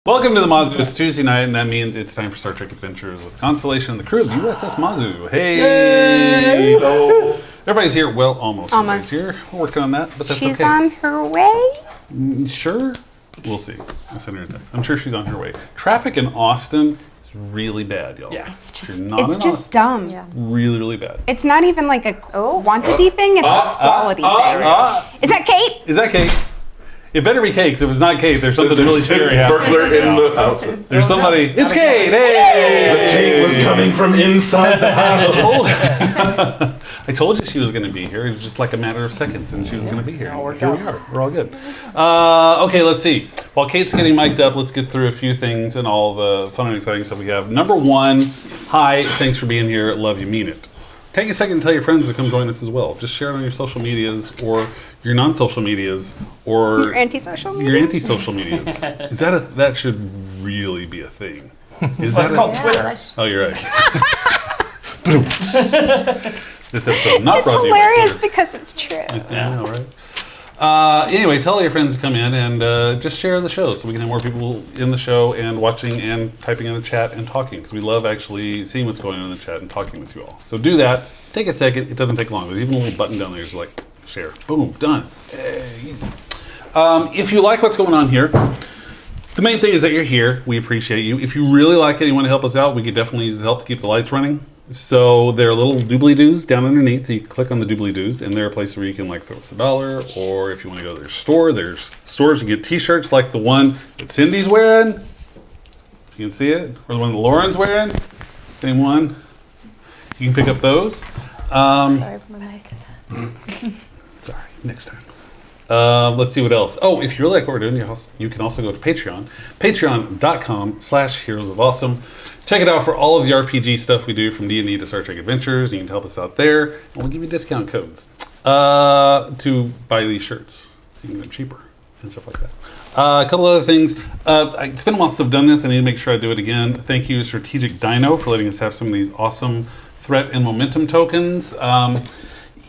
Welcome to the Mazu. It's Tuesday night, and that means it's time for Star Trek Adventures with Constellation and the crew of the USS Mazu. Hey! Hello. Everybody's here. Well, almost. Everybody's here. We're working on that, but that's She's okay. on her way? Sure? We'll see. I'll send her a text. I'm sure she's on her way. Traffic in Austin is really bad, y'all. Yeah. It's If just, you're not it's in just dumb. Yeah. Really, really bad. It's not even like a quantity thing, it's a quality thing. Is that Kate? Is that Kate? It better be Kate, 'cause if it's not Kate, there's something really scary happening. Burglar in the house. There's somebody. It's Kate! Hey! The Kate was coming from inside the house. I told you she was going to be here. It was just like a matter of seconds, and she was going to be here. all worked Here out. we are. We're all good. Okay, let's see. While Kate's getting mic'd up, let's get through a few things and all the fun and exciting stuff we have. Number one, hi, thanks for being here. Love you, mean it. Take a second to tell your friends to come join us as well. Just share it on your social medias or your non-social medias or Your anti-social media? your anti-social medias. Is that should really be a thing? Is Well, it's called Yeah. Twitter. Oh, you're right. This episode not It's brought to you by hilarious Twitter. because it's true. I know, right? Anyway, tell all your friends to come in and just share the show so we can have more people in the show and watching and typing in the chat and talking, because we love actually seeing what's going on in the chat and talking with you all. So do that. Take a second. It doesn't take long. There's even a little button down there. It's like share. Boom. Done. Easy. If you like what's going on here, the main thing is that you're here. We appreciate you. If you really like it and you want to help us out, we could definitely use the help to keep the lights running. So there are little doobly-doos down underneath. So you click on the doobly-doos, and there are places where you can like throw us $1, or if you want to go to their store, there's stores you get T-shirts like the one that Cindy's wearing. You can see it, or the one that Lauren's wearing. Same one. You can pick up those. Sorry for my mic. Sorry, next time. Let's see what else. Oh, if you really like what we're doing, you can also go to Patreon. Patreon.com/Heroes of Awesome. Check it out for all of the RPG stuff we do from D&D to Star Trek Adventures. You can help us out there. And we'll give you discount codes to buy these shirts. So you can get them cheaper and stuff like that. A couple other things. It's been a while since I've done this. I need to make sure I do it again. Thank you, Strategic Dino, for letting us have some of these awesome threat and momentum tokens.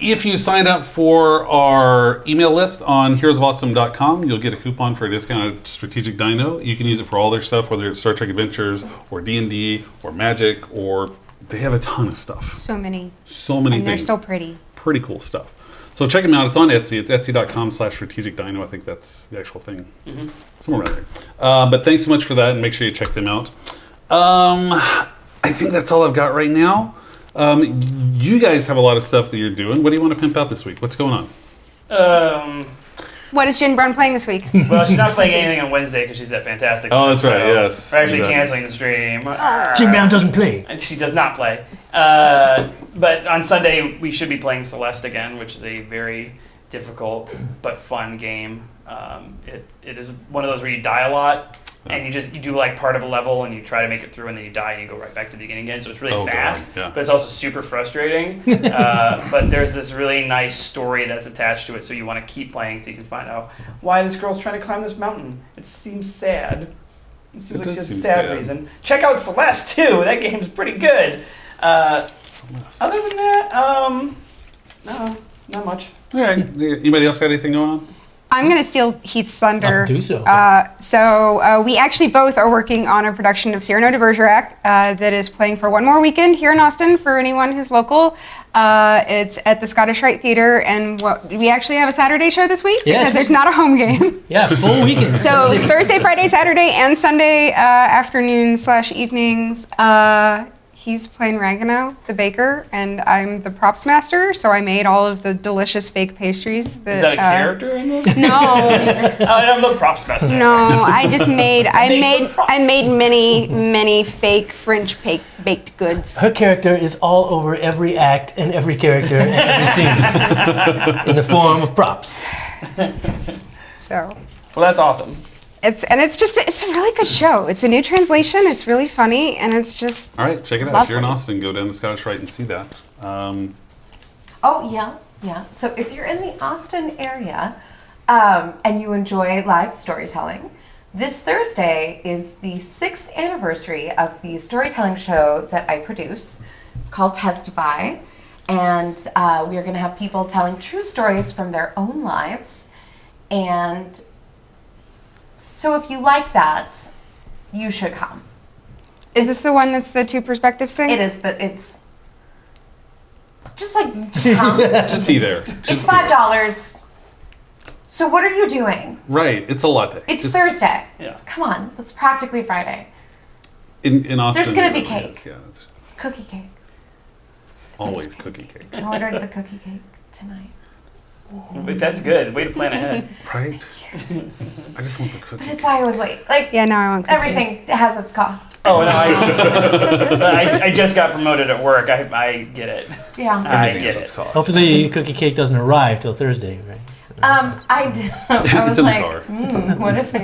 If you sign up for our email list on heroesofawesome.com, you'll get a coupon for a discount at Strategic Dino. You can use it for all their stuff, whether it's Star Trek Adventures or D&D or Magic, or they have a ton of stuff. So many. So many And they're things. so pretty. Pretty cool stuff. So check them out. It's on Etsy. It's etsy.com/Strategic Dino. I think that's the actual thing. Somewhere around there. But thanks so much for that, and make sure you check them out. I think that's all I've got right now. You guys have a lot of stuff that you're doing. What do you want to pimp out this week? What's going on? What is Jen Brown playing this week? Well, she's not playing anything on Wednesday because she's at Fantastic. Oh, that's right, so yes. We're actually Exactly. canceling the stream. Jim Brown doesn't play. And she does not play. But on Sunday, we should be playing Celeste again, which is a very difficult but fun game. It is one of those where you die a lot, and you do like part of a level, and you try to make it through, and then you die, and you go right back to the beginning again. So it's really fast, God, yeah. but it's also super frustrating. But there's this really nice story that's attached to it, so you want to keep playing, so you can find out why this girl's trying to climb this mountain. It seems sad. It seems like does she has a seem sad sad. reason. Check out Celeste too. That game's pretty good. Other than that, no, not much. All right. Anybody else got anything going on? I'm going to steal Heath's thunder. Do so. So we actually both are working on a production of Cyrano de Bergerac that is playing for one more weekend here in Austin for anyone who's local. It's at the Scottish Rite Theater, and we actually have a Saturday show this week Yes. because there's not a home game. Yeah, full weekend. So Thursday, Friday, Saturday, and Sunday afternoons/evenings. He's playing Ragano, the baker, and I'm the props master. So I made all of the delicious fake pastries. Is that a character in this? No, I'm the props master. no. I just made. I Make the props. made many fake French baked goods. Her character is all over every act and every character and every scene in the form of props. So. Well, that's awesome. It's a really good show. It's a new translation. It's really funny, and it's just All right, check it out. If you're in Austin, go down to Scottish Rite and see that. Oh, yeah. So if you're in the Austin area and you enjoy live storytelling, this Thursday is the 6th anniversary of the storytelling show that I produce. It's called Testify, and we are going to have people telling true stories from their own lives. And so if you like that, you should come. Is this the one that's the two perspectives thing? It is, but it's just come. Just be there. It's $5. So what are you doing? Right. It's a latte. It's Just Thursday. Yeah. Come on, it's practically Friday. in Austin. There's gonna it be really cake. is, Yeah, it's Cookie cake. always cookie cake. I ordered the cookie cake tonight. But that's good. Way to plan ahead. Right? I just want the cookie. But it's why I was late. Like, Yeah, now I want cookie. everything has its cost. Oh, no, I just got promoted at work. I get it. Yeah. I Everything get has its it. cost. Hopefully, cookie cake doesn't arrive till Thursday, right? I did. I It's was in the like, car. what if it?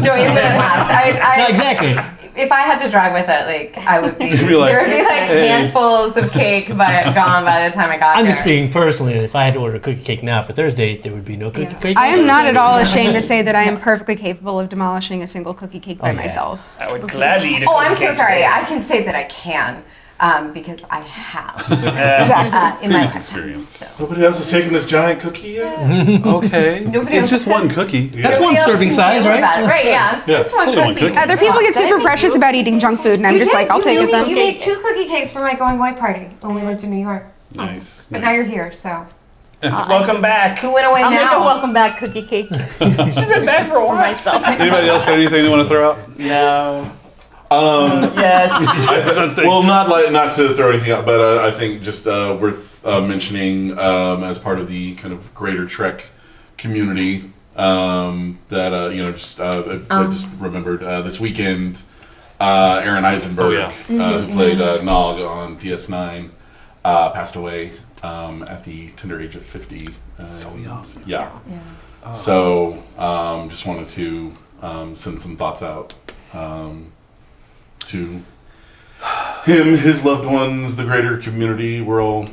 No, it would have passed. No, exactly. If I had to drive with it, like I would be. You'd be like, there would be like hey. handfuls of cake, but gone by the time I got I'm there. just speaking personally. If I had to order cookie cake now for Thursday, there would be no cookie Yeah. cake. I on am not Thursday. at all ashamed to say that I am perfectly capable of demolishing a single cookie cake by Oh, yeah. myself. I would gladly eat a Oh, cookie I'm so cake sorry. today. I can say that I can because I have Exactly. in my Previous lifetime. experience. So. Nobody else has taken this giant cookie yet? Okay. Nobody It's else just said- one cookie. That's one Nobody else serving can size, do right? about it. Right? Yeah. It's Yeah, just one it's only one cookie. cookie. Other people get super Thank precious you. about eating junk food, and I'm You just did. like, I'll You take it made- then. You made 2 cookie cakes for my going away party when we lived in New York. Nice. But now you're here, so Welcome back. who went away I'll make a now? welcome back cookie cake for She's been back for a while. myself. Anybody else got anything they want to throw out? No. Um, Yes. well, not to throw anything out, but I think just worth mentioning as part of the kind of greater Trek community that I just remembered this weekend. Aaron Eisenberg, Oh, yeah. who played Nog on DS9, passed away at the tender age of 50. So young. Yeah. So just wanted to send some thoughts out to him, his loved ones, the greater community. We're all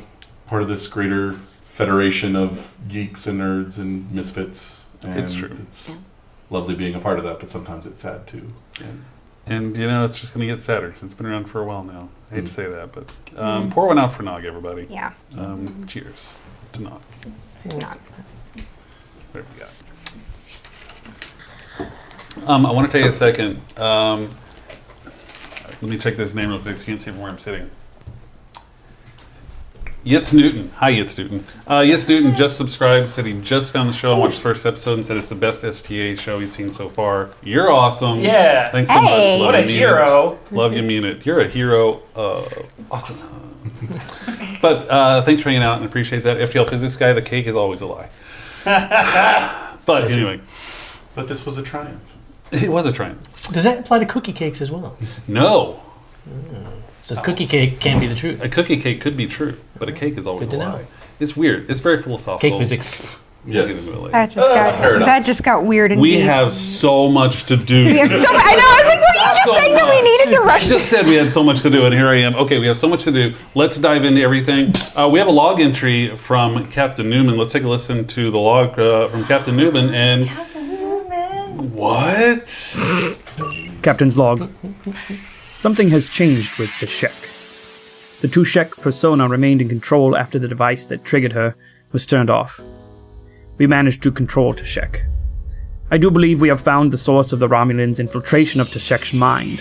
part of this greater federation of geeks and nerds and misfits. And It's true. It's lovely being a part of that, but sometimes it's sad too. And And, it's just going to get sadder because it's been around for a while now. I hate to say that, but pour one out for Nog, everybody. Yeah. Cheers to Nog. Not. What have we got? I want to take a second. Let me check this name real quick so you can see from where I'm sitting. Yitz Newton. Hi, Yitz Newton. Yitz Newton just subscribed, said he just found the show and watched the first episode and said it's the best STA show he's seen so far. You're awesome. Yeah. Thanks so Hey. much. Love What a you, mean hero. it. Love you, mean it. You're a hero. Awesome. But thanks for hanging out and appreciate that. FTL Physics guy, the cake is always a lie. But anyway, but this was a triumph. it was a triumph. Does that apply to cookie cakes as well? No. So cookie cake can't be the truth. A cookie cake could be true, but a cake is always Good a to know. lie. It's weird. It's very philosophical. Cake physics. We'll get Yes. into it later. paradox. That just got weird and We deep. have so much to do. We have so much. I know. I was like, well, you just saying that we needed to I rush. just said we had so much to do, and here I am. Okay, we have so much to do. Let's dive into everything. We have a log entry from Captain Newman. Let's take a listen to the log from Captain Newman. And what? Captain's log. Something has changed with the Shek. The two Shek persona remained in control after the device that triggered her was turned off. We managed to control Tashek. I do believe we have found the source of the Romulans' infiltration of Tashek's mind.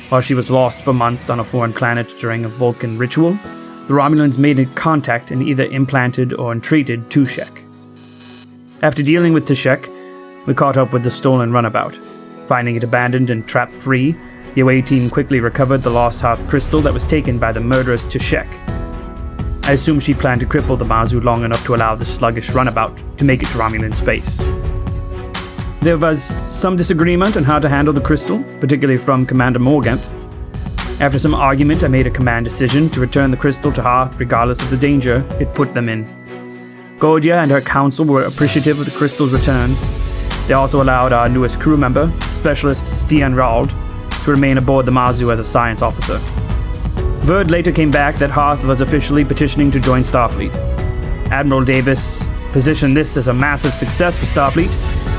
While she was lost for months on a foreign planet during a Vulcan ritual, the Romulans made a contact and either implanted or entreated Tushek. After dealing with Tashek, we caught up with the stolen runabout. Finding it abandoned and trap-free, the away team quickly recovered the lost heart crystal that was taken by the murderous Tashek. I assume she planned to cripple the Mazu long enough to allow the sluggish runabout to make it to Romulan space. There was some disagreement on how to handle the crystal, particularly from Commander Morganth. After some argument, I made a command decision to return the crystal to Hearth regardless of the danger it put them in. Gordia and her council were appreciative of the crystal's return. They also allowed our newest crew member, Specialist Stian Rald, to remain aboard the Mazu as a science officer. Word later came back that Hearth was officially petitioning to join Starfleet. Admiral Davis positioned this as a massive success for Starfleet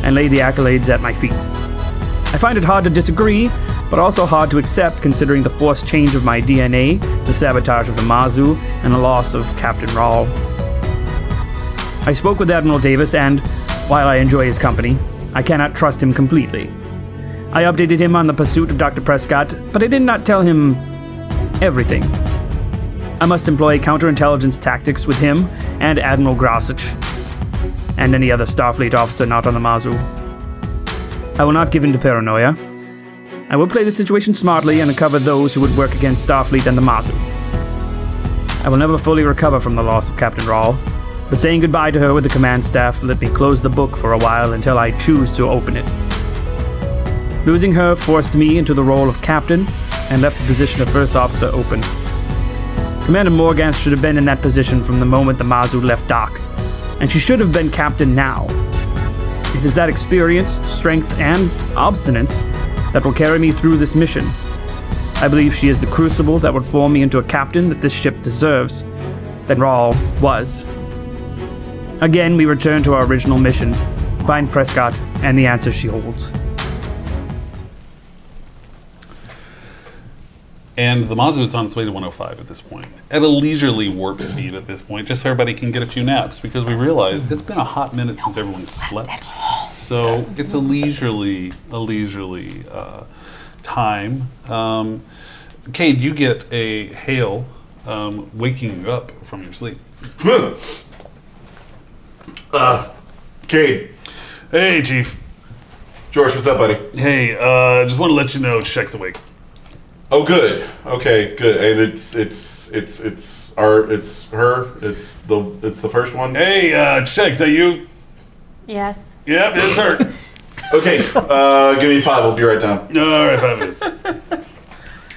and laid the accolades at my feet. I find it hard to disagree, but also hard to accept considering the forced change of my DNA, the sabotage of the Mazu, and the loss of Captain Rawl. I spoke with Admiral Davis and, while I enjoy his company, I cannot trust him completely. I updated him on the pursuit of Dr. Prescott, but I did not tell him everything. I must employ counterintelligence tactics with him and Admiral Grosich, and any other Starfleet officer not on the Mazu. I will not give in to paranoia. I will play the situation smartly and uncover those who would work against Starfleet and the Mazu. I will never fully recover from the loss of Captain Rawl, but saying goodbye to her with the command staff let me close the book for a while until I choose to open it. Losing her forced me into the role of captain and left the position of first officer open. Commander Morganth should have been in that position from the moment the Mazu left dock, and she should have been captain now. It is that experience, strength, and obstinance that will carry me through this mission. I believe she is the crucible that would form me into a captain that this ship deserves, that Rawl was. Again, we return to our original mission, find Prescott and the answer she holds. And the Mazu is on its way to 105 at this point, at a leisurely warp speed at this point, just so everybody can get a few naps, because we realize it's been a hot minute since everyone slept. So it's a leisurely time. Cade, you get a hail waking you up from your sleep. Cade. Hey, Chief. George, what's up, buddy? Hey, just want to let you know Shek's awake. Oh, good. Okay, good. And it's the first one. Hey, Shek, is that you? Yes. Yep, it's her. Okay, give me 5. I'll be right down. All right, 5 minutes.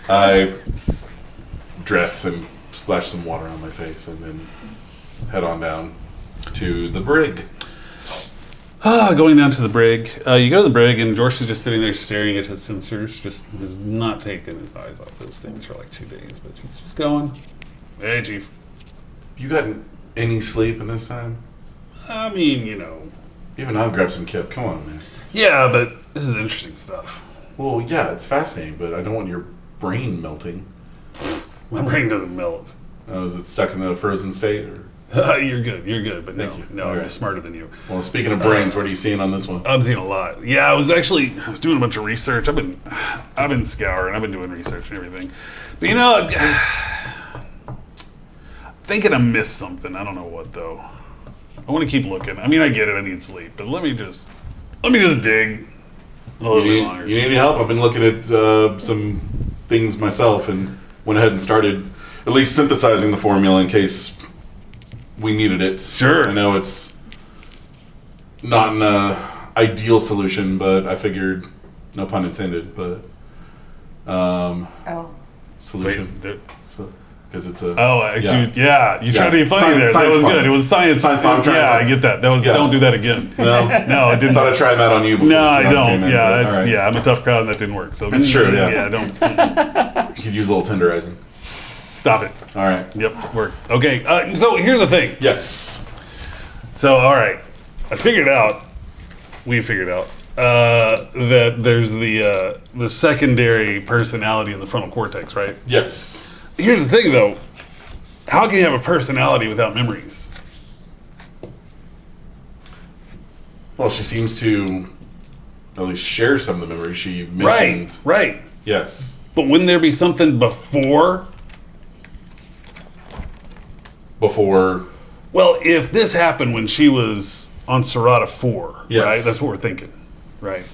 I dress and splash some water on my face and then head on down to the brig. Going down to the brig. You go to the brig, and George is just sitting there staring at his sensors. Just has not taken his eyes off those things for like 2 days, but he's just going. Hey, Chief. You gotten any sleep in this time? I mean, you know. Even I'll grab some kip. Come on, man. Yeah, but this is interesting stuff. Well, yeah, it's fascinating, but I don't want your brain melting. My brain doesn't melt. Is it stuck in a frozen state? Or? You're good, but Thank you. No, All I'm right. just smarter than you. Well, speaking of brains, what are you seeing on this one? I'm seeing a lot. Yeah, I was doing a bunch of research. I've been scouring. I've been doing research and everything. But you know, I'm thinking I missed something. I don't know what though. I want to keep looking. I mean, I get it. I need sleep, but let me just dig a little bit longer. You need any help? I've been looking at some things myself and went ahead and started at least synthesizing the formula in case we needed it. Sure. I know it's not an ideal solution, but I figured, no pun intended, but solution. Wait, Because it's a... Oh, actually, yeah. You tried to be funny Science- there. That science was pun. good. It was science. Science pun. I'm trying Yeah, to- I get that. That was. Yeah. Don't do that again. No, No, it didn't. thought I'd try that on you before. No, I Scott don't. came in, Yeah, but that's, all right. yeah. I'm a tough crowd, and that didn't work. So That's true, yeah. Yeah, don't You could use a little tenderizing. stop it. All right. Yep, work. Okay. So here's the thing. Yes. So all right, we figured out that there's the secondary personality in the frontal cortex, right? Yes. Here's the thing, though. How can you have a personality without memories? Well, she seems to at least share some of the memories she mentioned. Right. Yes. But wouldn't there be something before? Well, if this happened when she was on Serata 4, Yes. right? That's what we're thinking, right?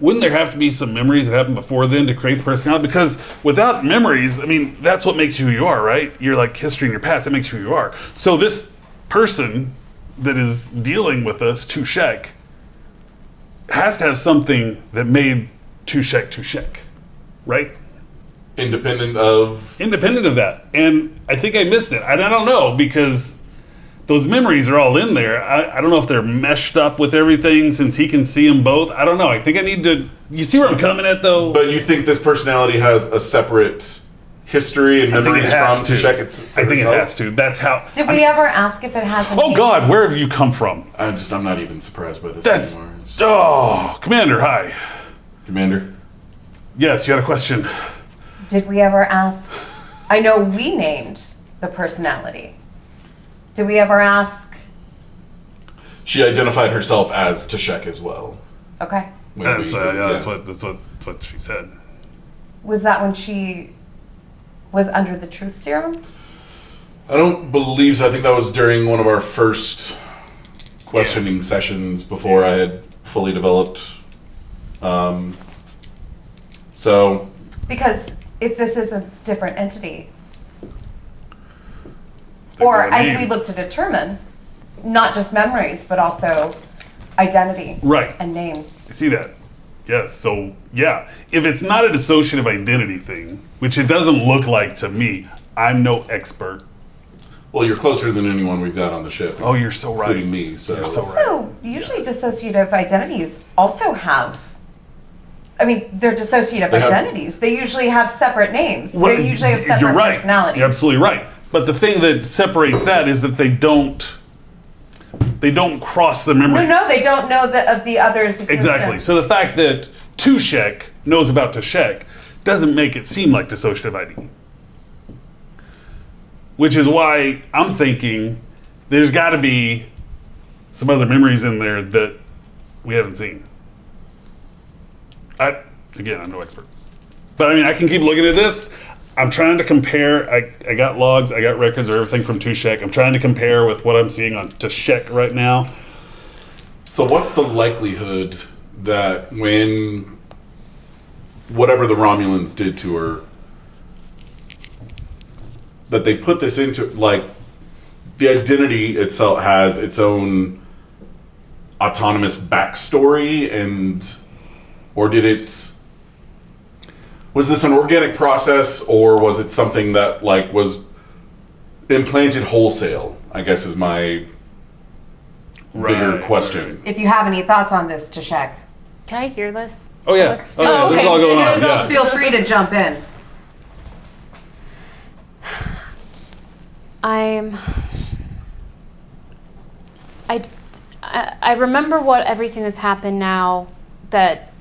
Wouldn't there have to be some memories that happened before then to create the personality? Because without memories, I mean, that's what makes you who you are, right? You're like history in your past. That makes you who you are. So this person that is dealing with us, Tushek, has to have something that made Tushek, right? Independent of that. And I think I missed it. I don't know, because those memories are all in there. I don't know if they're meshed up with everything since he can see them both. I don't know. I think I need to... You see where I'm coming at, though? But you think this personality has a separate history and I think memories it has from to. Tushek I think it has to. That's how... Did we ever ask if it has a Oh, name? God, where have you come from? I'm not even surprised by this That's... anymore. Oh, Commander, hi. Commander? Yes, you had a question. Did we ever ask? I know we named the personality. Did we ever ask? She identified herself as Tushek as well. Okay. That's what she said. Was that when she was under the truth serum? I don't believe so. I think that was during one of our first questioning sessions before I had fully developed. So. Because if this is a different entity, or as we look to determine, not just memories, but also identity and name. I see that. Yes, so yeah. If it's not a dissociative identity thing, which it doesn't look like to me, I'm no expert. Well, you're closer than anyone we've got on the ship. Oh, you're so right. Including me, so. So usually dissociative identities also have, they're dissociative identities. They usually have separate names. They usually have separate personalities. You're absolutely right. But the thing that separates that is that they don't cross the memories. No, they don't know of the other's existence. Exactly. So the fact that Tushek knows about Tushek doesn't make it seem like dissociative ID. Which is why I'm thinking there's got to be some other memories in there that we haven't seen. I'm no expert. But I can keep looking at this. I'm trying to compare. I got logs, I got records of everything from Tushek. I'm trying to compare with what I'm seeing on Tushek right now. So what's the likelihood that when whatever the Romulans did to her, that they put this into, like, the identity itself has its own autonomous backstory, or was this an organic process, or was it something that, like, was implanted wholesale, I guess is my bigger question. If you have any thoughts on this, Tushek. Can I hear this? Oh yeah. Okay. This is all going on. Yeah. Feel free to jump in. I remember what everything that's happened now, that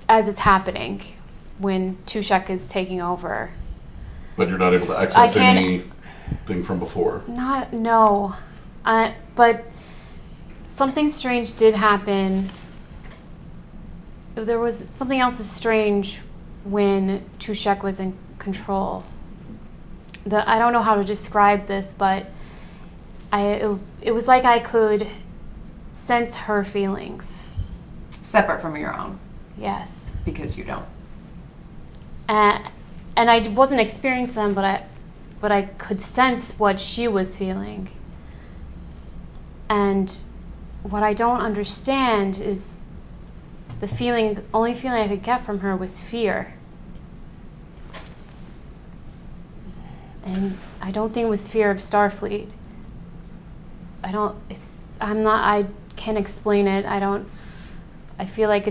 as it's happening when Tushek is taking over. But you're not able to access anything from before. No. But something strange did happen. There was something else is strange when Tushek was in control. I don't know how to describe this, but it was like I could sense her feelings. Separate from your own. Yes. Because you don't. And I wasn't experiencing them, but I could sense what she was feeling. And what I don't understand is the only feeling I could get from her was fear. And I don't think it was fear of Starfleet. I can't explain it. I feel like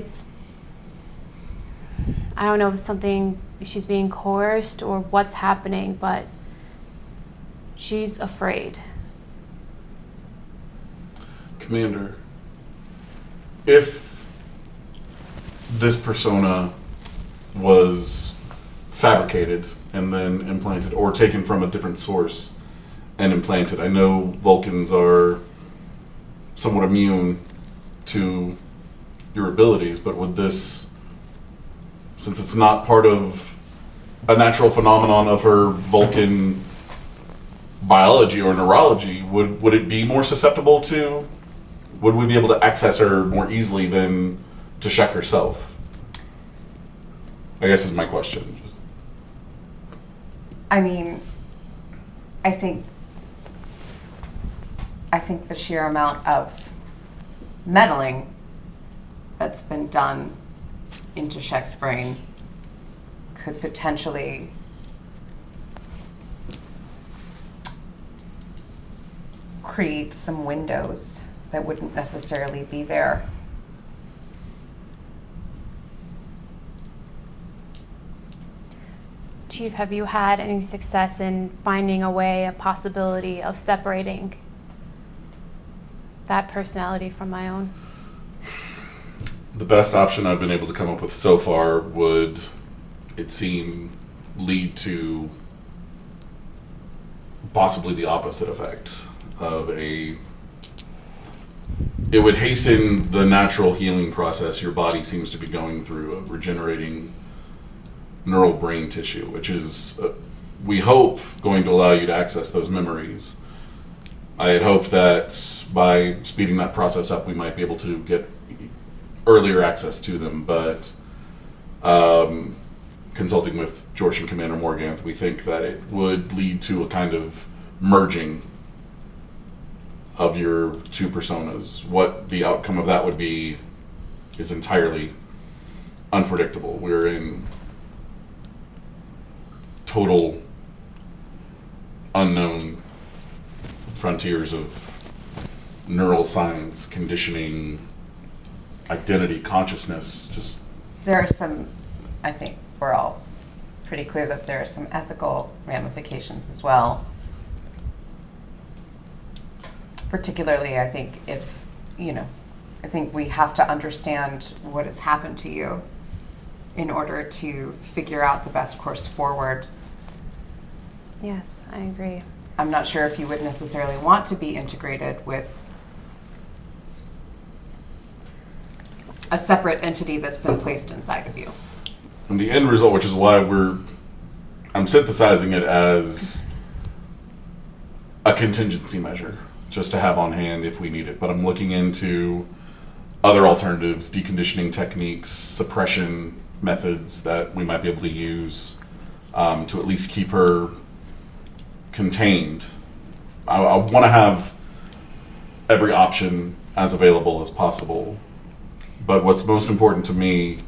I don't know if it's something she's being coerced or what's happening, but she's afraid. Commander, if this persona was fabricated and then implanted, or taken from a different source and implanted, I know Vulcans are somewhat immune to your abilities, but would this, since it's not part of a natural phenomenon of her Vulcan biology or neurology, would it be more susceptible to, would we be able to access her more easily than Tushek herself? I guess is my question. I think the sheer amount of meddling that's been done into Tushek's brain could potentially create some windows that wouldn't necessarily be there. Chief, have you had any success in finding a possibility of separating that personality from my own? The best option I've been able to come up with so far would, it seem, lead to possibly the opposite effect of a it would hasten the natural healing process your body seems to be going through of regenerating neural brain tissue, which is, we hope, going to allow you to access those memories. I had hoped that by speeding that process up, we might be able to get earlier access to them, but consulting with George and Commander Morganth, we think that it would lead to a kind of merging of your two personas. What the outcome of that would be is entirely unpredictable. We're in total unknown frontiers of neural science, conditioning, identity, consciousness. Just There are some, I think we're all pretty clear that there are some ethical ramifications as well. Particularly, I think I think we have to understand what has happened to you in order to figure out the best course forward. Yes, I agree. I'm not sure if you would necessarily want to be integrated with a separate entity that's been placed inside of you. and the end result, which is why I'm synthesizing it as a contingency measure, just to have on hand if we need it. But I'm looking into other alternatives, deconditioning techniques, suppression methods that we might be able to use to at least keep her contained. I want to have every option as available as possible. But what's most important to me,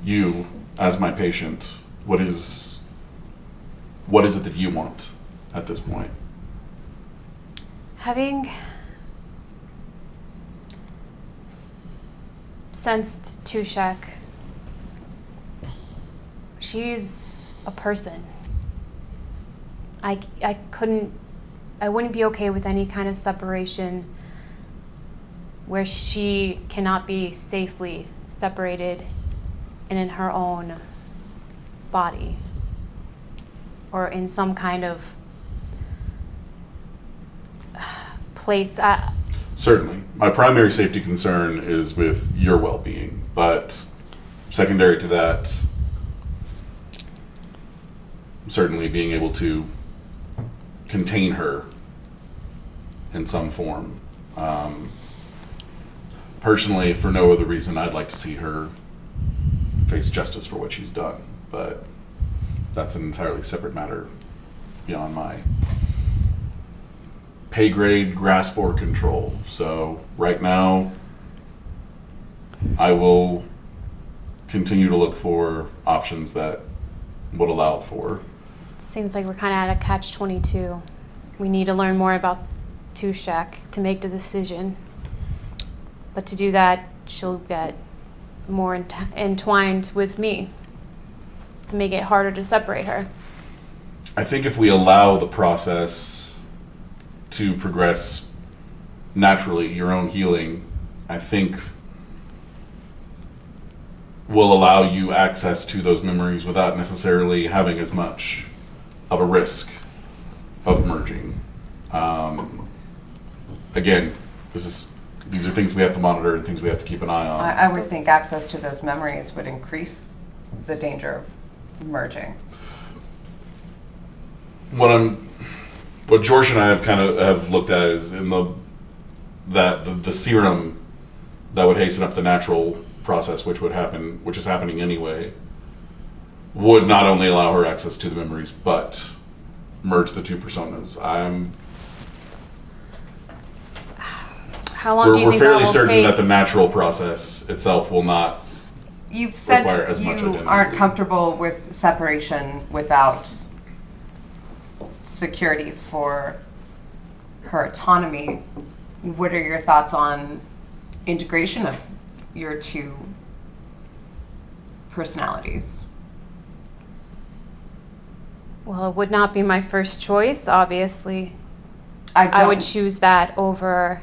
you as my patient, what is it that you want at this point? Having sensed Tushek, she's a person. I wouldn't be okay with any kind of separation where she cannot be safely separated and in her own body or in some kind of place. Certainly. My primary safety concern is with your well-being, but secondary to that, certainly being able to contain her in some form. Personally, for no other reason, I'd like to see her face justice for what she's done, but that's an entirely separate matter beyond my pay grade, grasp, or control. So right now, I will continue to look for options that would allow for. Seems like we're kind of at a catch-22. We need to learn more about Tushek to make the decision. But to do that, she'll get more entwined with me to make it harder to separate her. I think if we allow the process to progress naturally, your own healing, I think will allow you access to those memories without necessarily having as much of a risk of merging. Again, these are things we have to monitor and things we have to keep an eye on. I would think access to those memories would increase the danger of merging. What George and I have looked at is in the serum that would hasten up the natural process, which is happening anyway, would not only allow her access to the memories, but merge the two personas. How long do you We're think that fairly will certain take? that the natural process itself will not. You've said Require as much you identity. aren't comfortable with separation without security for her autonomy. What are your thoughts on integration of your two personalities? Well, it would not be my first choice, obviously. I I would don't- choose that over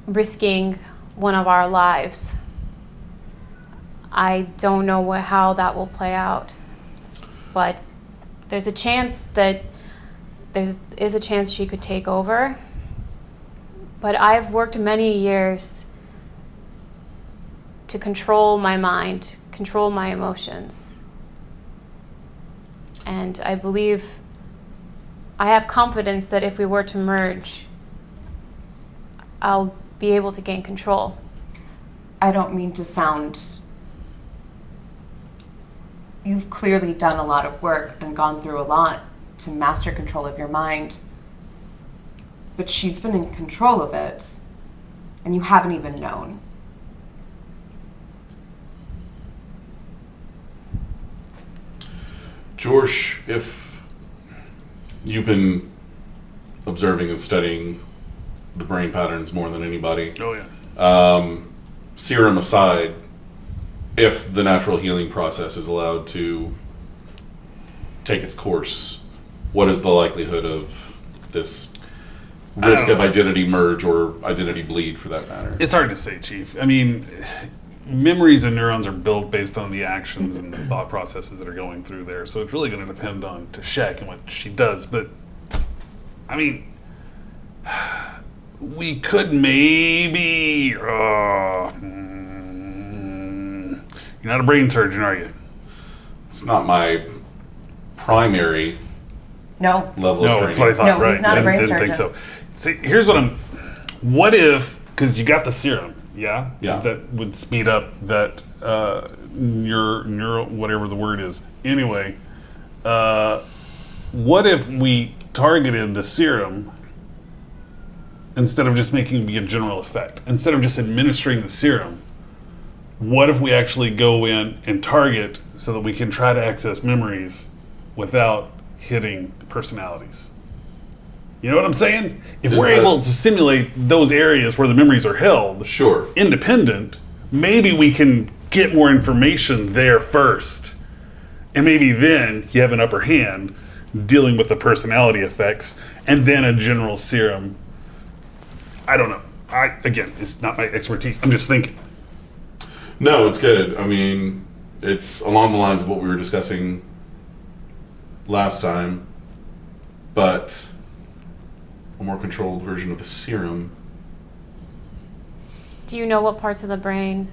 risking one of our lives. I don't know how that will play out, but there's a chance that there is a chance she could take over. But I've worked many years to control my mind, control my emotions. And I believe, I have confidence that if we were to merge, I'll be able to gain control. I don't mean to sound... You've clearly done a lot of work and gone through a lot to master control of your mind. But she's been in control of it, and you haven't even known. George, if you've been observing and studying the brain patterns more than anybody, Oh yeah. serum aside, if the natural healing process is allowed to take its course, what is the likelihood of this risk of identity merge or identity bleed, for that matter? It's hard to say, Chief. I mean, memories and neurons are built based on the actions and the thought processes that are going through there. So it's really going to depend on Tashek and what she does. But, I mean, we could maybe... you're not a brain surgeon, are you? It's not my primary No. level No, of training. that's what I thought. No, Right. he's not a brain Didn't think surgeon. so. See, here's what I'm... What if... Because you got the serum, yeah? Yeah. That would speed up that neural... Whatever the word is. Anyway, what if we targeted the serum instead of just making it be a general effect? Instead of just administering the serum, what if we actually go in and target so that we can try to access memories without hitting personalities? You know what I'm saying? If Is we're that- able to stimulate those areas where the memories are held, Sure. independent, maybe we can get more information there first. And maybe then you have an upper hand dealing with the personality effects, and then a general serum. I don't know. Again, it's not my expertise. I'm just thinking. No, it's good. I mean, it's along the lines of what we were discussing last time, but a more controlled version of the serum. Do you know what parts of the brain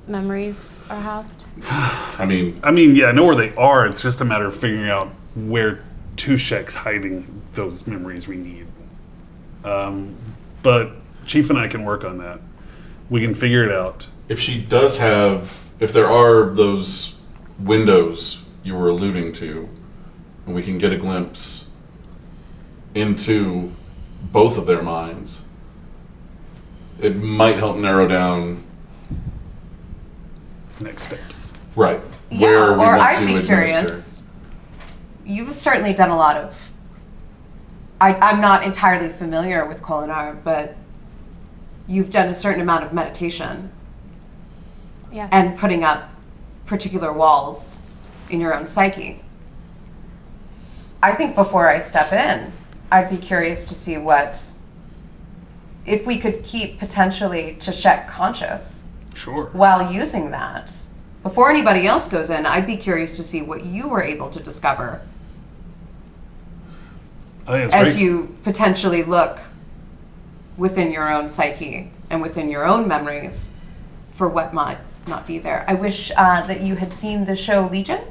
memories are housed? I mean, Yeah, I know where they are. It's just a matter of figuring out where Tushek's hiding those memories we need. But Chief and I can work on that. We can figure it out. if she does have, if there are those windows you were alluding to, and we can get a glimpse into both of their minds, it might help narrow down Next steps. right Yeah, where we or want I'd to be administer. curious. You've certainly done a lot of... I'm not entirely familiar with Kolinar, but you've done a certain amount of meditation Yes. and putting up particular walls in your own psyche. I think before I step in, I'd be curious to see if we could keep potentially Tashek conscious Sure. while using that. Before anybody else goes in, I'd be curious to see what you were able to discover I think it's as great. you potentially look within your own psyche and within your own memories for what might not be there. I wish that you had seen the show Legion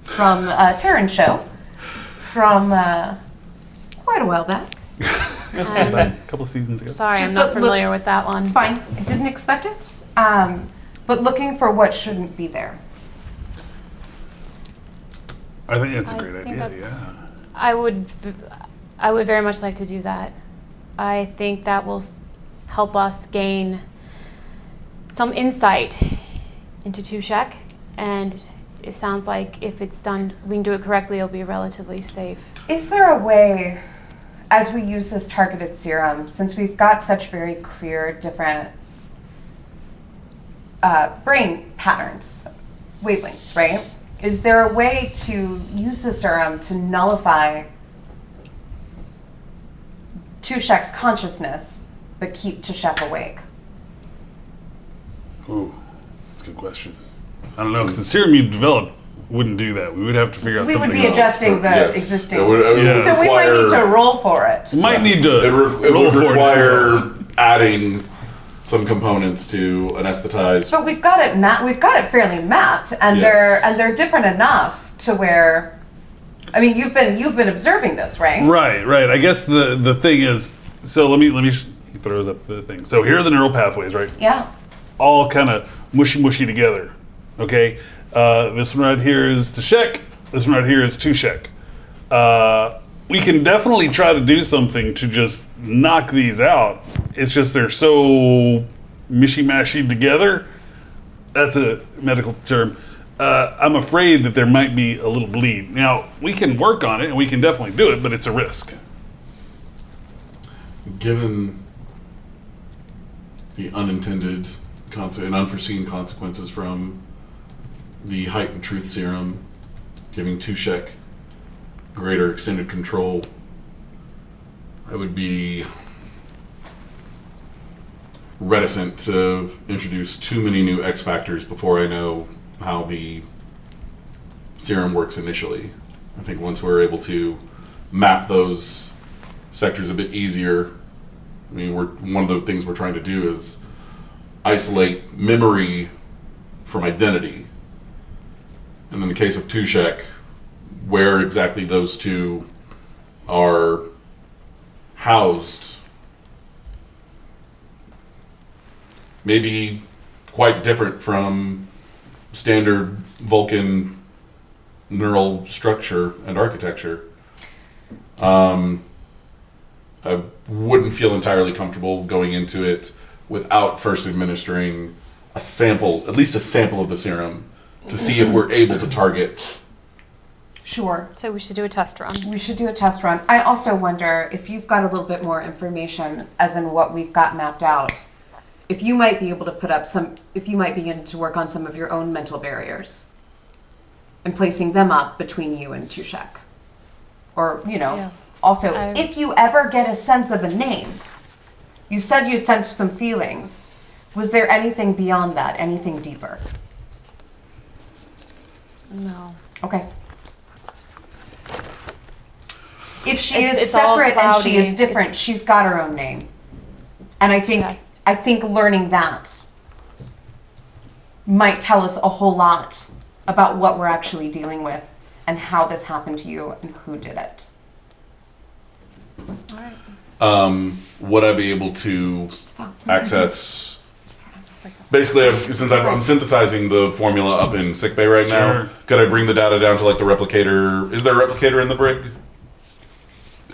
from Terran's show from quite a while back. A couple of seasons ago. Sorry, Just I'm not look- familiar with that one. It's fine. I didn't expect it. But looking for what shouldn't be there. I think that's a I great think idea. that's- Yeah. I would very much like to do that. I think that will help us gain some insight into Tushek, and it sounds like if it's done, we can do it correctly, it'll be relatively safe. Is there a way, as we use this targeted serum, since we've got such very clear different brain patterns, wavelengths, right? Is there a way to use the serum to nullify Tushek's consciousness, but keep Tushek awake? Ooh, that's a good question. I don't know, because the serum you've developed wouldn't do that. We would have to figure out We something would be else. adjusting the Yes. existing. It would Yeah. So we might need to require- roll for it. We might need to It roll would for require adding some components to anesthetize. But we've got it we've got it fairly mapped, and Yes. they're different enough to where, I mean, you've been observing this, right? Right. I guess the thing is, so let me he throws up the thing. So here are the neural pathways, right? Yeah. All kind of mushy together. Okay, this one right here is Tashek. This one right here is Tushek. We can definitely try to do something to just knock these out. It's just they're so mishy-mashy together. That's a medical term. I'm afraid that there might be a little bleed. Now, we can work on it, and we can definitely do it, but it's a risk. Given the unintended and unforeseen consequences from the heightened truth serum, giving Tushek greater extended control, I would be reticent to introduce too many new X factors before I know how the serum works initially. I think once we're able to map those sectors a bit easier, I mean, one of the things we're trying to do is isolate memory from identity. And in the case of Tushek, where exactly those two are housed may be quite different from standard Vulcan neural structure and architecture. I wouldn't feel entirely comfortable going into it without first administering a sample, at least a sample of the serum, to see if we're able to target. Sure. So we should do a test run. We should do a test run. I also wonder if you've got a little bit more information, as in what we've got mapped out, if you might be able to if you might begin to work on some of your own mental barriers and placing them up between you and Tushek. Or, Yeah. also, I- if you ever get a sense of a name, you said you sensed some feelings. Was there anything beyond that, anything deeper? No. Okay. If she It's- is it's all separate and she cloudy. is different, she's got her own name. And Yeah. I think learning that might tell us a whole lot about what we're actually dealing with and how this happened to you and who did it. Would I be able to access? Basically, since I'm synthesizing the formula up in sickbay right now, Sure. could I bring the data down to like the replicator? Is there a replicator in the brig?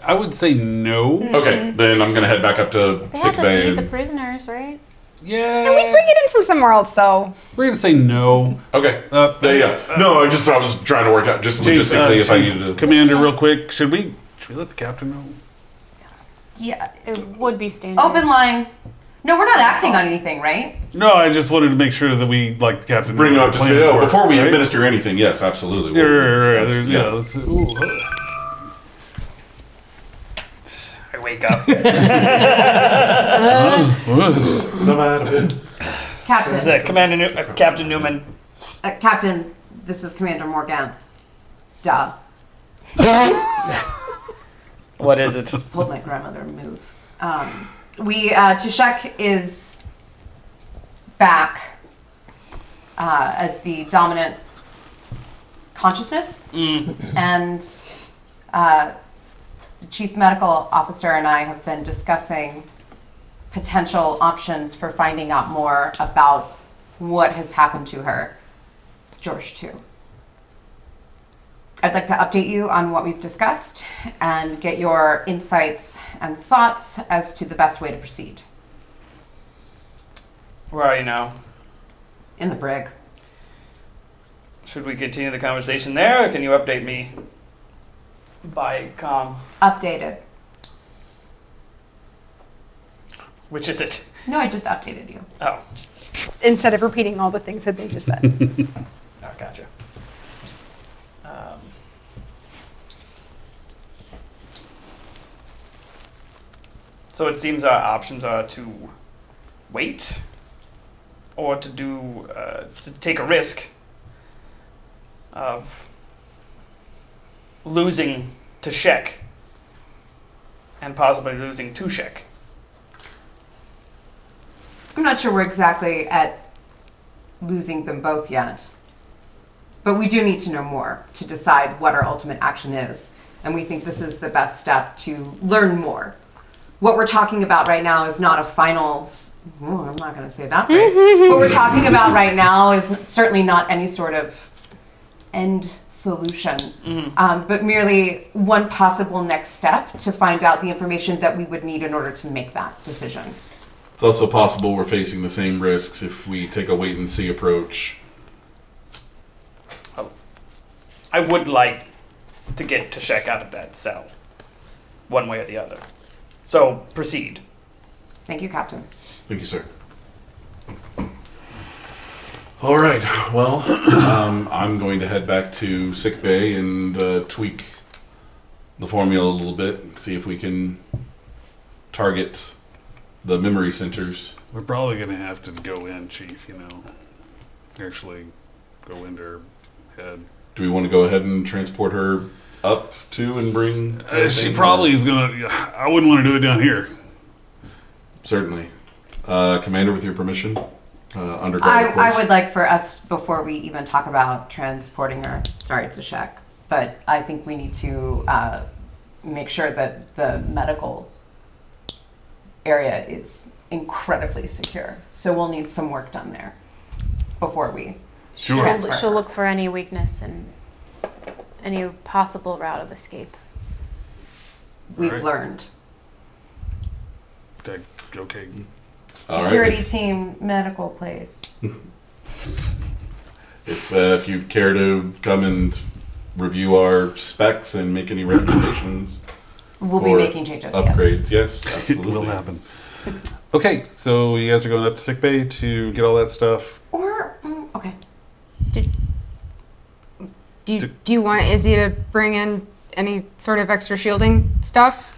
I would say no. Okay, then I'm gonna head back up to They have to sickbay. feed the And, prisoners, right? Yeah. We bring it in from somewhere else, though. We're gonna say no. okay, yeah. No, I was trying to work out just Chief, logistically if I Chief, needed to. Commander, real quick, should we let the captain know? Yeah. It would be standard. Open line. No, we're not acting on anything, right? No, I just wanted to make sure that we like the captain. Bring knew it what up to the speed. plans Oh, were, before we right? administer anything, yes, absolutely. Yeah, right. That's- Yeah, let's, ooh. I wake up. Captain. This is Captain Newman. Captain, this is Commander Morgan. Duh. What is it? Pulled my grandmother move. Tushek is back as the dominant consciousness, and the chief medical officer and I have been discussing potential options for finding out more about what has happened to her, George too. I'd like to update you on what we've discussed and get your insights and thoughts as to the best way to proceed. Where are you now? In the brig. Should we continue the conversation there, or can you update me by comm? Updated. Which is it? No, I just updated you. Oh, Instead of repeating all the things that they just said. oh, gotcha. So it seems our options are to wait, or to take a risk. of losing to Shek and possibly losing to Shek. I'm not sure we're exactly at losing them both yet. But we do need to know more to decide what our ultimate action is. And we think this is the best step to learn more. What we're talking about right now is not a final... I'm not going to say that phrase. What we're talking about right now is certainly not any sort of end solution, but merely one possible next step to find out the information that we would need in order to make that decision. It's also possible we're facing the same risks if we take a wait-and-see approach. I would like to get Tashek out of that cell, one way or the other. So, proceed. Thank you, Captain. Thank you, sir. All right. Well, I'm going to head back to sick bay and tweak the formula a little bit and see if we can target the memory centers. We're probably going to have to go in, Chief, actually go into her head. Do we want to go ahead and transport her up to and bring... She probably is going to... I wouldn't want to do it down here. Certainly. Commander, with your permission, underground, of course. I would like for us, before we even talk about transporting her, sorry to Shek, but I think we need to make sure that the medical area is incredibly secure. So we'll need some work done there before we transfer She'll her. look for any weakness and any possible route of escape. We've Alright. learned. Okay. All right. Security team, medical place. If you care to come and review our specs and make any recommendations, We'll be or making changes, yes. upgrades, yes, It absolutely. will happen. Okay, so you guys are going up to sickbay to get all that stuff. Or, okay. Do you want Izzy to bring in any sort of extra shielding stuff?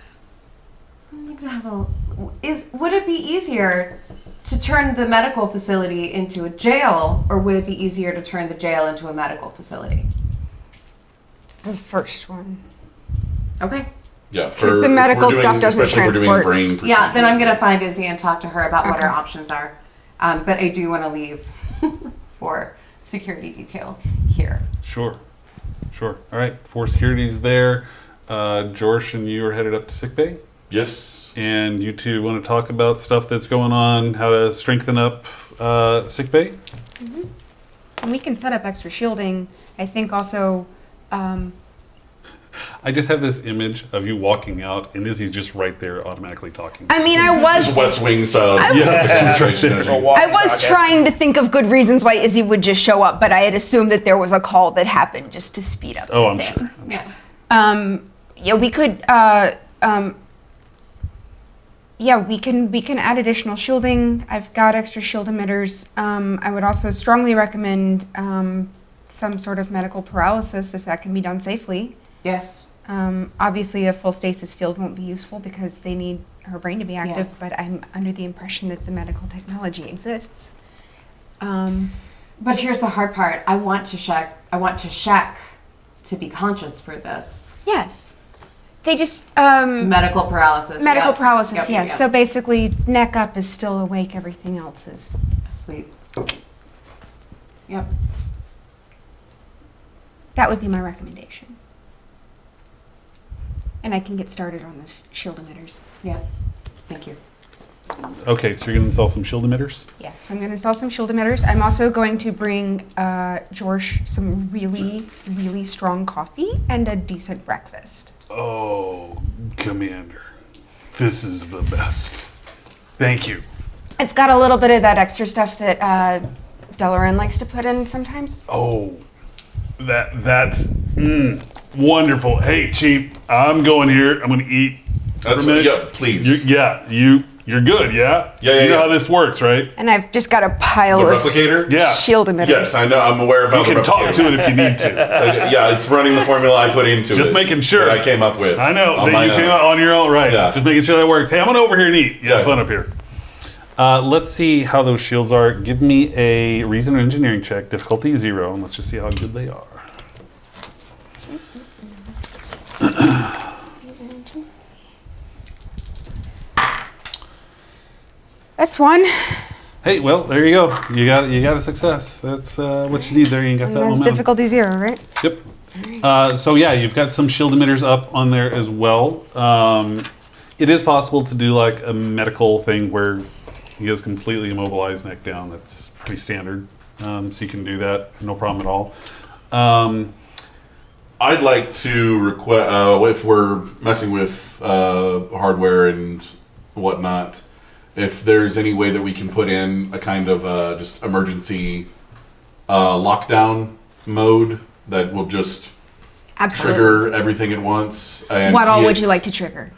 Would it be easier to turn the medical facility into a jail, or would it be easier to turn the jail into a medical facility? The first one. Okay. Yeah, 'Cause the medical stuff doesn't especially if we're doing transport. brain Yeah, then I'm procedure. going to find Izzy and talk to her about what Okay. our options are. But I do want to leave for security detail here. Sure. All right, 4 security's there. Jorsh and you are headed up to sickbay. Yes. And you two want to talk about stuff that's going on, how to strengthen up sickbay? And we can set up extra shielding. I think also, I just have this image of you walking out, and Izzy's just right there, automatically talking. I mean, I Just was West Wing style. Demonstration energy. I was trying to think of good reasons why Izzy would just show up, but I had assumed that there was a call that happened just to speed up. Oh, the I'm thing. sure. Yeah. We could. We can add additional shielding. I've got extra shield emitters. I would also strongly recommend some sort of medical paralysis if that can be done safely. Yes. Obviously, a full stasis field won't be useful because they need her brain to be active. Yeah. But I'm under the impression that the medical technology exists. But here's the hard part. I want Shek to be conscious for this. Yes, they just Medical paralysis. medical yep. paralysis. Yep, Yes. yep. So basically, neck up is still awake. Everything else is. Asleep. Yep. That would be my recommendation. And I can get started on those shield emitters. Yeah. Thank you. Okay, so you're going to install some shield emitters? Yeah, so I'm going to install some shield emitters. I'm also going to bring George some really, really strong coffee and a decent breakfast. Oh, Commander, this is the best. Thank you. It's got a little bit of that extra stuff that Delaran likes to put in sometimes. Oh, that's wonderful. Hey, Chief, I'm going here. I'm going to eat for That's a minute. yeah, please. You're good, yeah? Yeah, You know yeah. how this works, right? And I've just got a pile The of replicator? Yeah. shield emitters. Yes, I know. I'm aware of how You the can talk replicator- to it if you need to. Yeah, it's running the formula I put into it. Just making sure. That I came up with. I know on that my you own. came out on your own, right? Yeah. Just making sure that works. Hey, I'm gonna over here and eat. You have Yeah. fun up here. Let's see how those shields are. Give me a reason or engineering check, difficulty 0, and let's just see how good they are. That's one. Hey, well, there you go. You got a success. That's what you need there. You got And that that's momentum. difficulty 0, right? Yep. So yeah, you've got some shield emitters up on there as well. It is possible to do like a medical thing where he is completely immobilized, neck down. That's pretty standard. So you can do that, no problem at all. I'd like to request, if we're messing with hardware and whatnot, if there's any way that we can put in a kind of just emergency lockdown mode that will just Absolutely. trigger everything at once. And What all key would it. you like to trigger?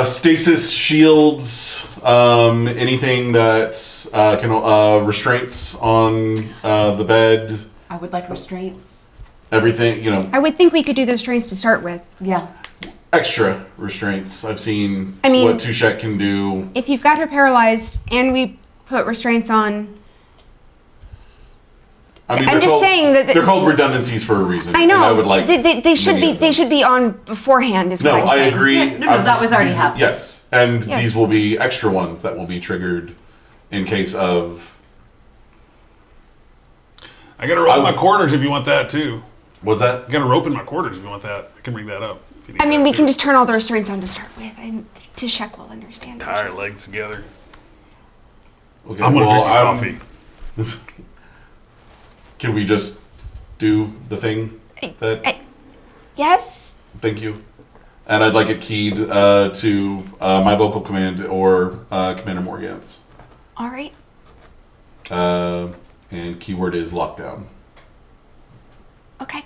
Stasis shields, anything that can restraints on the bed, I would like restraints. everything, I would think we could do those trains to start with. Yeah. extra restraints. I've seen I mean- what Tushek can do. If you've got her paralyzed and we put restraints on, I mean, I'm they're just called- saying that they're called redundancies for a reason. I know And I would like they should many be of them. they should be on beforehand. Is No, what I'm I saying. agree. Yeah, no, that was already happening. Yes, and Yes. these will be extra ones that will be triggered in case of. I got a rope in my quarters if you want that too. Was that? I got a rope in my quarters if you want that. I can bring that up. If you need I mean, that, we too. can just turn all the restraints on to start with. And Tishek will understand. tie our legs together. Okay, I'm gonna well, drink my coffee. Can we just do the thing? That Yes. thank you. And I'd like it keyed to my vocal command or Commander Morgan's. All right. And keyword is lockdown. Okay.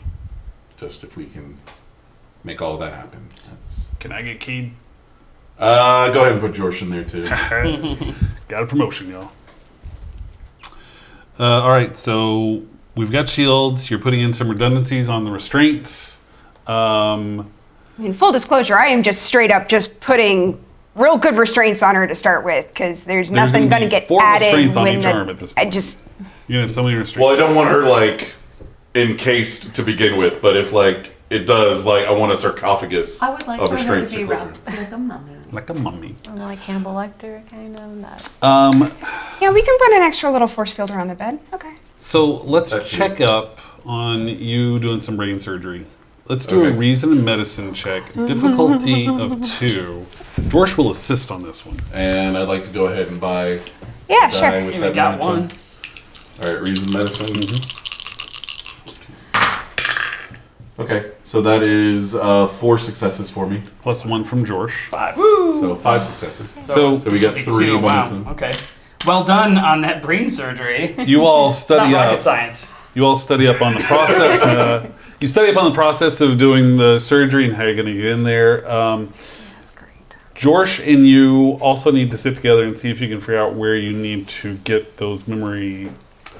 Just if we can make all of that happen. That's... Can I get keyed? Go ahead and put George in there too. Got a promotion, y'all. All right, so we've got shields. You're putting in some redundancies on the restraints. I mean, full disclosure, I am just straight up just putting real good restraints on her to start with, because there's nothing gonna going to be get 4 added restraints on when each arm at this I point. just You have so many restraints. Well, I don't want her like encased to begin with, but if like it does, like I want a sarcophagus I would like of for her restraints to be to close wrapped like a mummy. like a mummy. Or like Hannibal Lecter, kind of. That. yeah, we can put an extra little force field around the bed. Okay. So let's That too. check up on you doing some brain surgery. Let's do a Okay. reason and medicine check. Difficulty of 2. George will assist on this one. And I'd like to go ahead and buy Yeah, die sure. with We that got momentum. one. All right, reason medicine. Okay, so that is 4 successes for me. Plus 1 from George. 5. Woo! So 5 successes. So we got 3 Wow. momentum. Okay. Well done on that brain surgery. you all It's not study rocket up. science. You all study up on the process. You study up on the process of doing the surgery and how you're going to get in there. George and you also need to sit together and see if you can figure out where you need to get those memory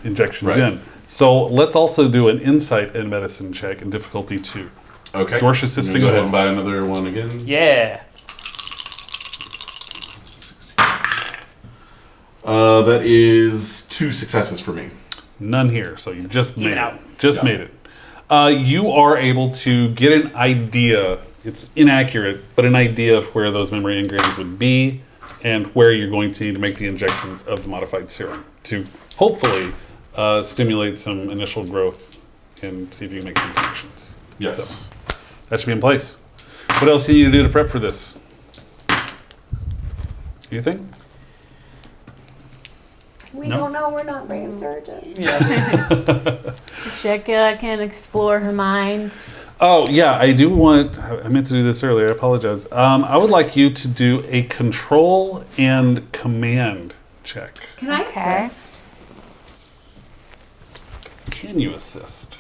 injections Right. in. So let's also do an insight and medicine check in difficulty 2. Okay. George I'm assisting gonna go as ahead and well. buy another one again. Yeah. That is 2 successes for me. None here, so you just made Even it. out. Just Yeah. made it. You are able to get an idea. It's inaccurate, but an idea of where those memory engrams would be and where you're going to need to make the injections of the modified serum to hopefully stimulate some initial growth and see if you can make some connections. Yes. So, that should be in place. What else do you need to do to prep for this? You think? We No? don't know. We're not brain surgeons. Tashika can explore her mind. Oh, yeah, I do want... I meant to do this earlier. I apologize. I would like you to do a control and command check. Can I Okay. assist? Can you assist?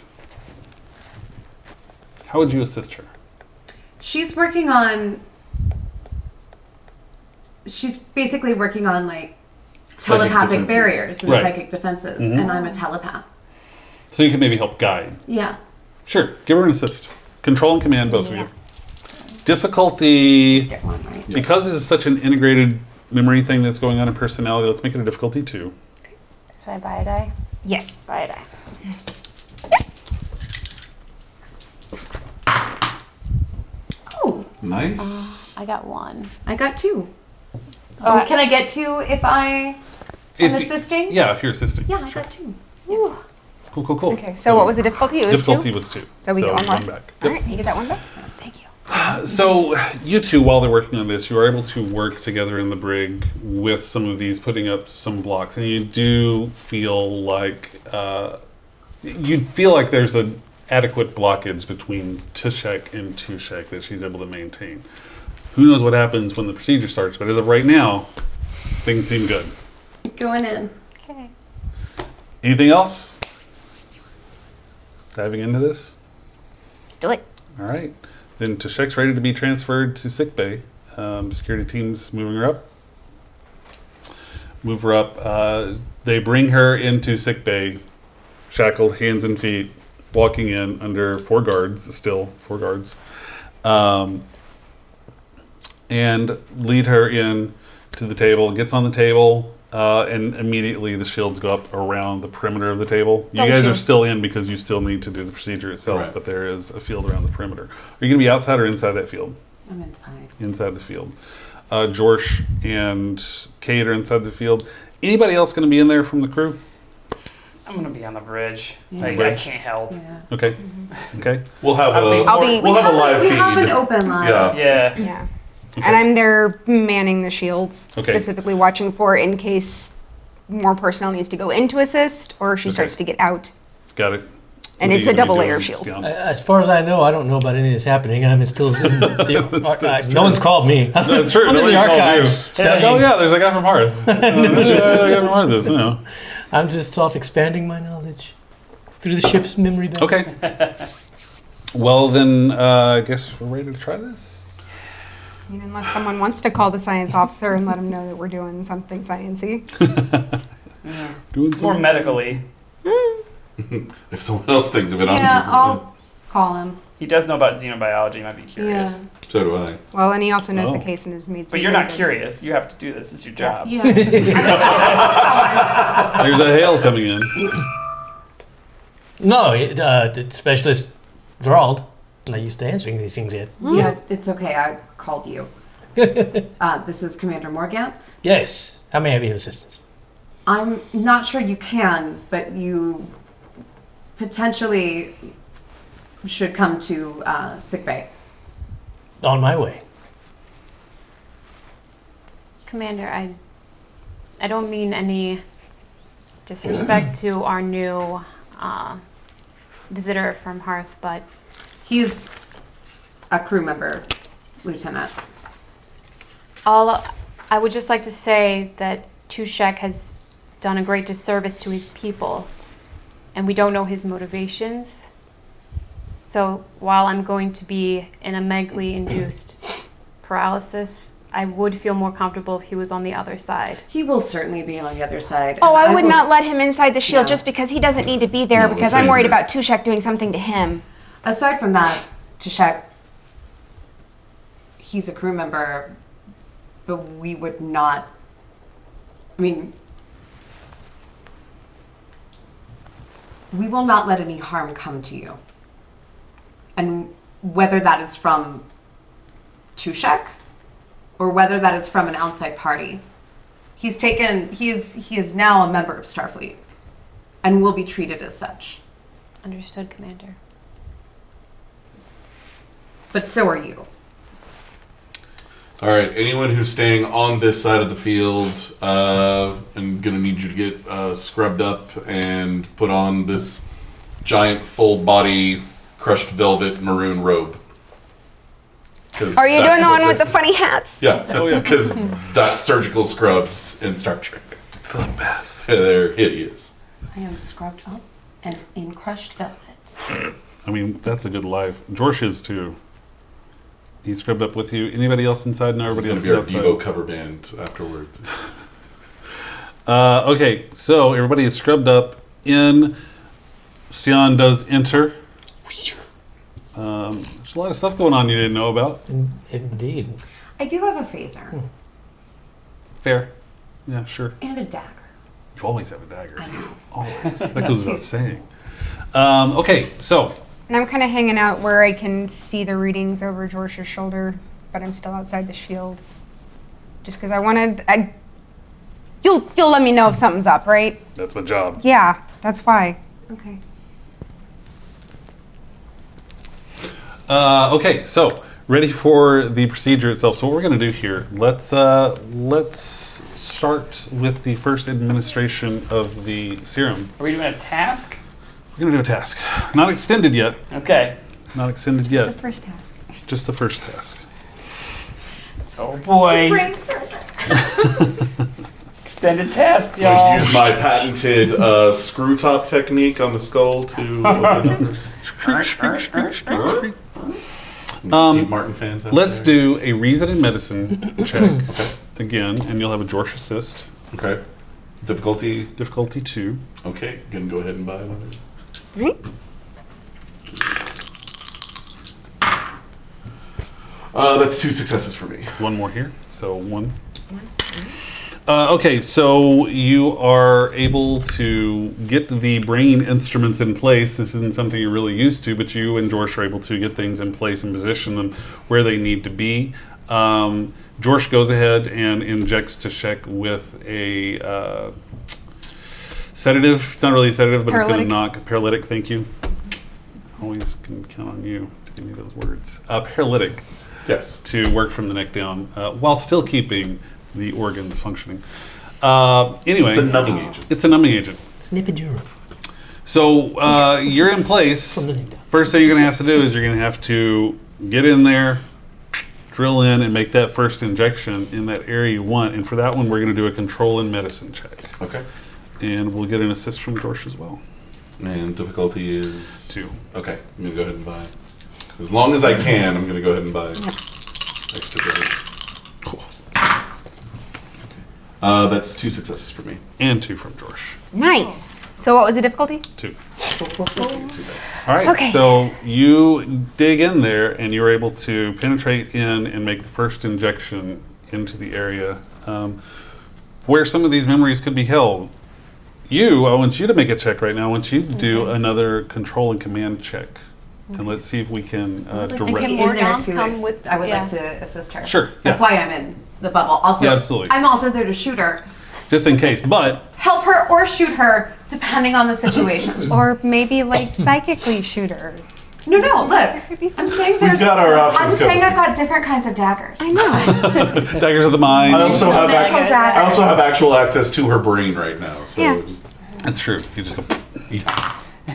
How would you assist her? She's working on. She's basically working on like Psychic telepathic defenses. barriers and Right. psychic defenses, Mhm. and I'm a telepath. So you can maybe help guide. Yeah. Sure, give her an assist. Control and command, both of you. Difficulty... Get one right. Because this is such an integrated memory thing that's going on in personality, let's make it a difficulty 2. Should I buy a die? Yes. Buy a die. Oh, Nice. I got 1. I got 2. Can I get 2 if I am If- assisting? Yeah, if you're assisting. Yeah, I Sure. got 2. Cool. Okay, so what was the difficulty? It was Difficulty 2? was 2. So we get one more. back. All Yep. right, you get that one back. Thank you. So you two, while they're working on this, you are able to work together in the brig with some of these, putting up some blocks, and you do feel like there's an adequate blockage between Tushek and Tushek that she's able to maintain. Who knows what happens when the procedure starts, but as of right now, things seem good. Going in. Okay. Anything else? Diving into this? Do it. All right. Then Tushek's ready to be transferred to sickbay. Security team's moving her up. Move her up. They bring her into sickbay, shackled, hands and feet, walking in under 4 guards, still 4 guards, and lead her in to the table. Gets on the table, and immediately the shields go up around the perimeter of the table. You Double guys are shields. still in because you still need to do the procedure itself, Right. but there is a field around the perimeter. Are you going to be outside or inside that field? I'm inside. Inside the field. Jorsh and Kate are inside the field. Anybody else going to be in there from the crew? I'm gonna be on the bridge. Yeah. I Bridge. can't help. Yeah. Okay. Okay. We'll have I'll be- I'll be- we'll have a live we feed. have an open line. Yeah. Yeah. Yeah. And I'm there manning the shields, Okay. specifically watching for in case more personnel needs to go in to assist or she Okay. starts to get out. Got it. And What it's are a you gonna double be layer doing, of shields. Stian? As far as I know, I don't know about any of this happening. I'm still in the, no one's called me. That's true. I'm in the Nobody called you. archives They're like, studying. oh yeah, there's a guy from Hearth. There's a guy from Hearth. This, you know. I'm just off expanding my knowledge through the ship's memory bank. Okay. Well then, I guess we're ready to try this. I mean, unless someone wants to call the science officer and let him know that we're doing something sciencey. Doing More something. medically. If someone else thinks of it, I'm Yeah, using I'll call him. He does know about xenobiology. Might be curious. Yeah. it. So do I. Well, and he also knows the Oh. case and has made some But you're not really good- curious. You have to do this. It's your job. Yeah. There's a hail coming in. No, the specialist Gerald. Not used to answering these things yet. Yeah, it's okay. I called you. This is Commander Morganth. Yes. How may I be of assistance? I'm not sure you can, but you potentially should come to sickbay. On my way. Commander, I don't mean any disrespect to our new visitor from Hearth, but He's a crew member, Lieutenant. I would just like to say that Tushek has done a great disservice to his people, and we don't know his motivations. So while I'm going to be in a Megli-induced paralysis, I would feel more comfortable if he was on the other side. He will certainly be on the other side. Oh, and I would will not let him inside the shield Yeah. just because he doesn't need to be there No, because same I'm worried here. about Tushek doing something to him. Aside from that, Tushek, he's a crew member, but we would not. I mean, we will not let any harm come to you. And whether that is from Tushek or whether that is from an outside party, he is now a member of Starfleet and will be treated as such. Understood, Commander. But so are you. All right. Anyone who's staying on this side of the field, I'm gonna need you to get scrubbed up and put on this giant full body crushed velvet maroon robe. Are you doing the one with the funny hats? Yeah. Oh yeah. Because that's surgical scrubs in Star Trek. It's the best. They're hideous. I am scrubbed up and in crushed velvet. I mean, that's a good life. Jorsh is too. He's scrubbed up with you. Anybody else inside? No, This is everybody gonna else be is our outside. Devo cover band afterwards. Okay, so everybody is scrubbed up in. Stian does enter. There's a lot of stuff going on you didn't know about. Indeed. I do have a phaser Fair. Yeah, sure. and a dagger. You always have a dagger. I know. Always. That goes without saying. Okay, so And I'm kind of hanging out where I can see the readings over George's shoulder, but I'm still outside the shield. just because you'll let me know if something's up, right? That's my job. Yeah, that's why. Okay. Okay, so ready for the procedure itself. So what we're going to do here, let's start with the first administration of the serum. Are we doing a task? We're going to do a task. Not extended yet. Okay. Not extended yet. The first task. Just the first task. Oh boy. Brain surgery. Extended test, I y'all. use my patented screw top technique on the skull to open Steve Martin fans out Let's there. do a reason in medicine check again, and you'll have a Jorsh assist. Okay. Difficulty. Difficulty 2. Okay. Gonna go ahead and buy one. Right? That's 2 successes for me. One more here, so 1. Okay, so you are able to get the brain instruments in place. This isn't something you're really used to, but you and Jorsh are able to get things in place and position them where they need to be. Jorsh goes ahead and injects Tashek with a sedative. It's not really a sedative, but it's going to knock. Paralytic, thank you. Always can count on you to give me those words. Paralytic. Yes. To work from the neck down while still keeping the organs functioning. Anyway. It's a numbing agent. It's a numbing agent. Snippedura. So you're in place. From the neck down. First thing you're going to have to do is you're going to have to get in there, drill in, and make that first injection in that area you want. And for that one, we're going to do a control and medicine check. Okay. And we'll get an assist from Jorsh as well. And difficulty is 2. Okay. I'm gonna go ahead and buy. As long as I can, I'm gonna go ahead and buy extra damage. Cool. That's 2 successes for me. And 2 from Jorsh. Nice. So what was the difficulty? 2. All right, Okay. so you dig in there and you're able to penetrate in and make the first injection into the area where some of these memories could be held. I want you to make a check right now. I want you to do another control and command check. And let's see if we can direct. Can In Morgan there to come with- I would yeah. like to assist her. Sure, That's yeah. why I'm in the bubble. Also, Yeah, absolutely. I'm also there to shoot her. Just in case, but Help her or shoot her, depending on the situation. Or maybe like psychically shoot her. No, look. I'm saying there's. got our options I'm saying covered. I've got different kinds of daggers. I know. daggers of the mind. I also have Mental I daggers. also have actual access to her brain right now. So Yeah. just, That's true. You just go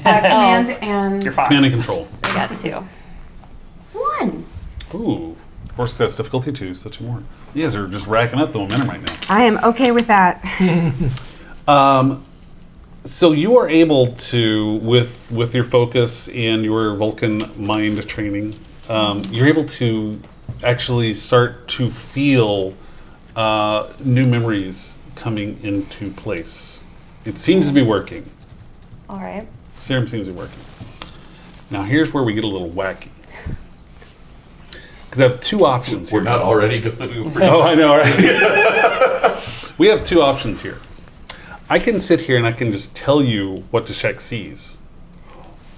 Command and You're fine. command and control. I got 2. 1. Ooh. Force test difficulty 2, so 2 more. You guys are just racking up the momentum right now. I am okay with that. So you are able to, with your focus and your Vulcan mind training, you're able to actually start to feel new memories coming into place. It seems to be working. All right. Serum seems to be working. Now here's where we get a little wacky. Because I have 2 options here. we're not already going. Oh, I know, right? We have 2 options here. I can sit here and I can just tell you what Tashek sees.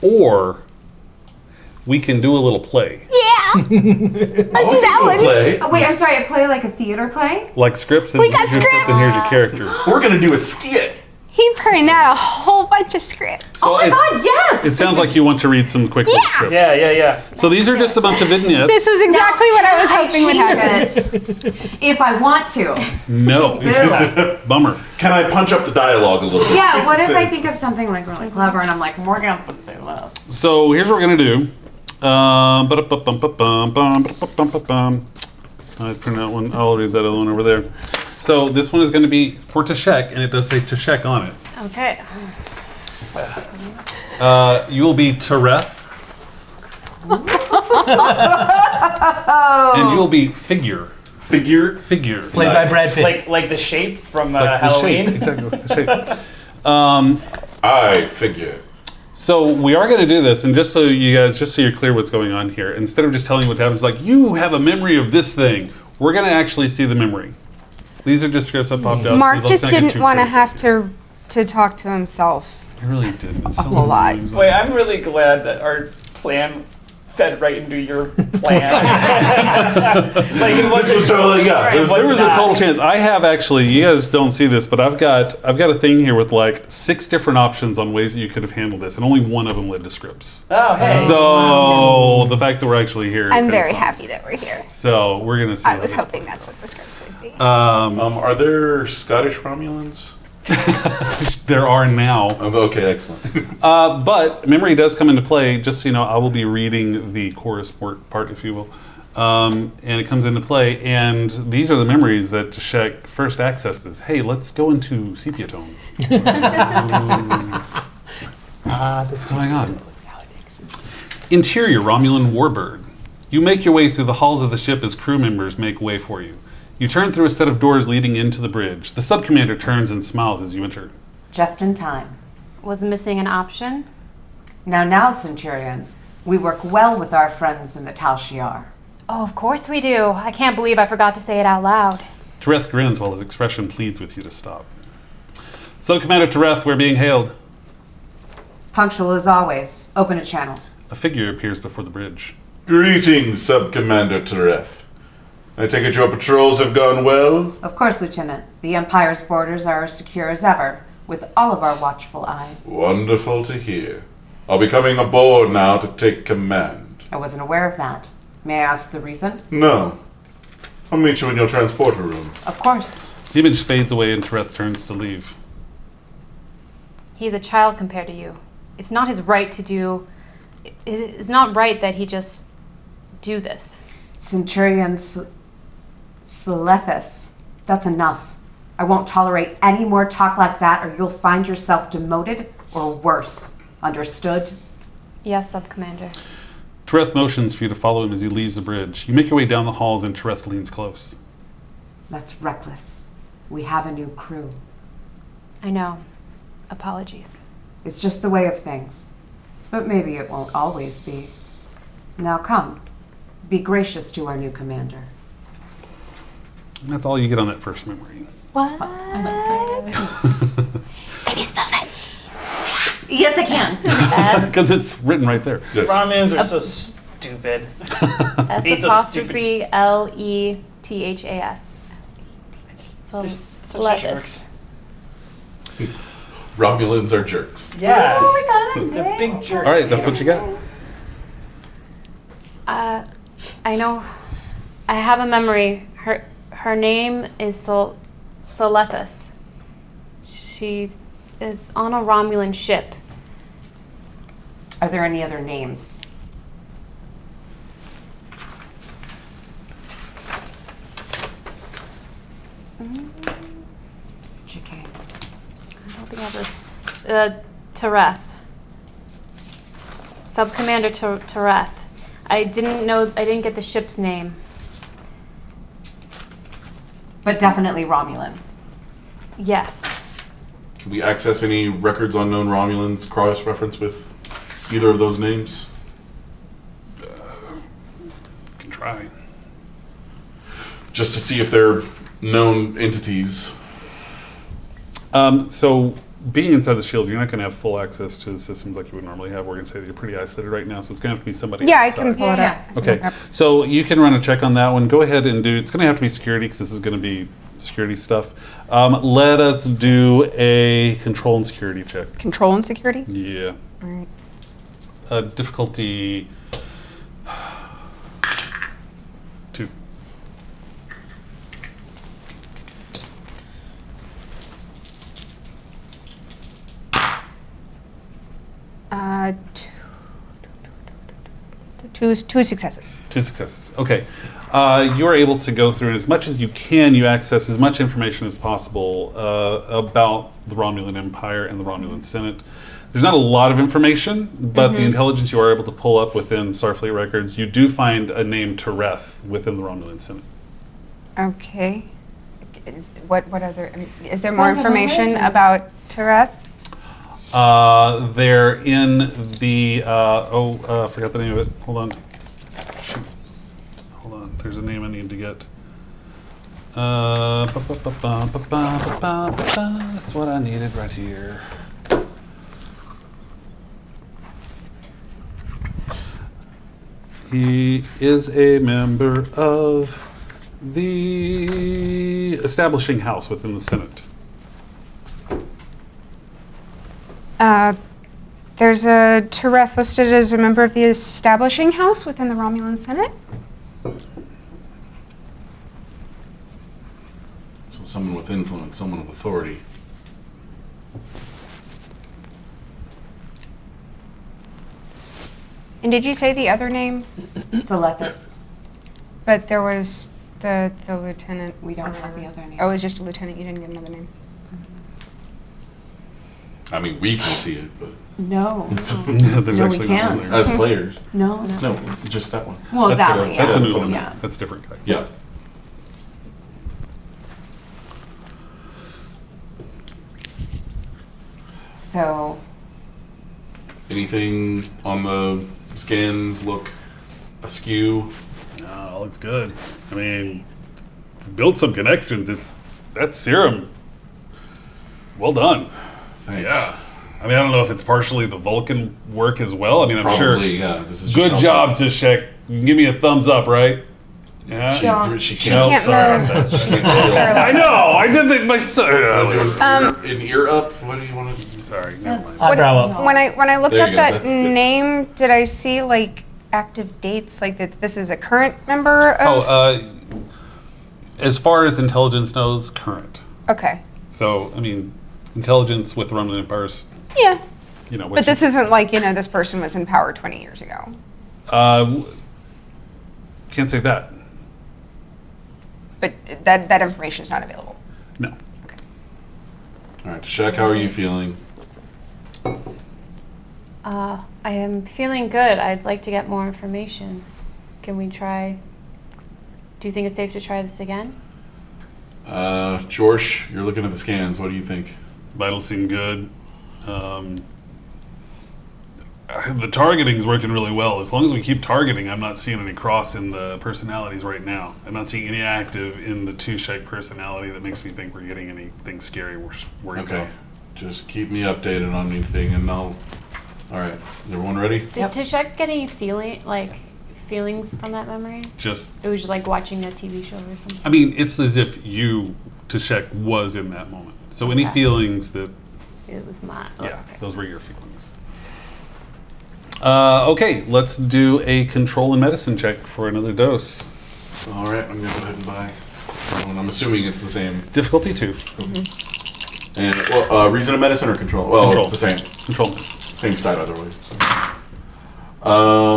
Or we can do a little play. Yeah. Let's do that one. Play. Oh, wait, I'm sorry. I play like a theater play? Like scripts and We got here's script and here's your character. We're gonna do a skit. He printed out a whole bunch of scripts. So Oh my god, yes! It sounds like you want to read some quick little Yeah. scripts. Yeah. So these are just a bunch of vignettes. This is exactly what I was Can hoping would happen. change it if I want to. No. Ew. Bummer. Can I punch up the dialogue a little bit? Yeah, what if I think of something like really clever and I'm like, Morgan would say less. So here's what we're gonna do. I printed out one. I'll read that other one over there. So this one is going to be for Tashek, and it does say Tashek on it. Okay. You will be Tereth. And you will be Figure. Figure. Played by Brad Pitt. Like the shape from Like the Halloween. shape. Exactly, like the shape. I figure. So we are going to do this, and just so you're clear what's going on here, instead of just telling you what happens, like, you have a memory of this thing, we're going to actually see the memory. These are just scripts that popped out. Mark so let's just not get didn't too want to critical. have to talk to himself. I really didn't. It's so A lot. annoying. Wait, I'm really glad that our plan fed right into your plan. Like it wasn't. So, yeah, Right, There was a not. total chance. I have actually. You guys don't see this, but I've got a thing here with like 6 different options on ways that you could have handled this, and only one of them led to scripts. Oh, hey. So the fact that we're actually here, is I'm kinda very fun. happy that we're here. So we're gonna see. I how was this hoping that's what the scripts would be. Are there Scottish Romulans? There are now. Oh, okay, excellent. But memory does come into play. Just so you know, I will be reading the chorus part, if you will, and it comes into play. And these are the memories that Shek first accesses. Hey, let's go into sepia tone. What's going on? Interior Romulan warbird. You make your way through the halls of the ship as crew members make way for you. You turn through a set of doors leading into the bridge. The sub-commander turns and smiles as you enter. Just in time. Was missing an option? Now, Centurion, we work well with our friends in the Tal Shiar. Oh, of course we do. I can't believe I forgot to say it out loud. Tereth grins while his expression pleads with you to stop. Sub-Commander Tereth, we're being hailed. Punctual as always. Open a channel. A figure appears before the bridge. Greetings, Sub-Commander Tereth. I take it your patrols have gone well? Of course, Lieutenant. The Empire's borders are as secure as ever, with all of our watchful eyes. Wonderful to hear. I'll be coming aboard now to take command. I wasn't aware of that. May I ask the reason? No. I'll meet you in your transporter room. Of course. The image fades away and Tereth turns to leave. He's a child compared to you. It's not his right to do... It's not right that he just do this. Centurion Selethis. That's enough. I won't tolerate any more talk like that, or you'll find yourself demoted or worse. Understood? Yes, Sub-Commander. Tereth motions for you to follow him as he leaves the bridge. You make your way down the halls and Tereth leans close. That's reckless. We have a new crew. I know. Apologies. It's just the way of things. But maybe it won't always be. Now come. Be gracious to our new commander. And that's all you get on that first memory. What? Can you spell that? Yes, I can. Because it's written right there. Yes. Romulans are so stupid. S Hate those apostrophe Lethas. So They're such Levis. jerks. Romulans are jerks. Yeah. Oh, we got it. They're big jerks. All right, that's what you got. I know. I have a memory. Her name is Selethis. She's is on a Romulan ship. Are there any other names? JK. I don't think I ever. Tereth. Sub-Commander Tereth. I didn't get the ship's name. But definitely Romulan. Yes. Can we access any records on known Romulans cross-reference with either of those names? Can try. Just to see if they're known entities. So being inside the shield, you're not going to have full access to the systems like you would normally have. We're going to say that you're pretty isolated right now, so it's going to have to be somebody Yeah, I outside. can pull it up. Okay, so you can run a check on that one. Go ahead and do. It's going to have to be security because this is going to be security stuff. Let us do a control and security check. Control and security? Yeah. All right. Difficulty 2. Two successes. 2 successes. Okay. You're able to go through, and as much as you can, you access as much information as possible about the Romulan Empire and the Romulan Senate. There's not a lot of information, but the intelligence you are able to pull up within Starfleet records, you do find a name Tereth within the Romulan Senate. Okay. What other? I mean, is there more information about Tereth? They're in the I forgot the name of it. Hold on. Shoot. Hold on. There's a name I need to get. That's what I needed right here. He is a member of the establishing house within the Senate. There's a Tereth listed as a member of the establishing house within the Romulan Senate. So someone with influence, someone of authority. And did you say the other name? Selethis. But there was the lieutenant. We don't have the other name. Oh, it was just a lieutenant. You didn't get another name. I mean, we can see it, but No. There's No, we actually not can't. one there. as players, No. no, just that one. Well, That's that the- one, yeah. That's a new Put one. him Yeah. That's a different guy. Yeah. So, Anything on the scans look askew? No, looks good. I mean, build some connections. That's serum. Well done. Thanks. Yeah. I mean, I don't know if it's partially the Vulcan work as well. I mean, I'm sure. Probably, yeah. This is just Good how- job, Tashek. You can give me a thumbs up, right? Yeah. John. She She can't. can't move. She's I paralyzed. know. I did think my son. An ear up? What do you want to do? Sorry. Never That's- mind. Eyebrow up. When I looked There up you go, that that's good. name, did I see like active dates? Like that this is a current member of? As far as intelligence knows, current. Okay. So, I mean, intelligence with the Romulan Empire's, Yeah. you know. But this isn't like, this person was in power 20 years ago. Can't say that. But that information is not available. No. All right, Shaq, how are you feeling? I am feeling good. I'd like to get more information. Can we try? Do you think it's safe to try this again? Jorsh, you're looking at the scans. What do you think? Vitals seem good. The targeting's working really well. As long as we keep targeting, I'm not seeing any cross in the personalities right now. I'm not seeing any active in the Tushek personality that makes me think we're getting anything scary we're worried Okay, about. just keep me updated on anything, and I'll. All right, is everyone ready? Did Tashek get any feelings from that memory? Just, It was just like watching a TV show or something. I mean, it's as if you, Tushek, was in that moment. So any Okay. feelings that, It was mine. yeah, Okay. those were your feelings. Okay, let's do a control and medicine check for another dose. All right, I'm gonna go ahead and buy one. I'm assuming it's the same. Difficulty 2. And reason of medicine or control? Well, Control. it's the same. Control. Same stat either way. So.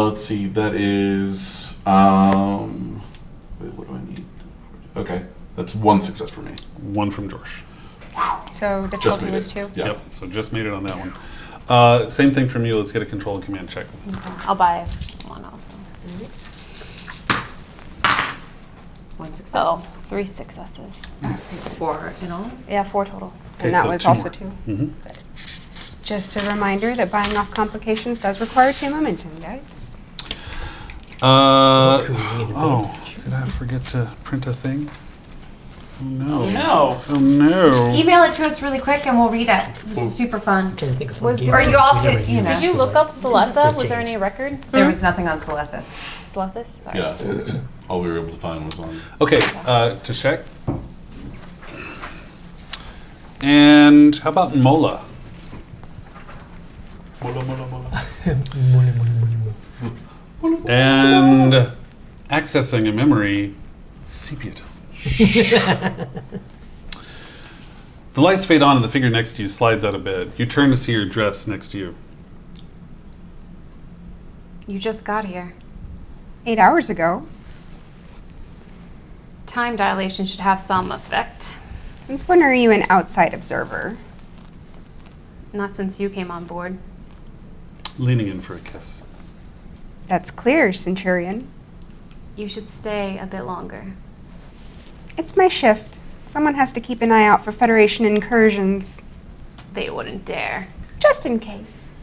Let's see. That is. Wait, what do I need? Okay, that's one success for me. 1 from George. So Just difficulty made was it. 2. Yeah. Yep, so just made it on that one. Same thing from you. Let's get a control and command check. I'll buy one also. one Oh, success. 3 successes. 4 in all. Yeah, 4 total. Okay, And that so was 2 also more. 2. Mhm. Just a reminder that buying off complications does require 2 momentum, guys. Oh, did I forget to print a thing? Oh no. No. Oh no. Email it to us really quick and we'll read it. This is super fun. I'm trying to think of Was some there- game Or you all we could, never you know. used, Did you so look up Seletha? that Was there changed. any record? There was nothing on Selethis. Selethis? Sorry. Yeah. All we were able to find was on. Okay, to check. And how about Mola? And accessing a memory, sepia tone. The lights fade on and the figure next to you slides out of bed. You turn to see her dress next to you. You just got here. 8 hours ago. Time dilation should have some effect. Since when are you an outside observer? Not since you came on board. Leaning in for a kiss. That's clear, Centurion. You should stay a bit longer. It's my shift. Someone has to keep an eye out for Federation incursions. They wouldn't dare. Just in case.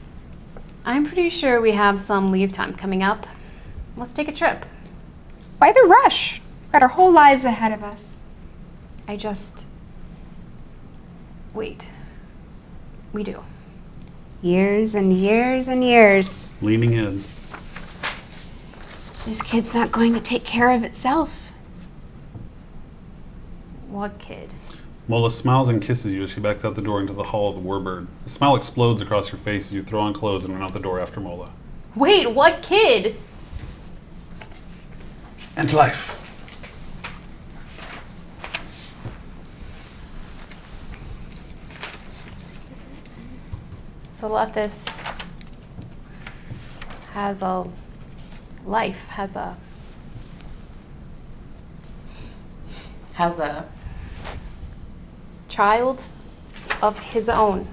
I'm pretty sure we have some leave time coming up. Let's take a trip. Why the rush? We've got our whole lives ahead of us. I just... Wait. We do. Years and years and years. Leaning in. This kid's not going to take care of itself. What kid? Mola smiles and kisses you as she backs out the door into the hall of the Warbird. The smile explodes across your face as you throw on clothes and run out the door after Mola. Wait, what kid? And life. Celethis has a life, has a child of his own.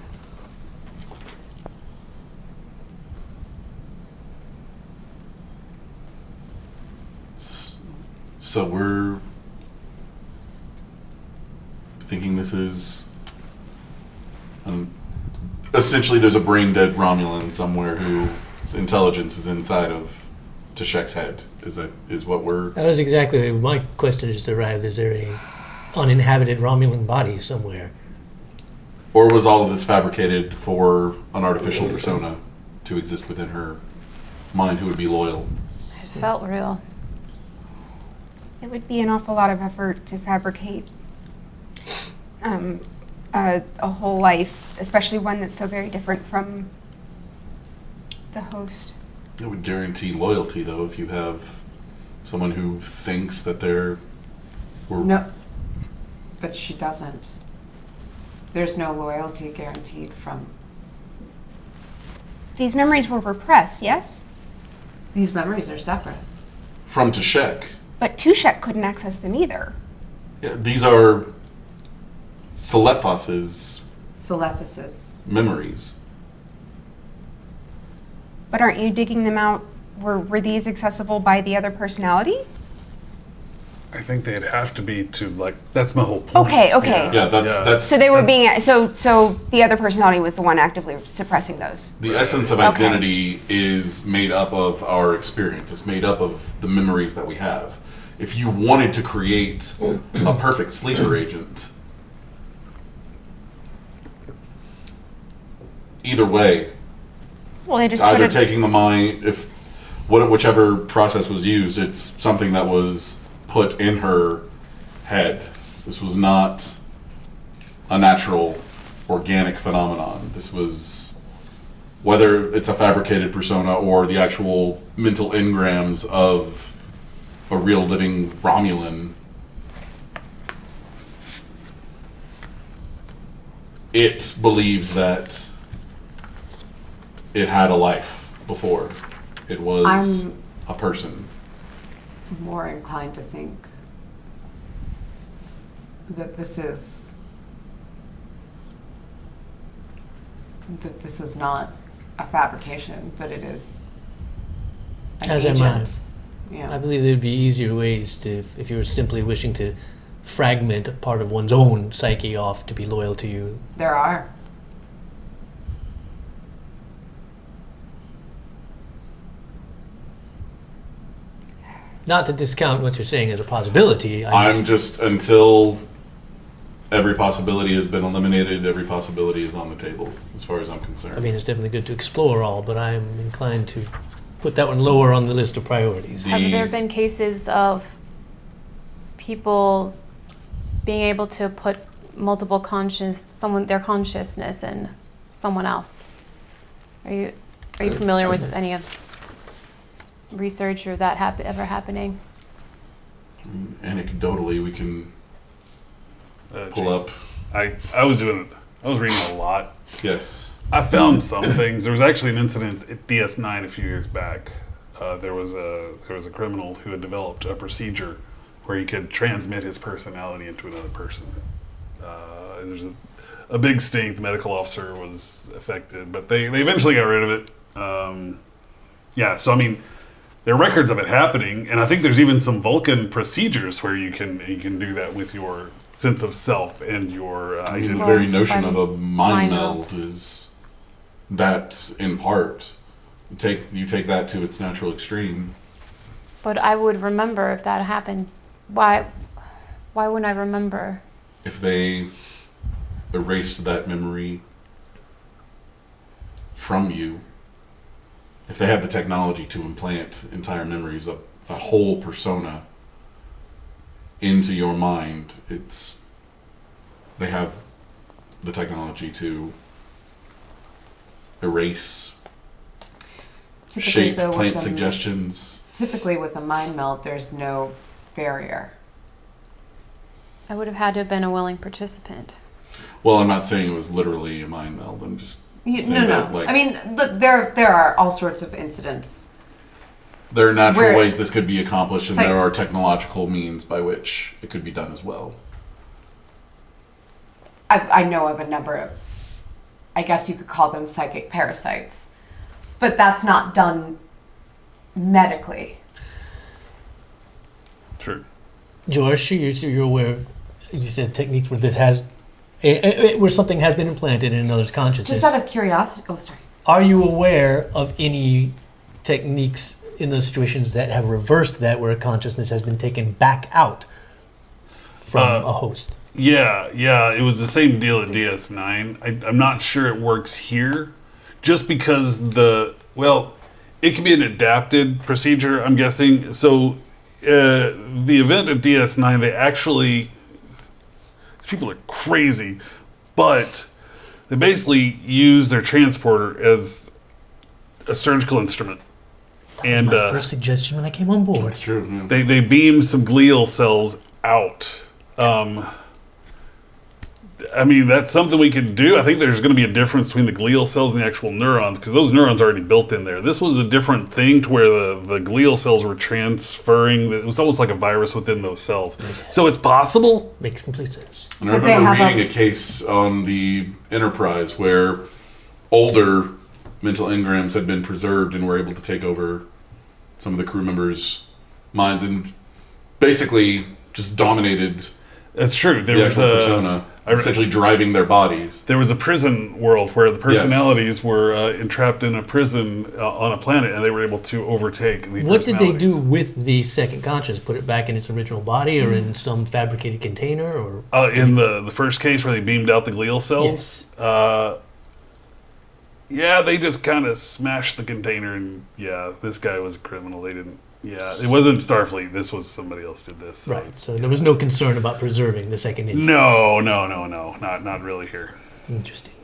So we're thinking this is essentially there's a brain dead Romulan somewhere whose intelligence is inside of Tashek's head. Is what we're That was exactly my question just arrived. Is there a uninhabited Romulan body somewhere? or was all of this fabricated for an artificial persona to exist within her mind who would be loyal? It felt real. It would be an awful lot of effort to fabricate a whole life, especially one that's so very different from the host. It would guarantee loyalty, though, if you have someone who thinks that they're... No, but she doesn't. There's no loyalty guaranteed from... These memories were repressed, yes? These memories are separate. From Tashek. But Tushek couldn't access them either. Yeah, these are Celethos's Celethis'. memories. But aren't you digging them out? Were these accessible by the other personality? I think they'd have to be to, like, that's my whole point. Okay. Yeah, that's So they were being so the other personality was the one actively suppressing those. the essence of identity is made up of our experience. It's made up of the memories that we have. If you wanted to create a perfect sleeper agent, either way, Well, they just either put it, taking the mind, whichever process was used, it's something that was put in her head. This was not a natural, organic phenomenon. This was, whether it's a fabricated persona or the actual mental engrams of a real living Romulan, it believes that it had a life before. It was a person. More inclined to think that this is not a fabrication, but it is an As am agent. I Yeah. believe there would be easier ways to, if you were simply wishing to fragment a part of one's own psyche off to be loyal to you. There are. Not to discount what you're saying as a possibility. I'm just, until every possibility has been eliminated, every possibility is on the table, as far as I'm concerned. I mean, it's definitely good to explore all, but I'm inclined to put that one lower on the list of priorities. Have there been cases of people being able to put multiple their consciousness in someone else? Are you familiar with any of research or that ever happening? Anecdotally, we can pull up. I was reading a lot. Yes. I found some things. There was actually an incident at DS9 a few years back. There was a criminal who had developed a procedure where he could transmit his personality into another person. There's a big stink. The medical officer was affected, but they eventually got rid of it. So I mean, there are records of it happening, and I think there's even some Vulcan procedures where you can do that with your sense of self and your I mean, identity. the very notion of a mind mind meld is that, in part, you take that to its natural extreme. But I would remember if that happened. Why wouldn't I remember? If they erased that memory from you if they have the technology to implant entire memories of a whole persona into your mind, they have the technology to erase, shape, though, plant suggestions. Typically, with a mind meld, there's no barrier. I would have had to have been a willing participant. Well, I'm not saying it was literally a mind meld. I'm just saying No. that, like, I mean, look, there are all sorts of incidents. there are natural where- ways this could be accomplished, and Psych- there are technological means by which it could be done as well. I know of a number of, I guess you could call them psychic parasites, but that's not done medically. True. George, you're aware of, you said techniques where this has, where something has been implanted in another's consciousness. Just out of curiosity. Oh, sorry. Are you aware of any techniques in those situations that have reversed that, where a consciousness has been taken back out from a host? Yeah, it was the same deal at DS9. I'm not sure it works here, just because it can be an adapted procedure, I'm guessing. So the event at DS9, these people are crazy, but they basically use their transporter as a surgical instrument. That was my first suggestion when I came on board. That's true. Yeah. They beam some glial cells out. I mean, that's something we could do. I think there's going to be a difference between the glial cells and the actual neurons, because those neurons are already built in there. This was a different thing to where the glial cells were transferring. It was almost like a virus within those cells. So it's possible. Makes complete sense. And I Did they remember have reading a case on the Enterprise where older mental engrams had been preserved and were able to take over some of the crew members' minds and basically just dominated That's true. the actual persona, essentially driving their bodies. There was a prison world where the personalities were entrapped in a prison on a planet, and they were able to overtake the What did they do personalities. with the second conscious? Put it back in its original body, or in some fabricated container, or In the first case where they beamed out the glial cells, they just kind of smashed the container, and this guy was a criminal. They didn't. Yeah, it wasn't Starfleet. This was somebody else did this. So right? So there was no concern about preserving the second engine. No, not really here. Interesting.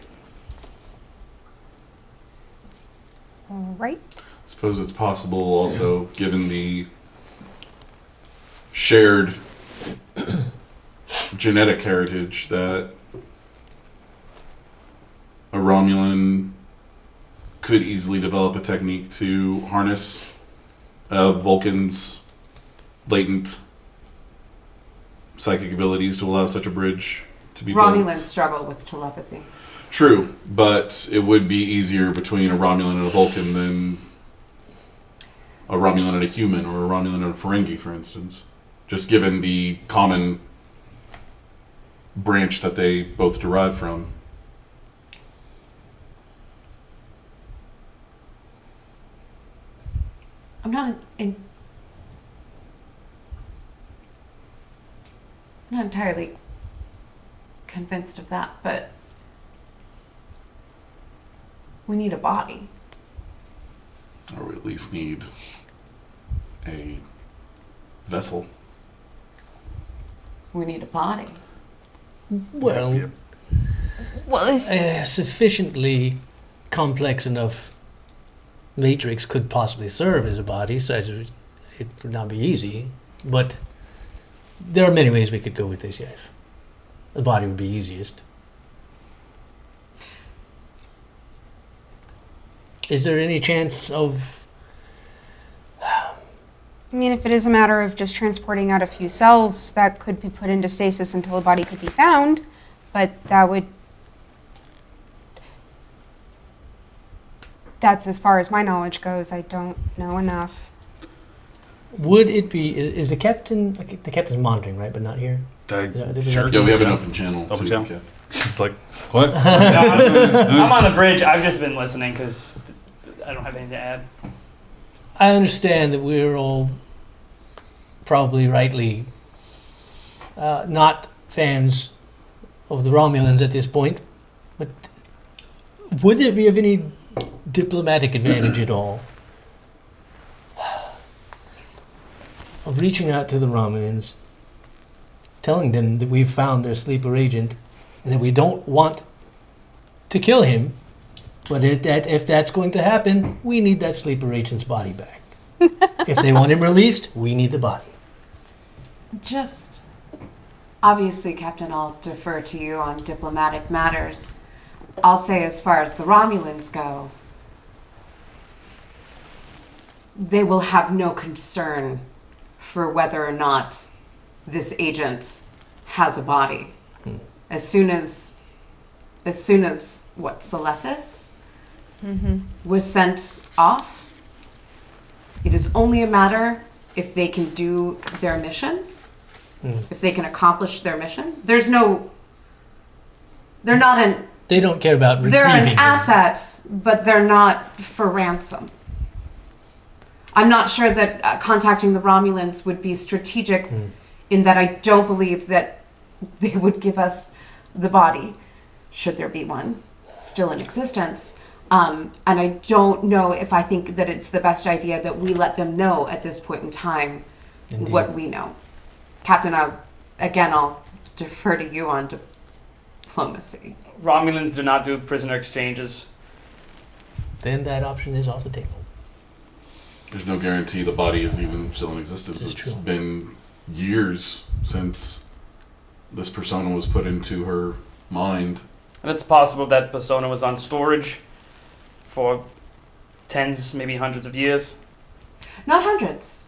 All right. I suppose it's possible also, given the shared genetic heritage, that a Romulan could easily develop a technique to harness Vulcan's latent psychic abilities to allow such a bridge to be Romulans built. struggle with telepathy. True, but it would be easier between a Romulan and a Vulcan than a Romulan and a human, or a Romulan and a Ferengi, for instance. Just given the common branch that they both derive from. I'm not entirely convinced of that, but we need a body. Or we at least need a vessel. We need a body. Well, a sufficiently complex enough matrix could possibly serve as a body, so it would not be easy. But there are many ways we could go with this, yes. The body would be easiest. Is there any chance of... I mean, if it is a matter of just transporting out a few cells, that could be put into stasis until a body could be found, but that's as far as my knowledge goes. I don't know enough. Would it be... Is the captain... The captain's monitoring, right, but not here? Sure. Yeah, we have an open channel. Open too. channel? Yeah. It's like, what? I'm on the bridge. I've just been listening because I don't have anything to add. I understand that we're all probably rightly not fans of the Romulans at this point, but would there be of any diplomatic advantage at all of reaching out to the Romulans, telling them that we've found their sleeper agent, and that we don't want to kill him, but if that's going to happen, we need that sleeper agent's body back. If they want him released, we need the body. Just, obviously, Captain, I'll defer to you on diplomatic matters. I'll say as far as the Romulans go, they will have no concern for whether or not this agent has a body. As soon as what, Selethis was sent off, it is only a matter if they can do their mission, if they can accomplish their mission. They don't care about retrieving they're an him. asset, but they're not for ransom. I'm not sure that contacting the Romulans would be strategic in that I don't believe that they would give us the body, should there be one still in existence. And I don't know if I think that it's the best idea that we let them know at this point in time what we know. Captain, I'll defer to you on diplomacy. Romulans do not do prisoner exchanges. Then that option is off the table. There's no guarantee the body is even still in existence. This is It's true. been years since this persona was put into her mind. And it's possible that persona was on storage for tens, maybe hundreds of years. Not hundreds,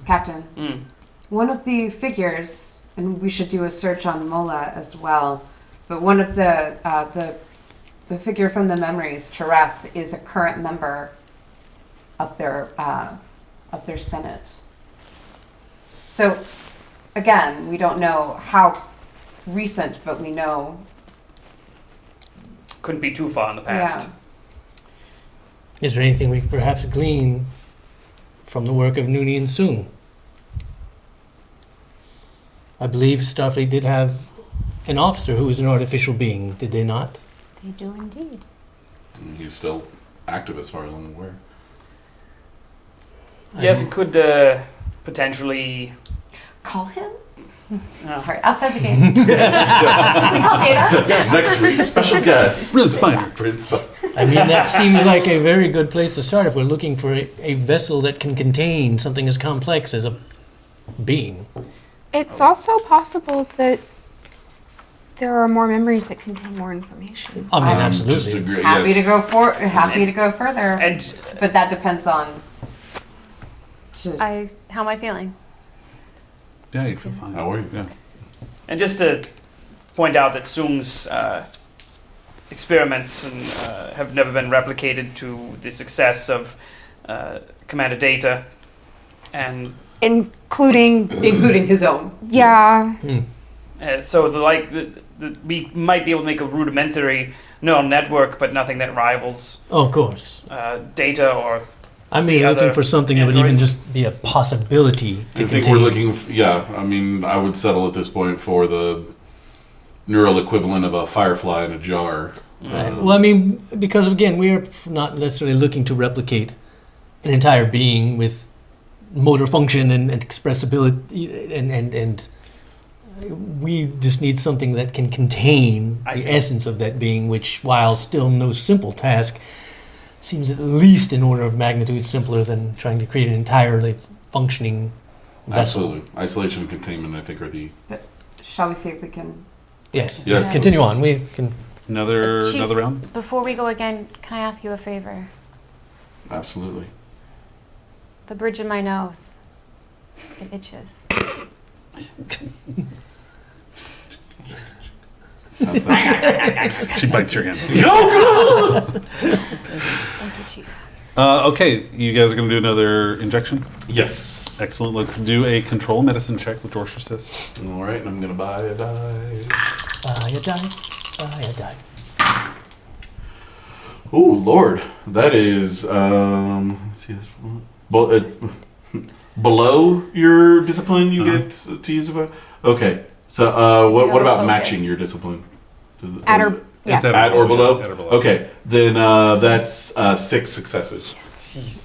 Captain. Mm. One of the figures, and we should do a search on Mola as well, but one of the figure from the memories, Tereth, is a current member of their Senate. So, again, we don't know how recent, but we know. Couldn't be too far in the past. Yeah. Is there anything we could perhaps glean from the work of Nooney and Soong? I believe Starfleet did have an officer who was an artificial being, did they not? They do indeed. And he's still active as far as I'm aware. Yes, we could potentially. Call him? No. Sorry, outside the game. Can we call Data? Next week, special guest. Prince Spiner. Prince Spiner. I mean, that seems like a very good place to start if we're looking for a vessel that can contain something as complex as a being. It's also possible that there are more memories that contain more information. I mean, Just absolutely. agree, Happy yes. to go further. And But that depends on. How am I feeling? Yeah, you feel fine. How are you? Yeah. And just to point out that Soong's experiments have never been replicated to the success of Commander Data, and Including, his own. yeah. so we might be able to make a rudimentary neural network, but nothing that rivals Oh, of course. Data or. I mean, The looking other for something that would even androids. just be a possibility to I think contain. we're looking. I mean, I would settle at this point for the neural equivalent of a firefly in a jar. Right. Well, I mean, because again, we are not necessarily looking to replicate an entire being with motor function and expressibility, and we just need something that can contain I the see. essence of that being, which, while still no simple task, seems at least an order of magnitude simpler than trying to create an entirely functioning vessel. Absolutely, isolation and containment. I think are the. Shall we see if we can? Yes. Yes. Continue on. We can. Another Chief, round? Before we go again, can I ask you a favor? Absolutely. The bridge of my nose. It itches. How's that? She bites your hand. Thank you, Chief. Okay, you guys are going to do another injection? Yes. Excellent. Let's do a control medicine check with Dorsch Assist. All right, and I'm gonna buy a die. Buy a die. Buy a die. Oh Lord, that is. Let's see this. Below your discipline, you get to use a. Okay, so what Your about focus. matching your discipline? Does it- At or yeah. It's At or below? At or below. Okay, then that's 6 successes.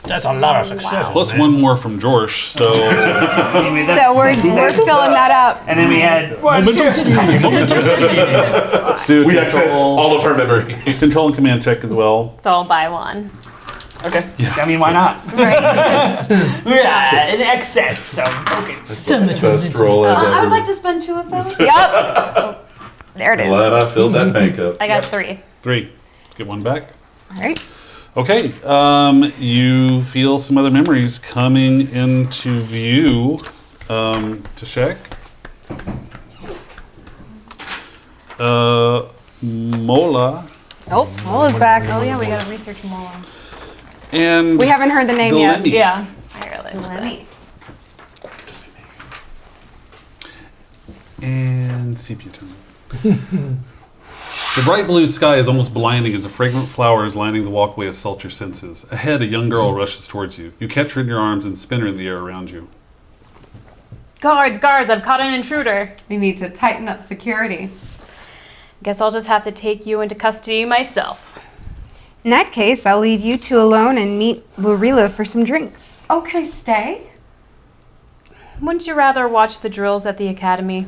That's a lot of success. Plus one more from Jorsh, so So we're filling that up. And then we had Momentum City. Momentum City. let's do We access all of her memory. control and command check as well. So I'll buy one. okay. I mean, why not? Yeah, in excess of tokens. So much Best momentum. roll I've I would ever. like to spend 2 of those. Yep. There it is. Glad I filled that bank up. I got 3. 3. Get one back. All right. Okay. You feel some other memories coming into view. Tashek. Mola. Oh, Mola's back. Oh yeah, we gotta research more. And We haven't heard the name yet. Delaney. Yeah, I realized that. Delaney. And CPU turn. The bright blue sky is almost blinding as the fragrant flowers lining the walkway assault your senses. Ahead, a young girl rushes towards you. You catch her in your arms and spin her in the air around you. Guards, I've caught an intruder. We need to tighten up security. Guess I'll just have to take you into custody myself. In that case, I'll leave you two alone and meet Lurila for some drinks. Oh, can I stay? Wouldn't you rather watch the drills at the academy?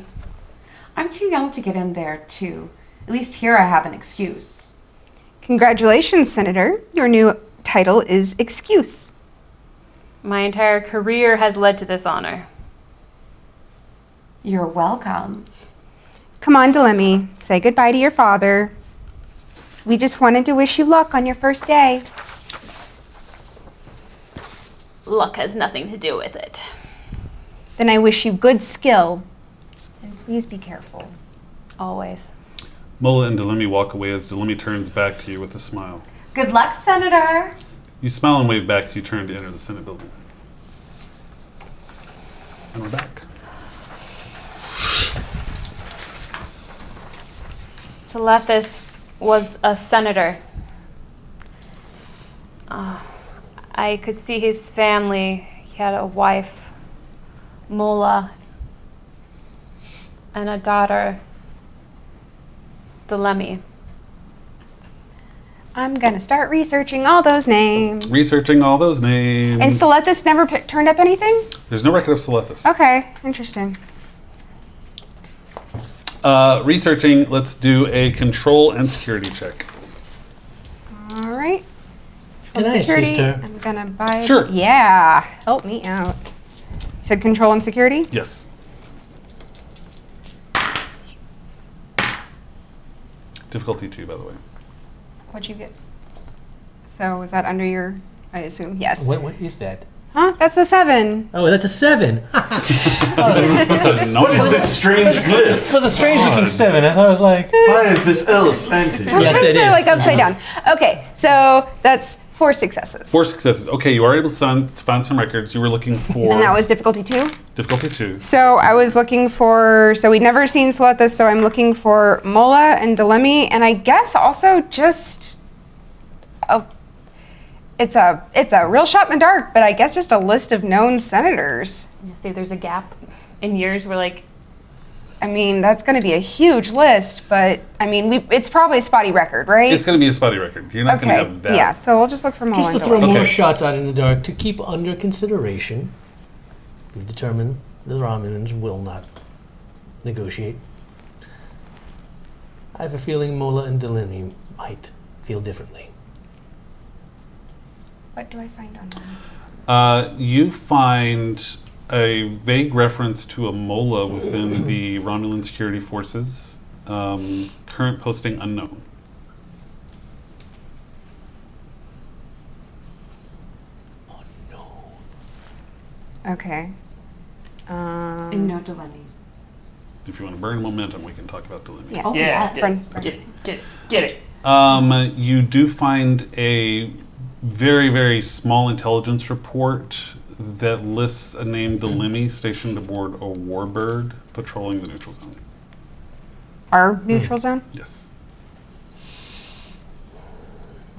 I'm too young to get in there, too. At least here I have an excuse. Congratulations, Senator. Your new title is Excuse. My entire career has led to this honor. You're welcome. Come on, Delemy. Say goodbye to your father. We just wanted to wish you luck on your first day. Luck has nothing to do with it. Then I wish you good skill. And please be careful. Always. Mola and Delemy walk away as Delemy turns back to you with a smile. Good luck, Senator. You smile and wave back as you turn to enter the Senate building. And we're back. Selethis was a senator. I could see his family. He had a wife, Mola, and a daughter, Delemy. I'm gonna start researching all those names. Researching all those names. And Selethis never turned up anything? There's no record of Selethis. Okay, interesting. Researching, let's do a control and security check. All right. Can I assist her? I'm gonna buy. Sure. Yeah, help me out. You said control and security? Yes. Difficulty 2, by the way. What'd you get? So is that under your? I assume yes. What is that? Huh? That's a 7. Oh, that's a 7. That's a no. What is this strange glyph? It was a strange looking 7. I thought it was like. Why is this L slanted? Yes, it They're is. like upside down. Okay, so that's 4 successes. 4 successes. Okay, you are able to find some records. You were looking for And that was difficulty 2. difficulty 2. So I was looking for. So we'd never seen Selethis, so I'm looking for Mola and Delemy, and I guess also just. It's a real shot in the dark, but I guess just a list of known senators. See if there's a gap in years where, like, I mean, that's going to be a huge list, but I mean, it's probably a spotty record, right? It's going to be a spotty record. You're not going to have that. Yeah, so we'll just look for Mola Just to and throw Delemy. more Okay. shots out in the dark to keep under consideration. We've determined the Romulans will not negotiate. I have a feeling Mola and Delaney might feel differently. What do I find on them? You find a vague reference to a Mola within the Romulan security forces. Current posting unknown. Oh no. Okay. And no Delaney. If you want to burn momentum, we can talk about Delemy. Yeah. Oh, Yeah, yes. get it. You do find a very, very small intelligence report that lists a name Delemy stationed aboard a warbird patrolling the neutral zone. Our neutral zone? Yes.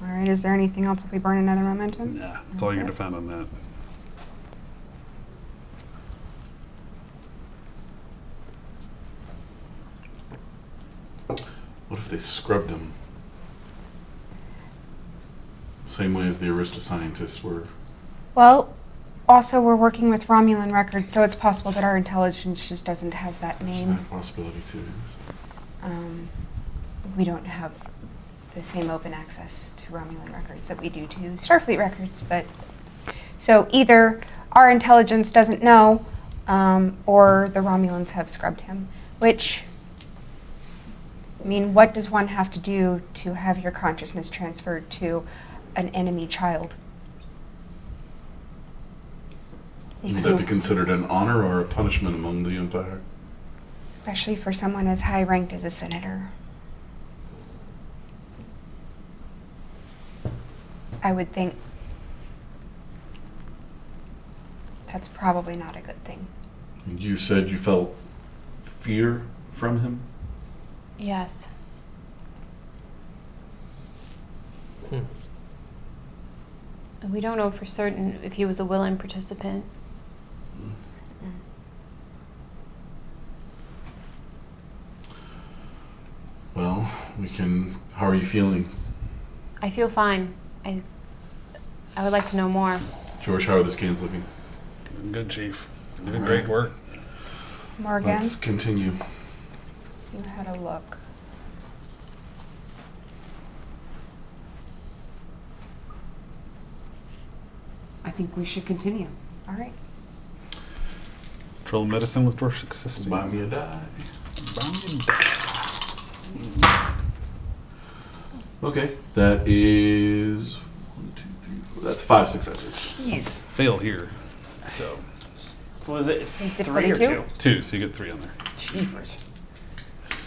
All right, is there anything else if we burn another momentum? Yeah, that's all you're going to find on that. What if they scrubbed him? same way as the Arista scientists were. Well, also we're working with Romulan records, so it's possible that our intelligence just doesn't have that There's name. that possibility too. We don't have the same open access to Romulan records that we do to Starfleet records, but so either our intelligence doesn't know, or the Romulans have scrubbed him, which, I mean, what does one have to do to have your consciousness transferred to an enemy child? Would that be considered an honor or a punishment among the Empire? Especially for someone as high ranked as a senator. I would think that's probably not a good thing. You said you felt fear from him? Yes. We don't know for certain if he was a willing participant. Well, we can. How are you feeling? I feel fine. I would like to know more. George, how are the scans looking? Good, Chief. Doing great work. Morgan, Let's continue. you had a look. I think we should continue. All right. Control medicine with door success. Buy me a die. Okay, that is 1, 2, 3, 4. That's 5 successes. Jeez. Fail here. So What was it? Difficulty 3 or 2? 2, so you get 3 on there. Jeepers.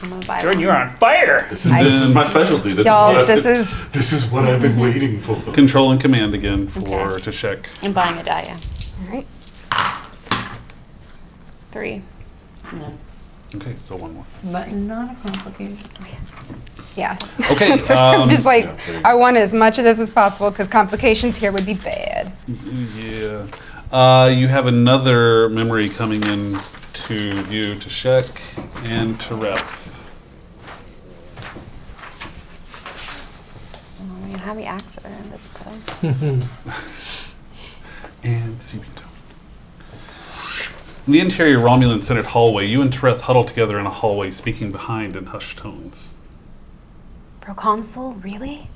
I'm gonna buy Jordan, one. you're on fire. This is my specialty. This Y'all, is what this is what I've been waiting for. Control and command again for Okay. Tashek. I'm buying a die, yeah. all right. 3. None. Okay, so 1 more. But not a complication. Yeah. Okay, So I'm just like, yeah, there you I want as much of this as possible because complications here would be bad. Yeah. You have another memory coming in to you, Tashek and Tereth. Oh, you have the accident in this place. And Cibito. In the interior Romulan Senate hallway, you and Tereth huddle together in a hallway, speaking behind in hushed tones. Proconsul, really?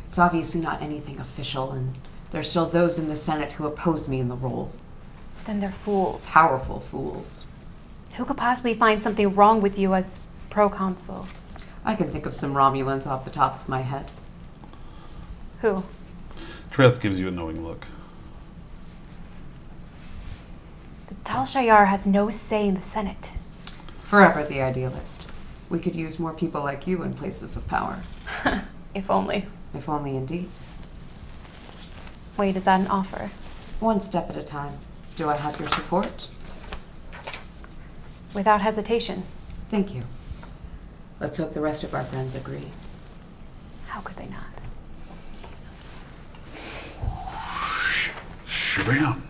It's obviously not anything official, and there's still those in the Senate who oppose me in the role. Then they're fools. Powerful fools. Who could possibly find something wrong with you as proconsul? I can think of some Romulans off the top of my head. Who? Tereth gives you a knowing look. The Tal Shayar has no say in the Senate. Forever the idealist. We could use more people like you in places of power. If only. If only indeed. Wait, is that an offer? One step at a time. Do I have your support? Without hesitation. Thank you. Let's hope the rest of our friends agree. How could they not? Shabam.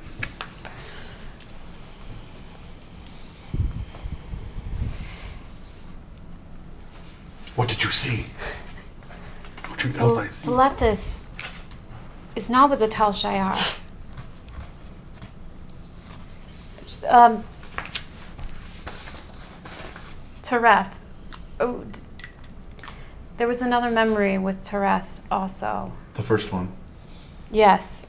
What did you see? What you know I see? Selethis is not with the Tal Shayar. Tereth. Oh, there was another memory with Tereth also. The first one. Yes.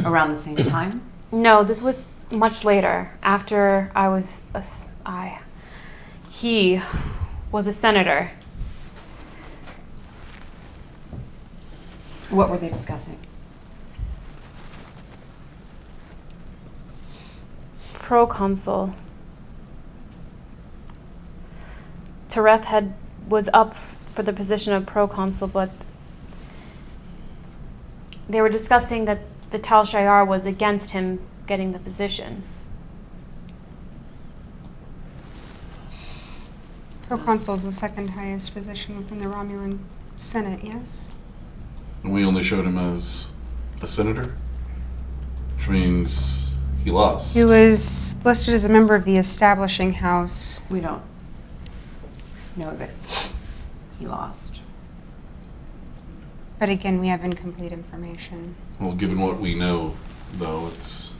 Around the same time? No, this was much later. After I was he was a senator. What were they discussing? Proconsul. Tereth was up for the position of proconsul, but they were discussing that the Tal Shayar was against him getting the position. Proconsul is the second highest position within the Romulan Senate, yes? And we only showed him as a senator, which means he lost. He was listed as a member of the establishing house. We don't know that he lost. But again, we have incomplete information. Well, given what we know, though, it's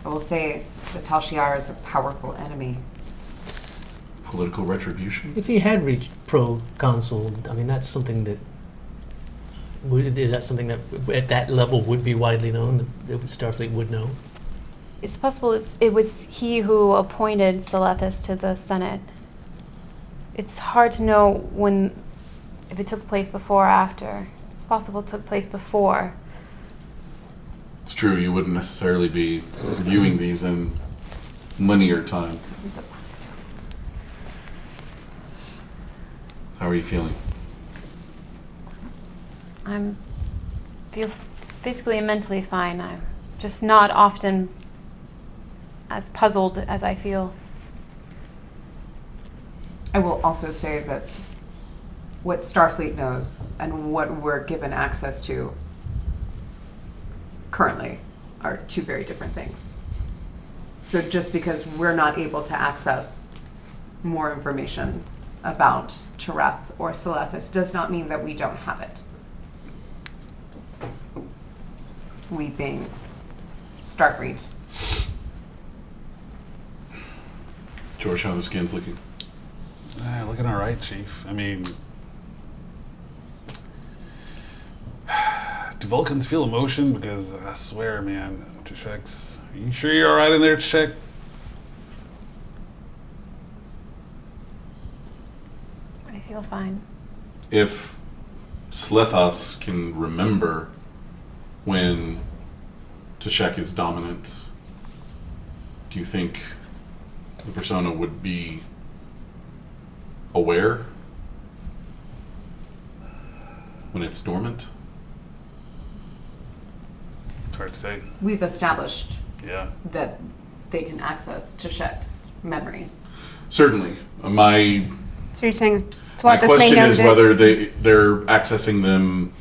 I will say that Tal Shiar is a powerful enemy. political retribution. If he had reached pro-consul, I mean, that's something that is that something that at that level would be widely known, that Starfleet would know? It's possible it was he who appointed Selethis to the Senate. It's hard to know if it took place before or after. It's possible it took place before. It's true, you wouldn't necessarily be reviewing these in linear time. How are you feeling? I'm feel physically and mentally fine. I'm just not often as puzzled as I feel. I will also say that what Starfleet knows and what we're given access to currently are two very different things. So just because we're not able to access more information about Tereth or Selethis does not mean that we don't have it. We being Starfleet. George, how the skin's looking? Looking all right, Chief. I mean, do Vulcans feel emotion? Because I swear, man, Trishek's. Are you sure you're all right in there, Trishek? I feel fine. If Slethos can remember when Trishek is dominant, do you think the persona would be aware when it's dormant? It's hard to say. We've established Yeah. that they can access Tashek's memories. Certainly. My So you're saying my Selethis may question know is that- whether they're accessing them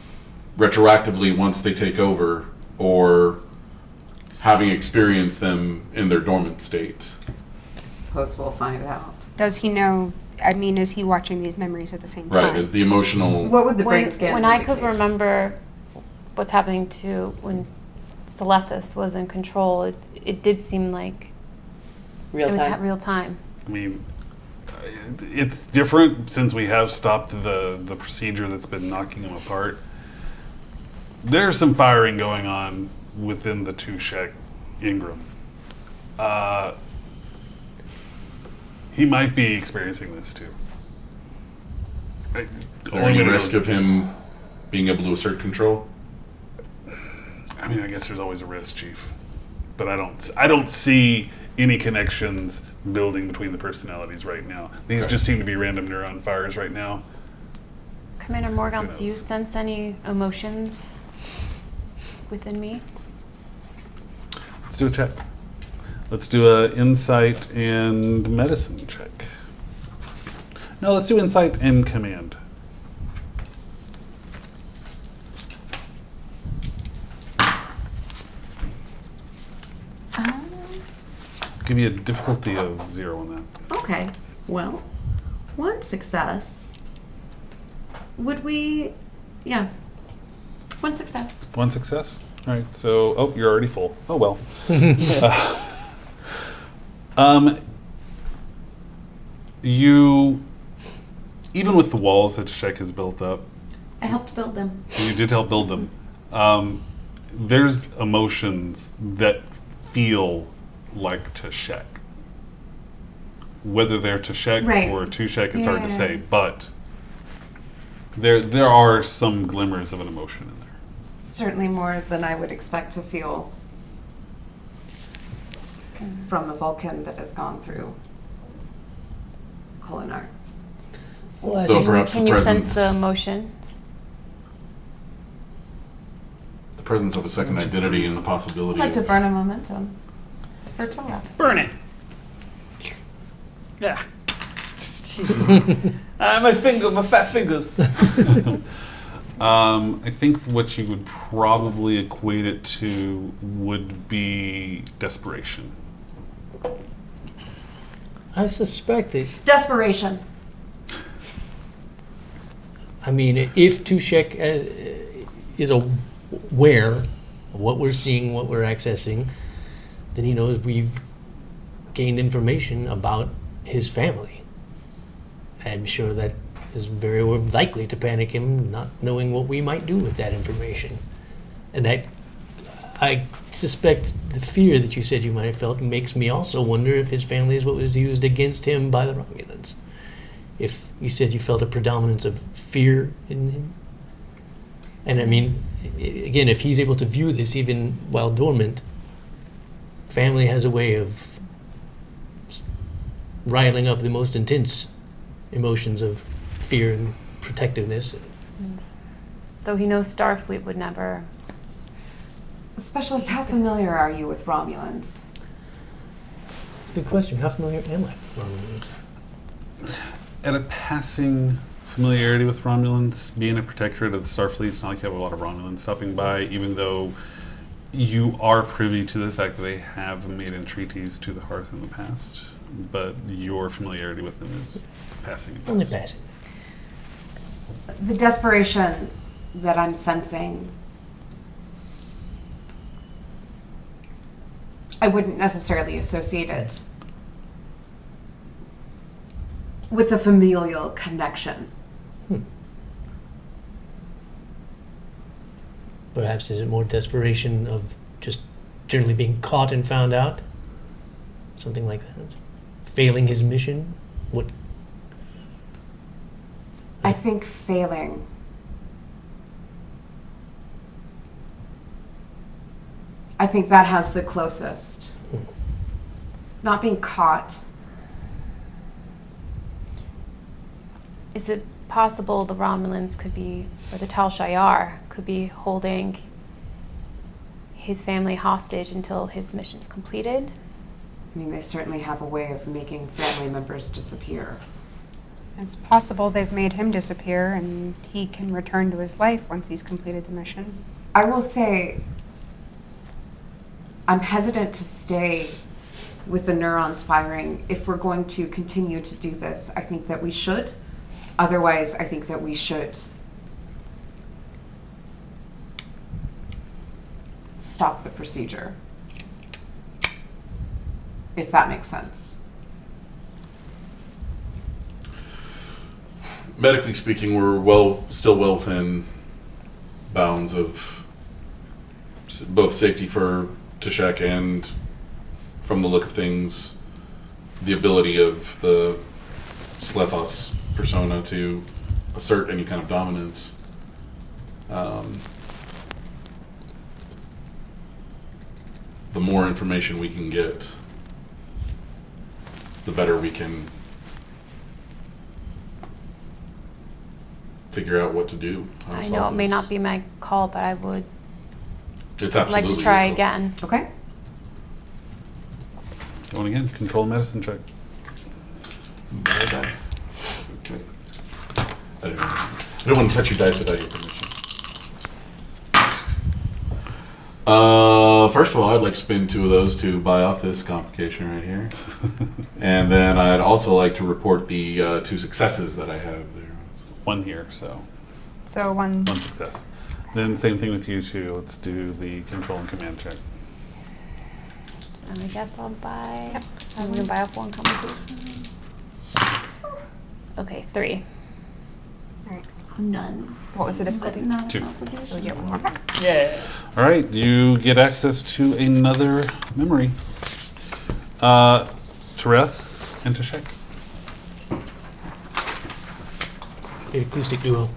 retroactively once they take over, or having experienced them in their dormant state. I suppose we'll find out. Does he know? I mean, is he watching these memories at the same time? Right, is the emotional... What would the brain scans when I could indicate? remember what's happening to when Selethis was in control, it did seem like Real it was time. real time. I mean, it's different since we have stopped the procedure that's been knocking them apart. There's some firing going on within the Tushek Ingram. He might be experiencing this too. Is there any risk of him being able to assert control? I mean, I guess there's always a risk, Chief, but I don't see any connections building between the personalities right now. These just seem to be random neuron fires right now. Commander Morgan, Who do you knows? sense any emotions within me? Let's do a check. Let's do a insight and medicine check. No, let's do insight and command. Give me a difficulty of 0 on that. Okay. Well, one success. Would we... Yeah. One success. One success. All right. So, oh, you're already full. Oh well. You, even with the walls that Shek has built up, I helped build them. you did help build them. There's emotions that feel like Tashek. Whether they're Tashek Right. or Tushek, it's hard to Yeah. say. But there are some glimmers of an emotion in there. Certainly more than I would expect to feel from a Vulcan that has gone through Kolinar. Well, I So think perhaps Can the you presence, sense the emotions? the presence of a second identity and the possibility I'd like to of burn a momentum for Torah. Burn it. Yeah. Jeez. My fat fingers. I think what you would probably equate it to would be desperation. I suspect it. Desperation. I mean, if Tushek is aware of what we're seeing, what we're accessing, then he knows we've gained information about his family. I'm sure that is very likely to panic him, not knowing what we might do with that information. And that, I suspect the fear that you said you might have felt makes me also wonder if his family is what was used against him by the Romulans. If you said you felt a predominance of fear in him. And I mean, again, if he's able to view this even while dormant, family has a way of riling up the most intense emotions of fear and protectiveness. Though he knows Starfleet would never. Specialist, how familiar are you with Romulans? That's a good question. How familiar am I with Romulans? At a passing familiarity with Romulans, being a protectorate of the Starfleet, it's not like you have a lot of Romulans stopping by, even though you are privy to the fact that they have made entreaties to the Hearth in the past, but your familiarity with them is passing. Only passing. The desperation that I'm sensing, I wouldn't necessarily associate it with a familial connection. Perhaps is it more desperation of just generally being caught and found out? Something like that? Failing his mission? What? I think failing. I think that has the closest. Not being caught. Is it possible the Romulans could be, or the Tal Shiar could be holding his family hostage until his mission's completed? I mean, they certainly have a way of making family members disappear. It's possible they've made him disappear and he can return to his life once he's completed the mission. I will say, I'm hesitant to stay with the neurons firing. If we're going to continue to do this, I think that we should. Otherwise, I think that we should stop the procedure. If that makes sense. Medically speaking, we're still well within bounds of both safety for Tushek and, from the look of things, the ability of the Slethos persona to assert any kind of dominance. The more information we can get, the better we can figure out what to do. I know it may not be my call, but I would It's like absolutely to try your call. again. Okay? Going again, control medicine check. Okay. I don't want to touch your dice without your permission. First of all, I'd like to spend 2 of those to buy off this complication right here. And then I'd also like to report the 2 successes that I have there. 1 here, so So one. 1 success. Then same thing with you two. Let's do the control and command check. And I guess I'll buy. I'm gonna buy off 1 complication. Okay, 3. All right. None. What was the difficulty? Not a 2. complication. So we get 1 more back. Yeah. All right, you get access to another memory. Tereth and Tushek. Acoustic duo.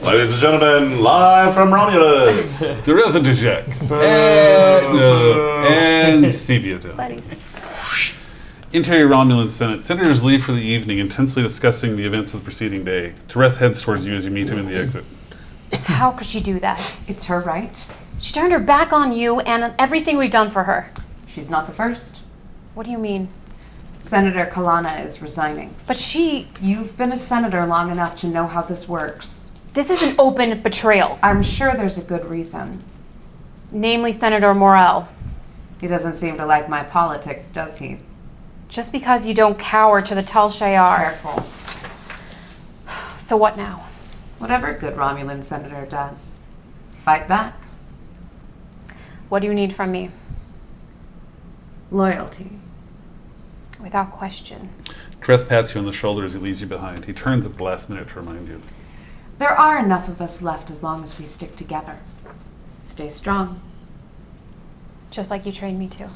Ladies and gentlemen, live from Romulus. Tereth and Tushek. And Sebiato. Buddies. Interior Romulan Senate. Senators leave for the evening, intensely discussing the events of the preceding day. Tereth heads towards you as you meet him in the exit. How could she do that? It's her right. She turned her back on you and on everything we've done for her. She's not the first. What do you mean? Senator Kalana is resigning. But she. You've been a senator long enough to know how this works. This is an open betrayal. I'm sure there's a good reason. Namely, Senator Morrell. He doesn't seem to like my politics, does he? Just because you don't cower to the Tal Shiar. Careful. So what now? Whatever a good Romulan senator does, fight back. What do you need from me? Loyalty. Without question. Treth pats you on the shoulder as he leaves you behind. He turns at the last minute to remind you. There are enough of us left as long as we stick together. Stay strong. Just like you trained me to.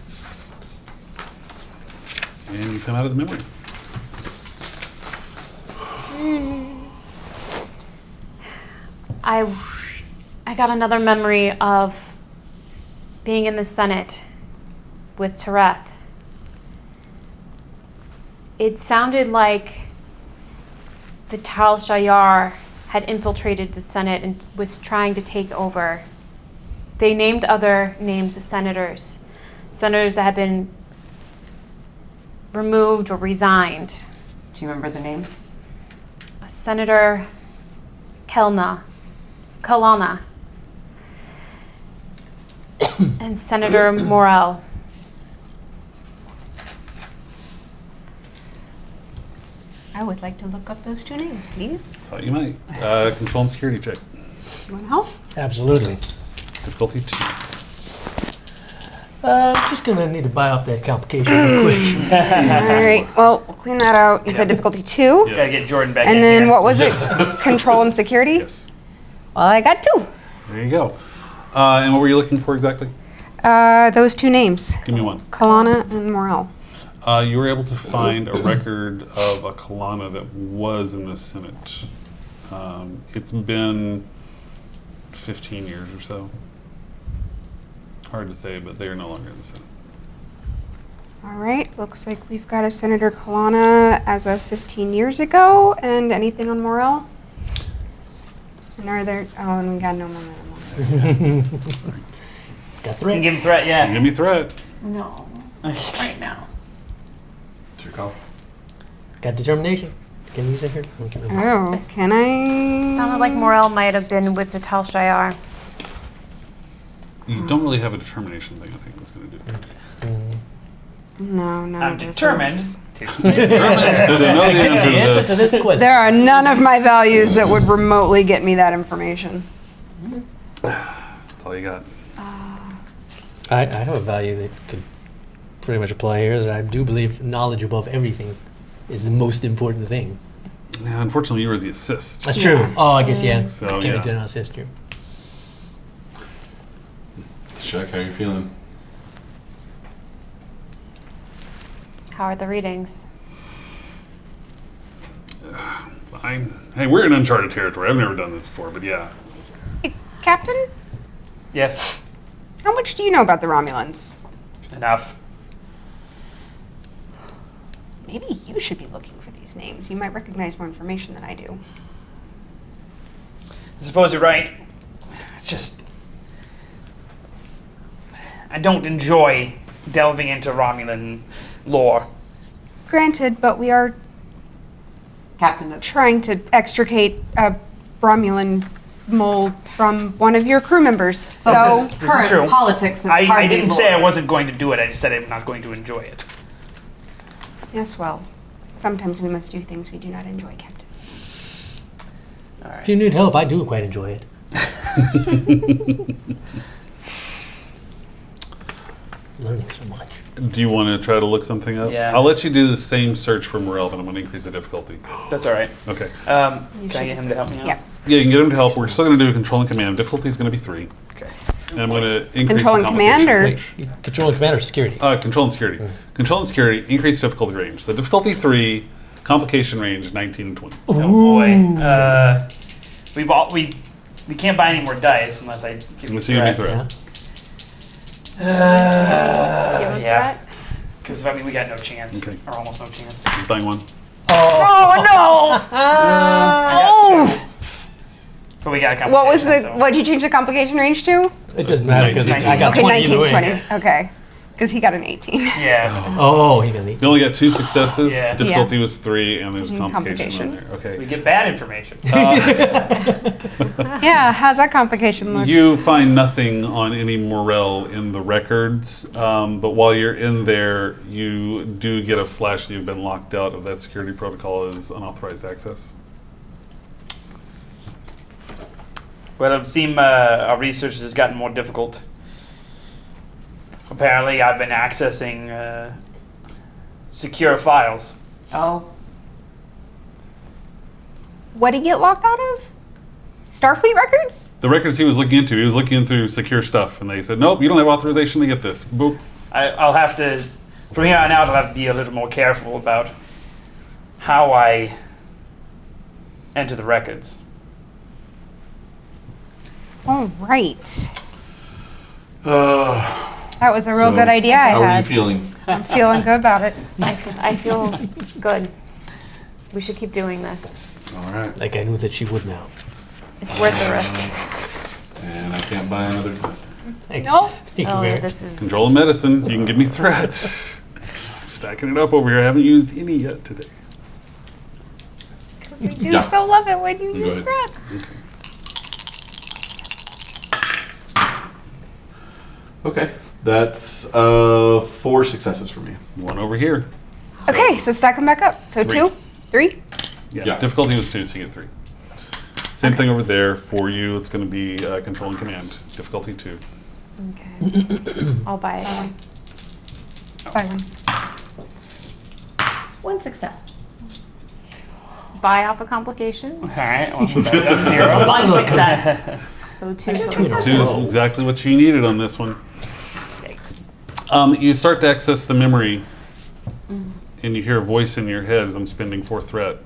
And you come out of the memory. I got another memory of being in the Senate with Tereth. It sounded like the Tal Shayar had infiltrated the Senate and was trying to take over. They named other names of senators that had been removed or resigned. Do you remember the names? Senator Kalana, and Senator Morel. I would like to look up those two names, please. Thought you might. Control and security check. You want to help? Absolutely. Difficulty 2. I'm just gonna need to buy off that complication real quick. All right. Well, we'll clean that out. You said difficulty 2. Yes. Gotta get Jordan back in And then here. what was it? Control and security? Yes. Well, I got 2. There you go. And what were you looking for exactly? Those two names, Give me one. Kalana and Morel. You were able to find a record of a Kalana that was in the Senate. It's been 15 years or so. Hard to say, but they are no longer in the Senate. All right. Looks like we've got a Senator Kalana as of 15 years ago. And anything on Morel? And are there? Oh, and we got no momentum on there. Got You can threat. give him threat, yeah. Give me threat. No. Right now. It's your call. Got determination. Can you use it here? I can't remember. Oh, can I? Sounded like Morel might have been with the Tal Shayar. You don't really have a determination thing, I think, that's going to do. No, no. I'm this determined is- to. To know the answer The answer to this question. There are none of my values that would remotely get me that information. That's all you got. I have a value that could pretty much apply here. Is I do believe knowledge above everything is the most important thing. Yeah, unfortunately, you were the assist. That's true. Oh, I guess, yeah. So, Can't yeah. be good on sister. Check, how you feeling? How are the readings? Fine. Hey, we're in uncharted territory. I've never done this before, but yeah. Hey, Captain, Yes, how much do you know about the Romulans? enough. Maybe you should be looking for these names. You might recognize more information than I do. I suppose you're right. It's just I don't enjoy delving into Romulan lore. Granted, but we are Captain, it's trying to extricate a Romulan mole from one of your crew members. So, This is current true. politics. It's I hardly didn't say I lore. wasn't going to do it. I just said I'm not going to enjoy it. yes, well, sometimes we must do things we do not enjoy, Captain. All right. If you need help, I do quite enjoy it. Learning so much. Do you want to try to look something up? Yeah. I'll let you do the same search for Morel, but I'm going to increase the difficulty. That's all right. Okay. You Can I should get him to help me out? Yeah. Yeah, you can get him to help. We're still going to do a control and command. Difficulty is going to be 3. Okay. And I'm going to increase Control the and command, or- complication range. Control and command or security? Control and security. Control and security, increase difficulty range. The difficulty 3, complication range 19 and 20. Oh boy. We can't buy any more dice unless I give you Unless you give me threat. threat. Yeah. Yeah. Because I mean we got no chance, Okay. or almost no chance. Just buying 1. Oh But we got a no! What was the? complication, so- What did you change the complication range to? It doesn't matter because I got Okay, 20 either 19, way. 20. Okay, because he got an 18. Yeah. Oh, he got me. You only got 2 successes. Yeah. Difficulty Yeah. was 3, and there's a Mhm, complication complication. on there. So we Okay. get bad information. Yeah, how's that complication look? You find nothing on any Morel in the records, but while you're in there, you do get a flash that you've been locked out of that security protocol as unauthorized access. Well, it would seem our research has gotten more difficult. Apparently, I've been accessing secure files. Oh, What did he get locked out of? Starfleet records? The records he was looking into secure stuff, and they said, nope, you don't have authorization to get this. Boop. I'll have to, from here on out, I'll have to be a little more careful about how I enter the records. All right. Uh, That was a real So, good idea I how are you had. feeling? I'm feeling good about it. I feel good. We should keep doing this. All right. Like I knew that she would now. It's worth the risk. And I can't buy another. Thank you. Nope. Thank you, Oh, Mary. this is. Control of medicine. You can give me threats. Stacking it up over here. I haven't used any yet today. Because we do Yeah. so love it when you Go use ahead. that. Okay, that's 4 successes for me. One over here. Okay, so stack them back up. So 2, 3. Yeah. Difficulty was 2, so you get 3. Same thing over there. For you, it's going to be control and command. Difficulty 2. Okay. I'll buy it. Buy one. 1 success. Buy off a complication. All right. Well, that's 0. One success. So 2 total. 2 is exactly what she needed on this one. Yikes. You start to access the memory, and you hear a voice in your head as I'm spending 4 threat.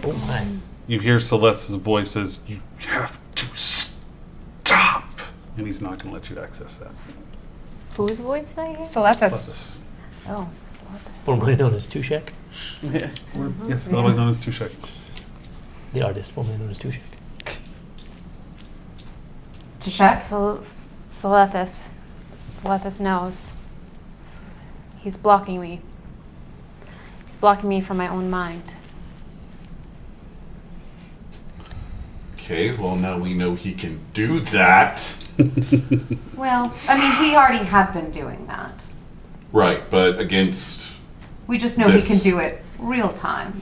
Oh my. You hear Celeste's voice as, you have to stop. And he's not going to let you access that. Whose voice did I hear? Celestis. Oh, Celestis. Formerly known as Tushek. Yeah. Yes, otherwise known as Tushek. The artist formerly known as Tushek. to check. Celethis. Celethis knows. He's blocking me. He's blocking me from my own mind. Okay, well now we know he can do that. Well, I mean, he already had been doing that. Right, but against. We just know This. he can do it real time.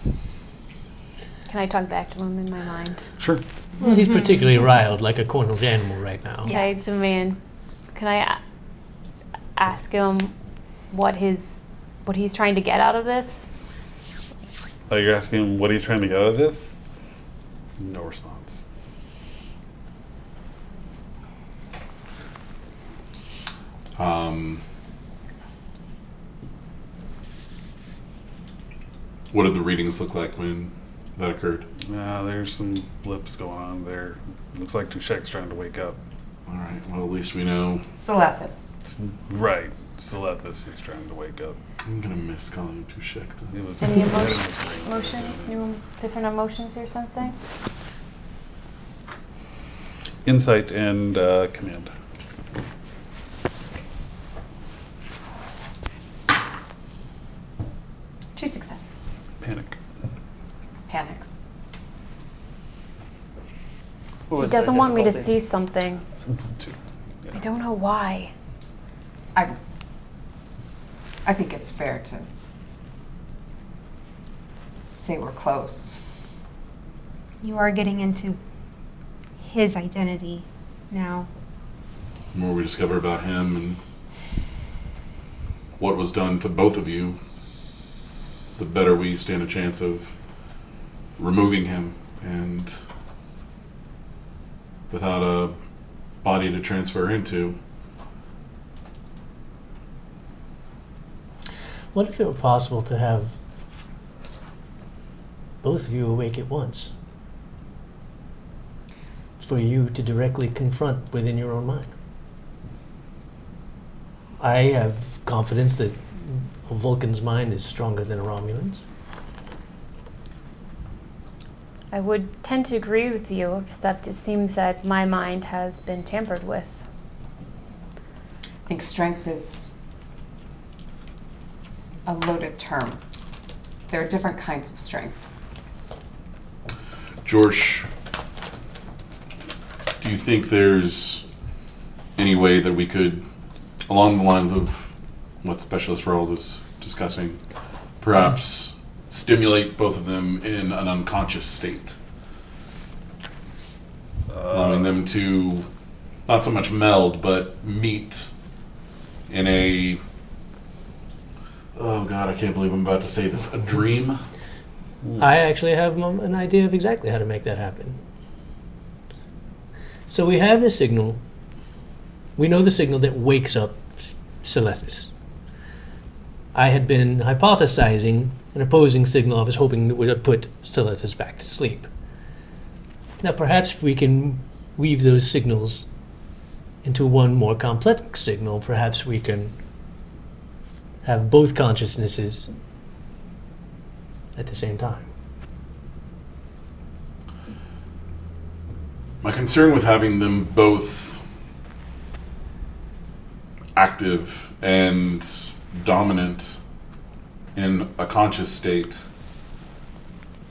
Can I talk back to him in my mind? Sure. Well, he's particularly riled like a cornered animal right now. Can I demand? Can I ask him what he's trying to get out of this? Oh, you're asking him what he's trying to get out of this? No response. What did the readings look like when that occurred? There's some blips going on there. Looks like Tushek's trying to wake up. All right, well at least we know. Celethis. Right. Celethis is trying to wake up. I'm gonna miss calling him Tushek then. It was Any it was emotions? New different emotions here, Sensei? Insight and command. Two successes. Panic. Panic. What He was the doesn't want me to difficulty? see something. 2. I don't know why. I think it's fair to say we're close. You are getting into his identity now. The more we discover about him and what was done to both of you, the better we stand a chance of removing him, and without a body to transfer into. What if it were possible to have both of you awake at once? For you to directly confront within your own mind. I have confidence that a Vulcan's mind is stronger than a Romulan's. I would tend to agree with you, except it seems that my mind has been tampered with. I think strength is a loaded term. There are different kinds of strength. George, do you think there's any way that we could, along the lines of what Specialist Roald is discussing, perhaps stimulate both of them in an unconscious state? allowing them to not so much meld, but meet in a, oh god, I can't believe I'm about to say this, a dream? I actually have an idea of exactly how to make that happen. So we have the signal. We know the signal that wakes up Selethis. I had been hypothesizing an opposing signal I was hoping would put Selethis back to sleep. Now perhaps we can weave those signals into one more complex signal. Perhaps we can have both consciousnesses at the same time. My concern with having them both active and dominant in a conscious state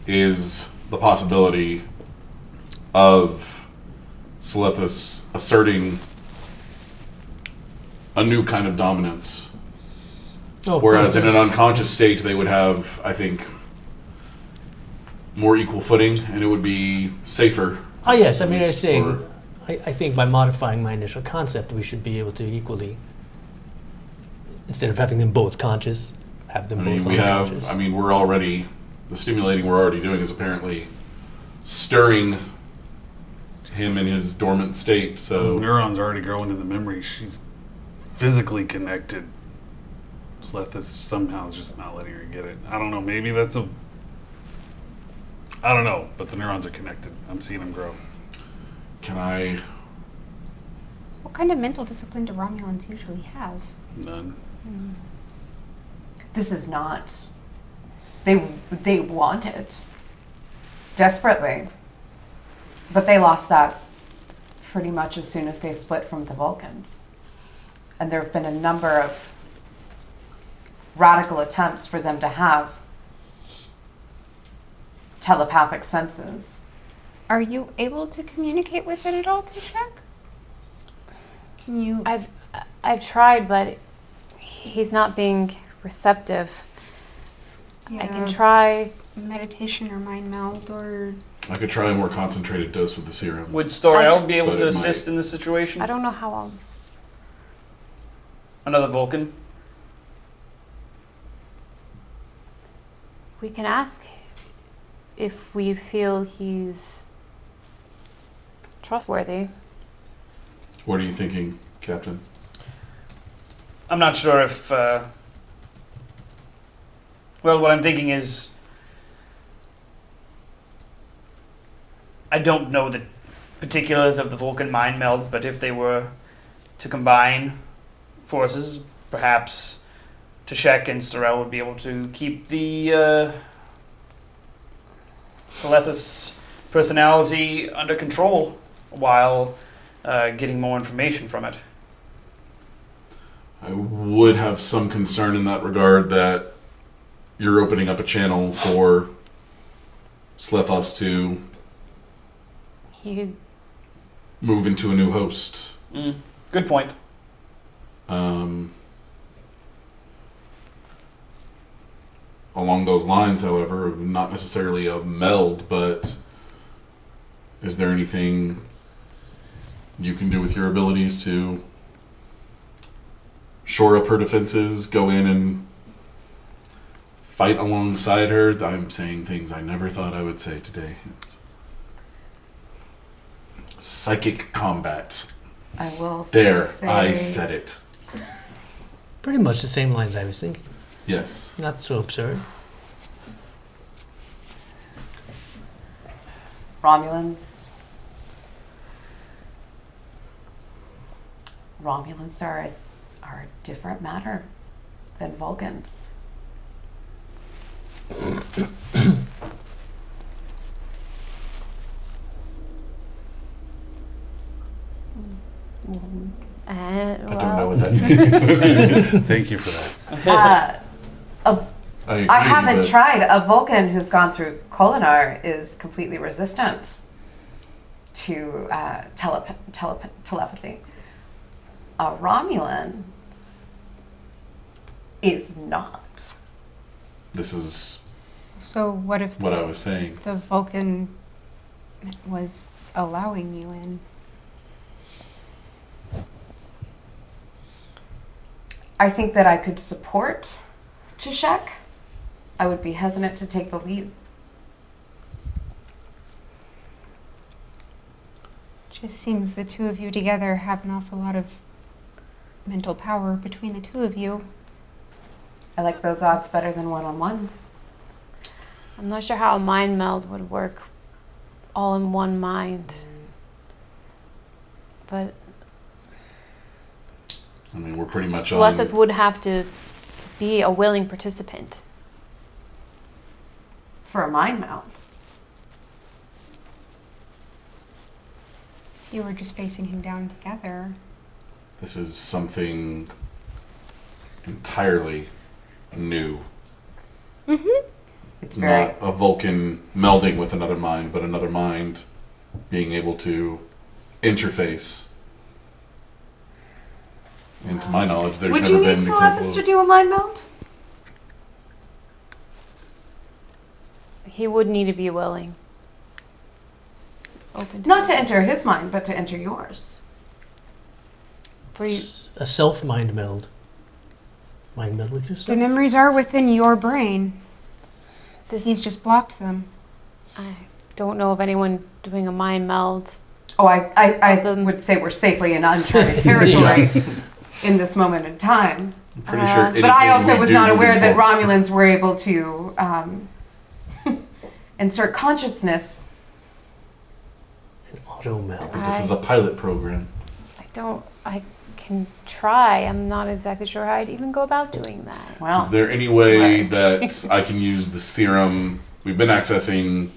is the possibility of Selethis asserting a new kind of dominance. Oh, Whereas in an unconscious state, they would have, I think, more equal footing, and it would be safer. Oh yes, I mean, I was Or- saying, I think by modifying my initial concept, we should be able to equally, instead of having them both conscious, have them I mean, both we unconscious. have. I mean, we're already the stimulating we're already doing is apparently stirring him in his dormant state. Those So neurons are already growing in the memory. She's physically connected. Slethis somehow is just not letting her get it. I don't know. Maybe that's a. I don't know, but the neurons are connected. I'm seeing them grow. can I? What kind of mental discipline do Romulans usually have? None. This is not. They want it desperately, but they lost that pretty much as soon as they split from the Vulcans. And there have been a number of radical attempts for them to have telepathic senses. Are you able to communicate with it at all to check? Can you? I've tried, but he's not being receptive. I can try. Meditation or mind meld or. I could try a more concentrated dose with the serum. Would Storel be able But to it might- assist in this situation? I don't know how I'll. Another Vulcan? We can ask if we feel he's trustworthy. What are you thinking, Captain? I'm not sure if. Well, what I'm thinking is. I don't know the particulars of the Vulcan mind meld, but if they were to combine forces, perhaps Tashek and Sorel would be able to keep the Selethis personality under control while getting more information from it. I would have some concern in that regard that you're opening up a channel for Slethos to He move into a new host. Good point. Along those lines, however, not necessarily a meld, but is there anything you can do with your abilities to shore up her defenses, go in and fight alongside her? I'm saying things I never thought I would say today. Psychic combat. I will There, say. I said it. Pretty much the same lines I was thinking. Yes. Not so absurd. Romulans. Romulans are a different matter than Vulcans. I don't know what that means. Thank you for that. I haven't tried. A Vulcan who's gone through Kolinar is completely resistant to telepathy. A Romulan is not. This is So what if what I was saying. the Vulcan was allowing you in. I think that I could support Tushek. I would be hesitant to take the lead. Just seems the two of you together have an awful lot of mental power between the two of you. I like those odds better than one-on-one. I'm not sure how a mind meld would work all in one mind. But I mean, we're pretty much Celethus would have to be a willing participant. For a mind meld. You were just facing him down together. This is something entirely new. Mm-hmm. It's very... Not a Vulcan melding with another mind, but another mind being able to interface. And to my knowledge, there's Would never you been need an example Celethus of... to do a mind meld? He would need to be willing. Open Not to enter his mind, but to enter yours. for you. A self mind meld. Mind meld with The yourself. memories are within your brain. This, He's just blocked them. I don't know of anyone doing a mind meld. Oh, I Them. would say we're safely in uncharted territory in this moment in time. I'm pretty sure But I anything also we was do not moving aware that forward- Romulans were able to insert consciousness. An auto meld. This is a pilot program. I can try. I'm not exactly sure how I'd even go about doing that. Is Well, there any way that I can use the serum? We've been accessing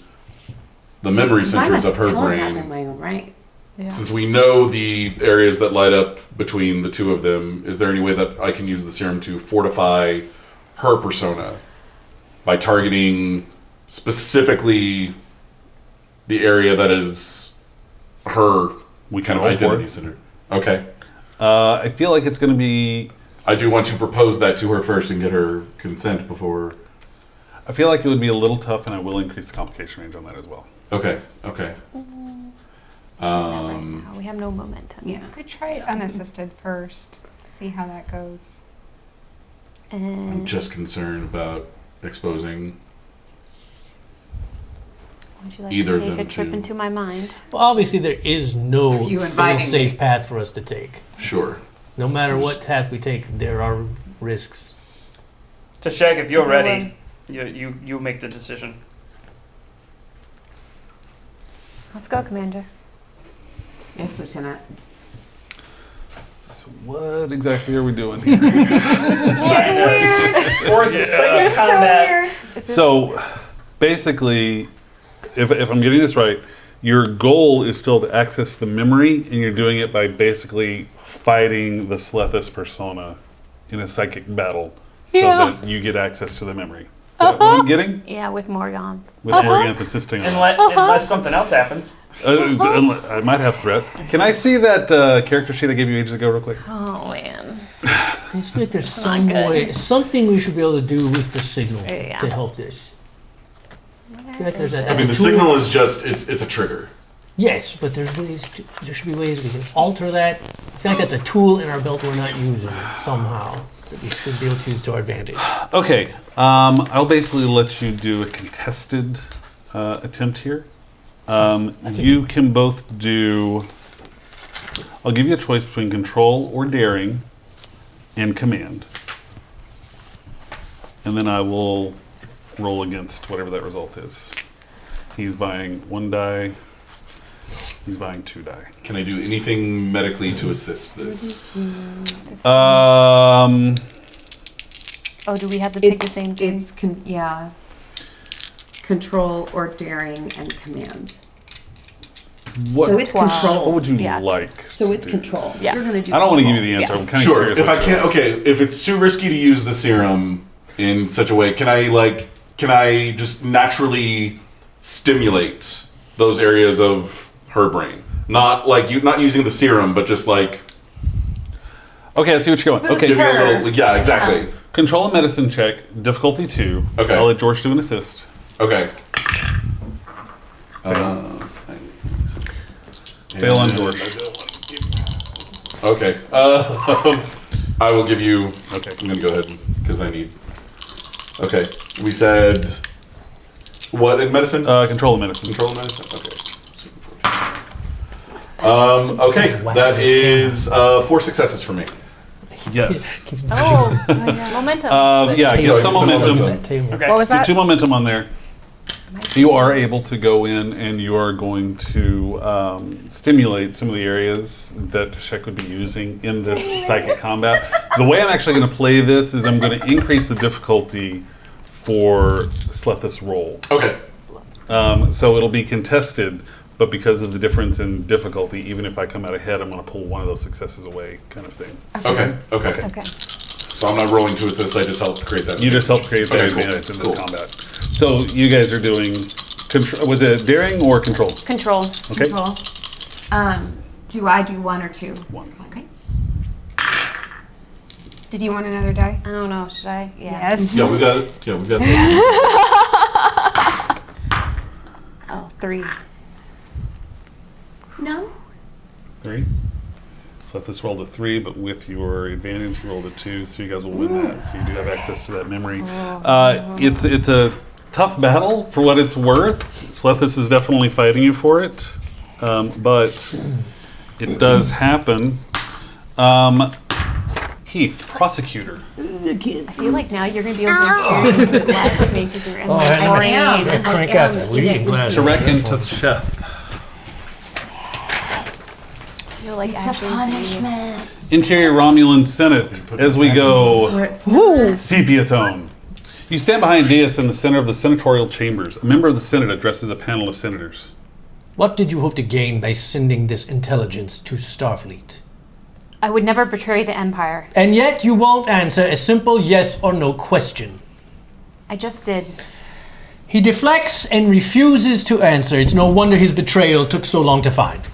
the memory centers of her in brain. my own right. Yeah. Since we know the areas that light up between the two of them, is there any way that I can use the serum to fortify her persona by targeting specifically the area that is her We kind can of roll for identity it. center? Okay. I feel like it's going to be. I do want to propose that to her first and get her consent before. I feel like it would be a little tough, and I will increase the complication range on that as well. Okay. Okay. We have no momentum. Yeah. Could try it unassisted first. See how that goes. I'm And just concerned about exposing. would you like either to of take a them trip to- into my mind? Well, obviously, there is no Are you inviting fail-safe me? path for us to take. Sure. No matter what path we take, there are risks. Tushek, if you're If you're ready, you make the decision. Let's go, Commander. Yes, Lieutenant. What exactly are we doing here? Trying to force a second combat. So, basically, if I'm getting this right, your goal is still to access the memory, and you're doing it by basically fighting the Celethus persona in a psychic battle, so that you get access to the memory. Is that what I'm getting? Yeah, with Morgan. With Morganth assisting on that. Unless something else happens. I might have threat. Can I see that character sheet I gave you ages ago, real quick? Oh man. I just feel like there's Not some good. way, something we should be able to do with the signal Yeah. to help this. I feel like there's a, I mean, the signal is just, it's a trigger. Yes, but there should be ways we can alter that. I feel like that's a tool in our belt we're not using somehow that we should be able to use to our advantage. Okay, I'll basically let you do a contested attempt here. You can both do. I'll give you a choice between control or daring and command. And then I will roll against whatever that result is. He's buying 1 die. He's buying 2 die. Can I do anything medically to assist this? Oh, do we have to pick the same thing? It's control or daring and command. What, So it's Wow. control. what would you Yeah. like? So it's to do? control. Yeah. You're gonna do. I don't want to give you control. the answer. Yeah. I'm kind of Sure. curious. If what I you can't, want. okay, if it's too risky to use the serum in such a way, can I just naturally stimulate those areas of her brain? Not using the serum, but just like Okay, I see what you're going. Okay, giving a Her. little, yeah, exactly. control and medicine check, difficulty 2. Okay. I'll let George do an assist. Okay. Fail on George. Okay. I will give you. Okay. I'm gonna go ahead because I need. Okay. We said what in medicine? Control of medicine. Control of medicine. Okay. Okay. That is 4 successes for me. Yes. Oh, momentum. Yeah, get some momentum. Okay. What was Get that? 2 momentum on there. You are able to go in and you are going to stimulate some of the areas that Shek would be using in this psychic combat. The way I'm actually going to play this is I'm going to increase the difficulty for Slethis roll. Okay. So it'll be contested, but because of the difference in difficulty, even if I come out ahead, I'm going to pull one of those successes away, kind of thing. Okay. Okay. Okay. So I'm not rolling to assist. I just helped create that. You just help create that Okay, cool. advantage in this Cool. combat. So you guys are doing, was it daring or control? Control. Okay. Control. Do I do 1 or 2? 1. Okay. Did you want another die? I don't know. Should I? Yeah. Yes. Yeah, we got it. Yeah, we got it. Oh, 3. No. 3. So let this roll to 3, but with your advantage, you rolled a 2, so you guys will win that. So you do have access to that memory. It's a tough battle for what it's worth. Slethis is definitely fighting you for it, but it does happen. Heath, prosecutor. I feel like now you're going to be able to experience the life with me because you're in my brain. Yeah, crank out that weed glass. Shrek into chef. I feel like It's a actually punishment. Interior Romulan Senate, as we go sepia tone. You stand behind Deus in the center of the senatorial chambers. A member of the Senate addresses a panel of senators. What did you hope to gain by sending this intelligence to Starfleet? I would never betray the Empire. And yet you won't answer a simple yes or no question. I just did. He deflects and refuses to answer. It's no wonder his betrayal took so long to find.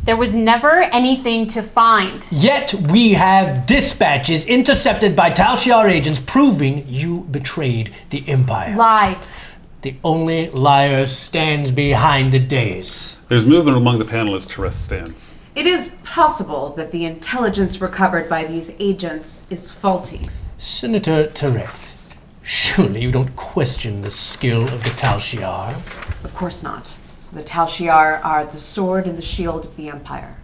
There was never anything to find. Yet we have dispatches intercepted by Tal Shiar agents proving you betrayed the Empire. Lies. The only liar stands behind the dais. There's movement among the panelists. Tereth stands. It is possible that the intelligence recovered by these agents is faulty. Senator Tereth, surely you don't question the skill of the Tal Shiar. Of course not. The Tal Shiar are the sword and the shield of the Empire.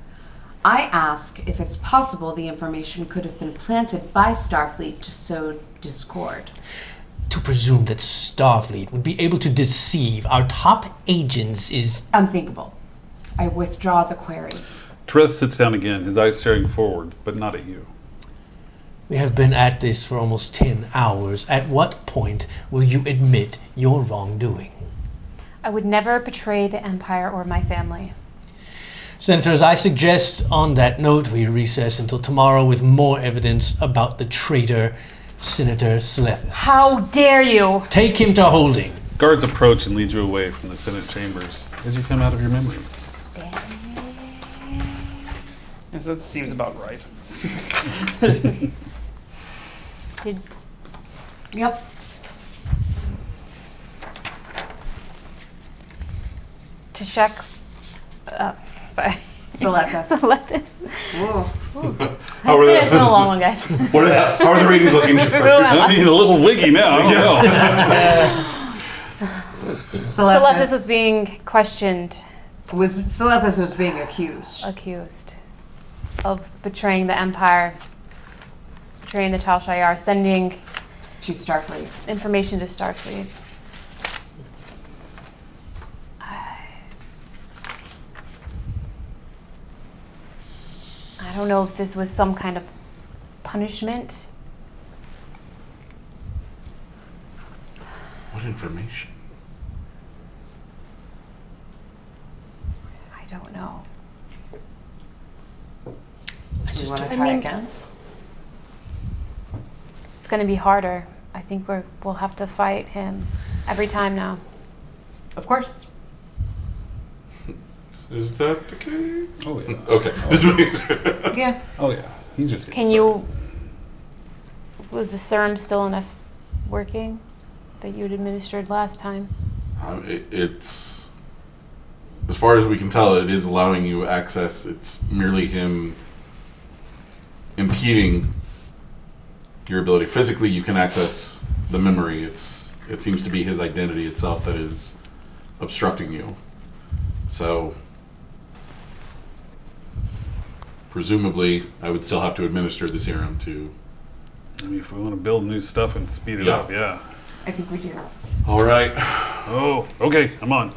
I ask if it's possible the information could have been planted by Starfleet to sow discord. To presume that Starfleet would be able to deceive our top agents is... Unthinkable. I withdraw the query. Tereth sits down again, his eyes staring forward, but not at you. We have been at this for almost 10 hours. At what point will you admit your wrongdoing? I would never betray the Empire or my family. Senators, I suggest on that note we recess until tomorrow with more evidence about the traitor, Senator Slethis. How dare you! Take him to holding. Guards approach and lead you away from the Senate chambers as you come out of your memory. Yes, that seems about right. Did Yep. to check. Sorry. Select So let this. Ooh. How are It's been a long the one, guys. how are the ratings looking? I mean, a little wiggy now. I don't know. Celestis was being questioned, Selethis was being accused. accused of betraying the Empire, betraying the Tal Shiar, sending To Starfleet. information to Starfleet. I don't know if this was some kind of punishment. What information? I don't know. Do you want to try again? It's going to be harder. I think we'll have to fight him every time now. Of course. Is that the case? Oh, yeah. Okay. Just making sure. Yeah. Oh, yeah. He's just Can you? Was the serum still enough working that you'd administered last time? It's as far as we can tell, it is allowing you access. It's merely him impeding your ability. Physically, you can access the memory. It seems to be his identity itself that is obstructing you. So, presumably, I would still have to administer the serum to... I mean, if we want to build new stuff and speed it Yeah. up, yeah. I think we do. All right. Oh, okay, I'm on.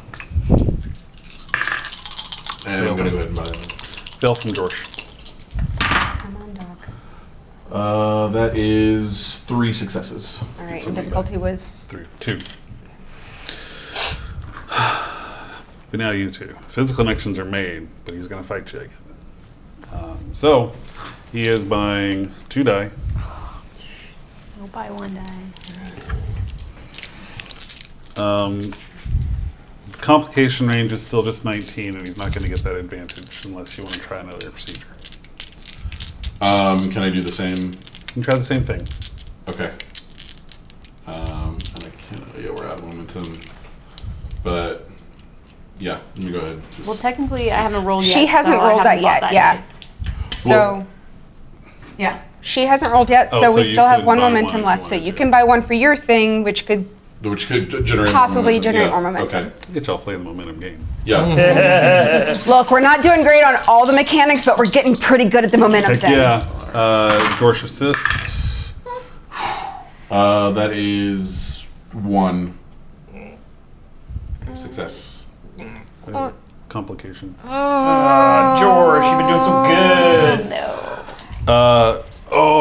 And I'm going to go ahead and buy that. Fail from George. Come on, dog. That is 3 successes. All right, and difficulty was 2. But now you two. Physical connections are made, but he's going to fight you again. So, he is buying 2 die. I'll buy 1 die. Complication range is still just 19, and he's not going to get that advantage unless you want to try another procedure. Can I do the same? You can try the same thing. Okay. And I can't... Yeah, we're out of momentum. But, yeah, let me go ahead. Just- Well, technically, I haven't rolled yet. She hasn't so I rolled haven't that bought yet, dice. so. Yeah. She hasn't rolled yet, Oh, so so we you still have could one buy one momentum if you left. So wanted you to. can buy one for your thing, which could Which could generate possibly momentum. generate Yeah, more momentum. Okay. Get y'all playing the momentum game. Yeah. Look, we're not doing great on all the mechanics, but we're getting pretty good at the momentum Heck thing. yeah. George assists. That is 1 success. Complication. George, you've been doing so good.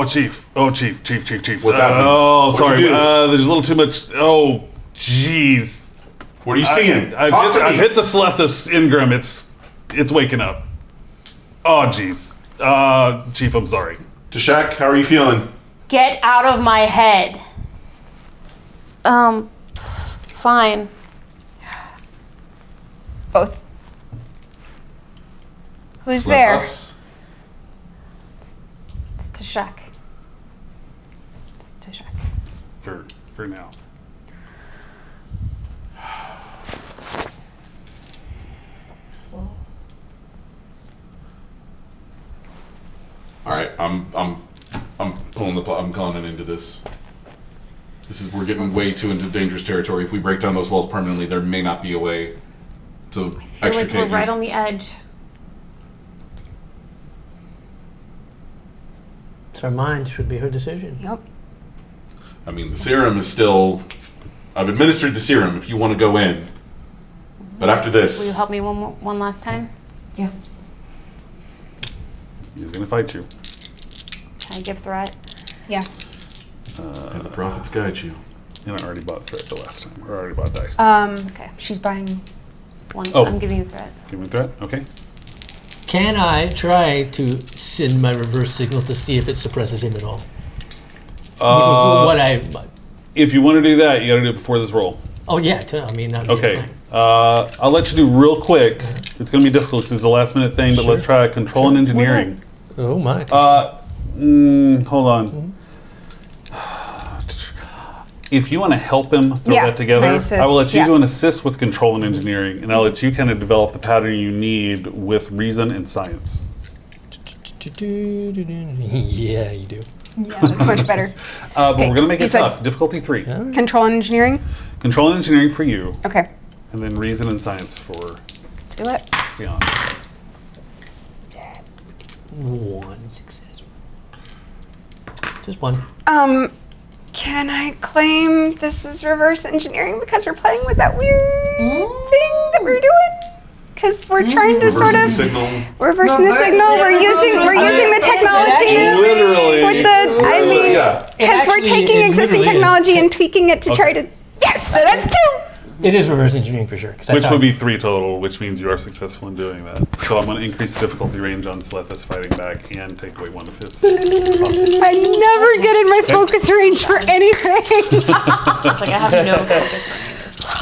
Chief. What's happening? Oh, What'd sorry. you do? There's a little too much. Oh, jeez. What are you seeing? I've hit the Celethus Ingram. It's waking up. Oh, jeez. Chief, I'm sorry. Tashak, how are you feeling? Get out of my head. Fine. Both. Who's there? Us? It's Tashak. It's Tashak. For now. All right, I'm pulling the plug. I'm calling it into this. We're getting way too into dangerous territory. If we break down those walls permanently, there may not be a way to I feel like extricate we're right you. on the edge. It's her mind. Should be her decision. Yep. I mean, the serum is still. I've administered the serum. If you want to go in, but after Will you this, help me one last time? Yes. He's going to fight you. Can I give threat? Yeah. and the prophets guide you. And I already bought threat the last time. Or I already bought dice. Okay. She's buying. Oh. I'm giving you threat. Give me threat. Okay. Can I try to send my reverse signal to see if it suppresses him at all? Which was what I. If you want to do that, you got to do it before this roll. Oh yeah, I mean. Okay. I'll let you do real quick. It's going to be difficult because it's a last minute thing, but Sure. let's try control and engineering. Oh my. Hold on. If you want to help him throw Yeah, that together, can I assist? I will let you Yeah. do an assist with control and engineering, and I'll let you kind of develop the pattern you need with reason and science. Yeah, you do. Yeah, that's much better. But Okay, we're going to make you it said- tough. Difficulty 3. Control and engineering. Control and engineering for you, Okay. and then reason and science for Let's do it. Theon. 1 success. Just 1. Can I claim this is reverse engineering because we're playing with that weird thing that we're doing? Because we're trying to sort Reversing the of signal. reversing the signal. We're using the technology Literally. with the. I mean, Yeah. because we're taking existing technology and tweaking it to try to. Yes, so that's 2. It is reverse engineering for sure. 'cause that's Which how- would be 3 total, which means you are successful in doing that. So I'm going to increase the difficulty range on Celethus fighting back and take away one of his. I never get in my focus range for anything. It's like I have no focus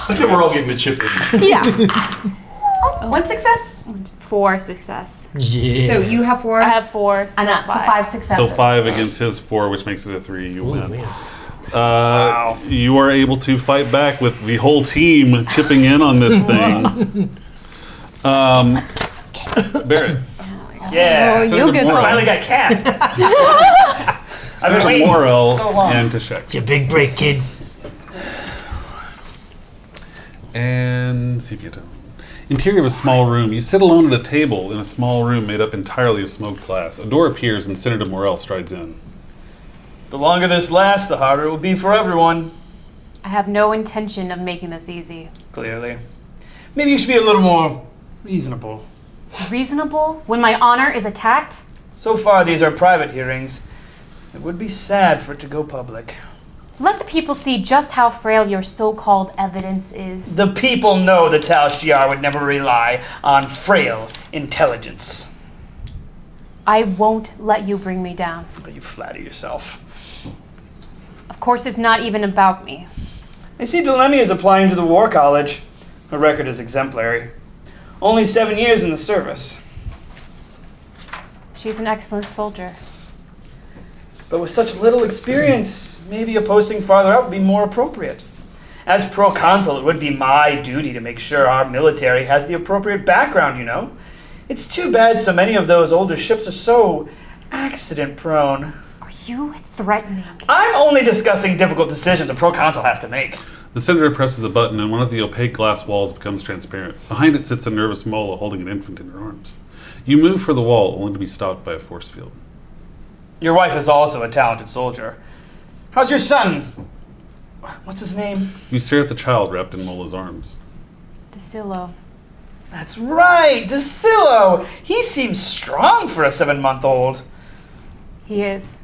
for I think we're all getting the chip in. Yeah. Oh, 1 success. any of this. 4 success. Yeah. So you have 4. I have 4. So and so 5 successes. So 5 against his 4, which makes it a 3. You Ooh, win. man. Wow. You are able to fight back with the whole team chipping in on this thing. Barrett. Yeah. Oh, you'll get I some. finally got cast. I've been Senator waiting Morrell so long. and Tashek. It's your big break, kid. And see if you get to. Interior of a small room. You sit alone at a table in a small room made up entirely of smoked glass. A door appears and Senator Morrell strides in. The longer this lasts, the harder it will be for everyone. I have no intention of making this easy. Clearly. Maybe you should be a little more reasonable. Reasonable when my honor is attacked? So far, these are private hearings. It would be sad for it to go public. Let the people see just how frail your so-called evidence is. The people know the Tal Shiar would never rely on frail intelligence. I won't let you bring me down. You flatter yourself. Of course, it's not even about me. I see Delemy is applying to the War College. Her record is exemplary. Only 7 years in the service. She's an excellent soldier. But with such little experience, maybe a posting farther out would be more appropriate. As proconsul, it would be my duty to make sure our military has the appropriate background, you know? It's too bad so many of those older ships are so accident-prone. Are you threatening? I'm only discussing difficult decisions a proconsul has to make. The senator presses a button and one of the opaque glass walls becomes transparent. Behind it sits a nervous Mola holding an infant in her arms. You move for the wall only to be stopped by a force field. Your wife is also a talented soldier. How's your son? What's his name? You stare at the child wrapped in Mola's arms. DeSillo. That's right, DeSillo. He seems strong for a 7-month-old. He is.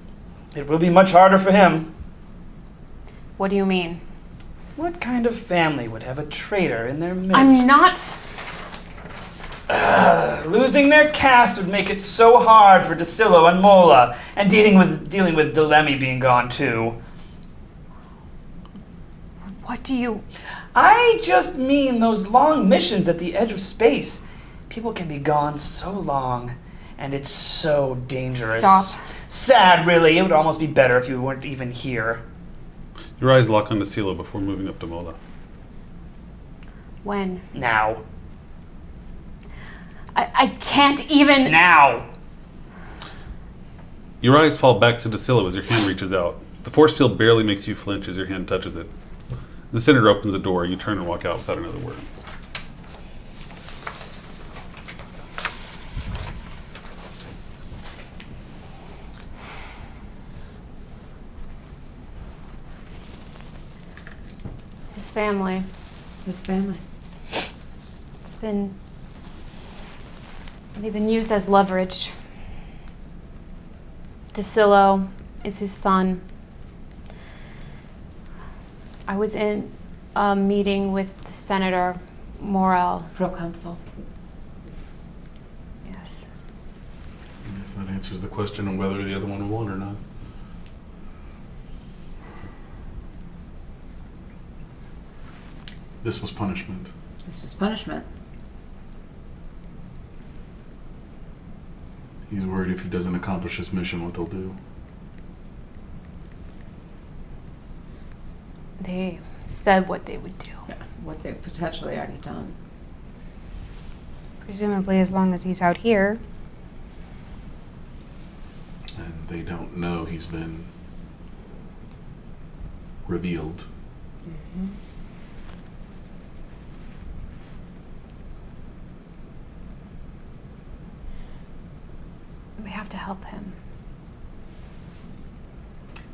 It will be much harder for him. What do you mean? What kind of family would have a traitor in their midst? I'm not. Losing their caste would make it so hard for DeSillo and Mola, and dealing with Delemy being gone too. What do you... I just mean those long missions at the edge of space. People can be gone so long, and it's so dangerous. Stop. Sad, really. It would almost be better if you weren't even here. Your eyes lock on DeSillo before moving up to Mola. When? Now. I can't even... Now. Your eyes fall back to DeSillo as your hand reaches out. The force field barely makes you flinch as your hand touches it. The senator opens the door. You turn and walk out without another word. His family. His family. It's been... They've been used as leverage. DeSillo is his son. I was in a meeting with Senator Morrell. Proconsul. Yes. I guess that answers the question on whether the other one won or not. This was punishment. This is punishment. He's worried if he doesn't accomplish his mission, what they'll do. They said what they would do. Yeah. What they've potentially already done. Presumably as long as he's out here. And they don't know he's been revealed. Mm-hmm. We have to help him.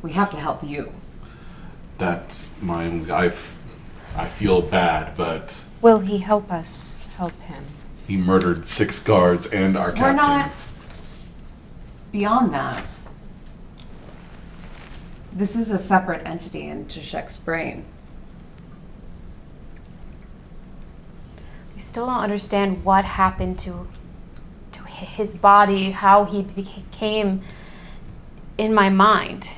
We have to help you. That's my only... I feel bad, but Will he help us help him? he murdered 6 guards and our We're captain. not beyond that. This is a separate entity in Tashek's brain. We still don't understand what happened to his body, how he became in my mind.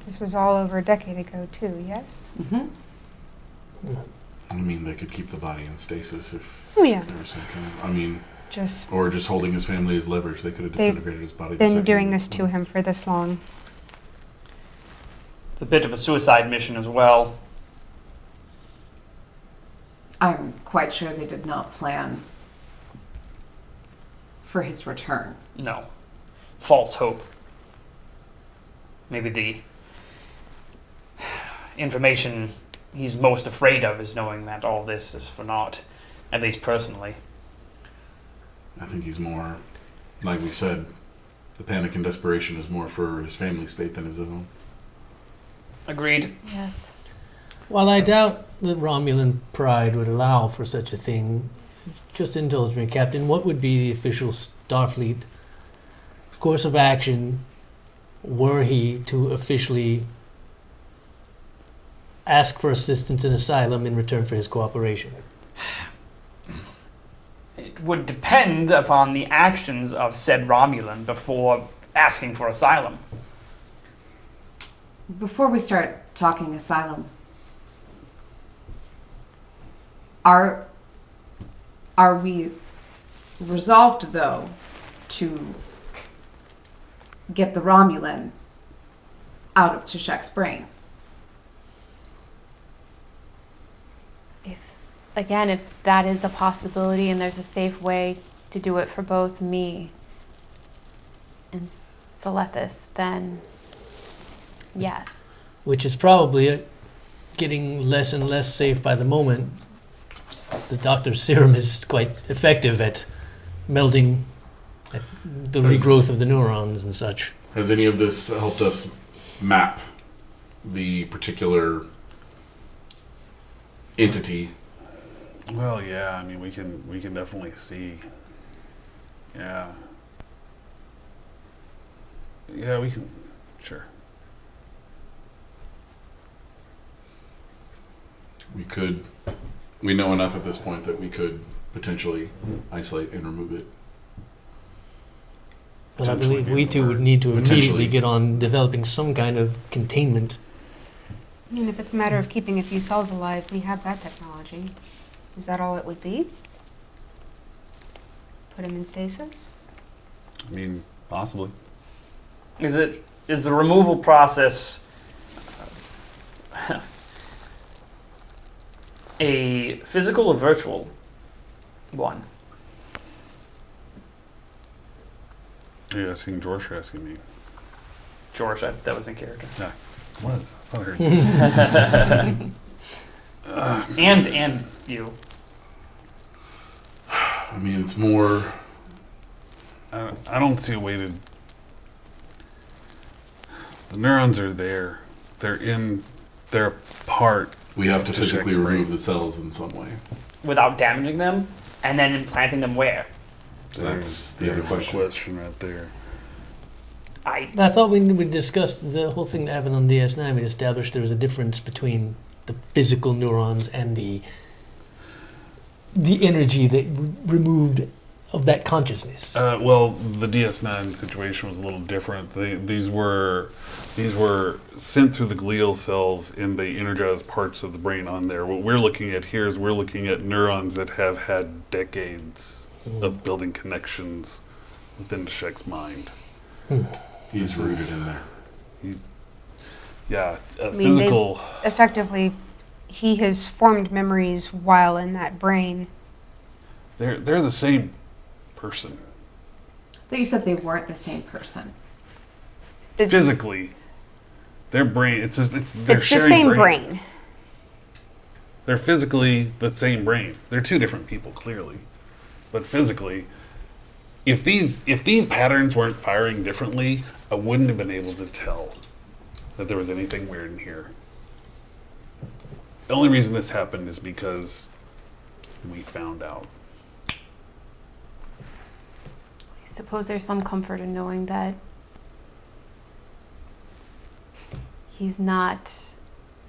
This was all over a decade ago, too, yes? Mm-hmm. I mean, they could keep the body in stasis if Oh, yeah. there was some kind of... I mean, Just or just holding his family as leverage. They could have They've disintegrated his body. the been second doing he- this to him for this long. It's a bit of a suicide mission as well. I'm quite sure they did not plan for his return. No. False hope. Maybe the information he's most afraid of is knowing that all this is for naught, at least personally. I think he's more, like we said, the panic and desperation is more for his family's fate than his own. Agreed. Yes. While I doubt that Romulan pride would allow for such a thing, just indulge me, Captain, what would be the official Starfleet course of action were he to officially ask for assistance and asylum in return for his cooperation? It would depend upon the actions of said Romulan before asking for asylum. Before we start talking asylum, are we resolved, though, to get the Romulan out of Tashek's brain? If that is a possibility and there's a safe way to do it for both me and Selethis, then yes. Which is probably getting less and less safe by the moment, since the doctor's serum is quite effective at melding at the regrowth of the neurons and such. Has any of this helped us map the particular entity? Well, yeah. I mean, we can definitely see. Yeah. Yeah, we can. Sure. We know enough at this point that we could potentially isolate and remove it. But I believe we too would need to Potentially. immediately get on developing some kind of containment. I mean, if it's a matter of keeping a few cells alive, we have that technology. Is that all it would be? Put him in stasis? I mean, possibly. Is the removal process a physical or virtual one? Are you asking George or asking me? George, that was in character. Yeah. What? I thought I heard you. And you. I mean, it's more. I don't see a way to. The neurons are there. They're a part. We have to To physically Shakespeare. remove the cells in some way. Without damaging them, and then implanting them where? That's the other There's question. a question right there. I I thought when we discussed the whole thing that happened on DS9, we established there was a difference between the physical neurons and the energy that removed of that consciousness. Well, the DS9 situation was a little different. These were sent through the glial cells and they energized parts of the brain on there. What we're looking at here is we're looking at neurons that have had decades of building connections within Tashek's mind. He's rooted in there. Yeah, I mean, physical. Effectively, he has formed memories while in that brain. They're the same person That you said they weren't the same person. It's, physically. Their brain. It's they're it's the sharing same brain. They're physically the same brain. They're two different people, clearly, but physically, if these patterns weren't firing differently, I wouldn't have been able to tell that there was anything weird in here. The only reason this happened is because we found out. I suppose there's some comfort in knowing that he's not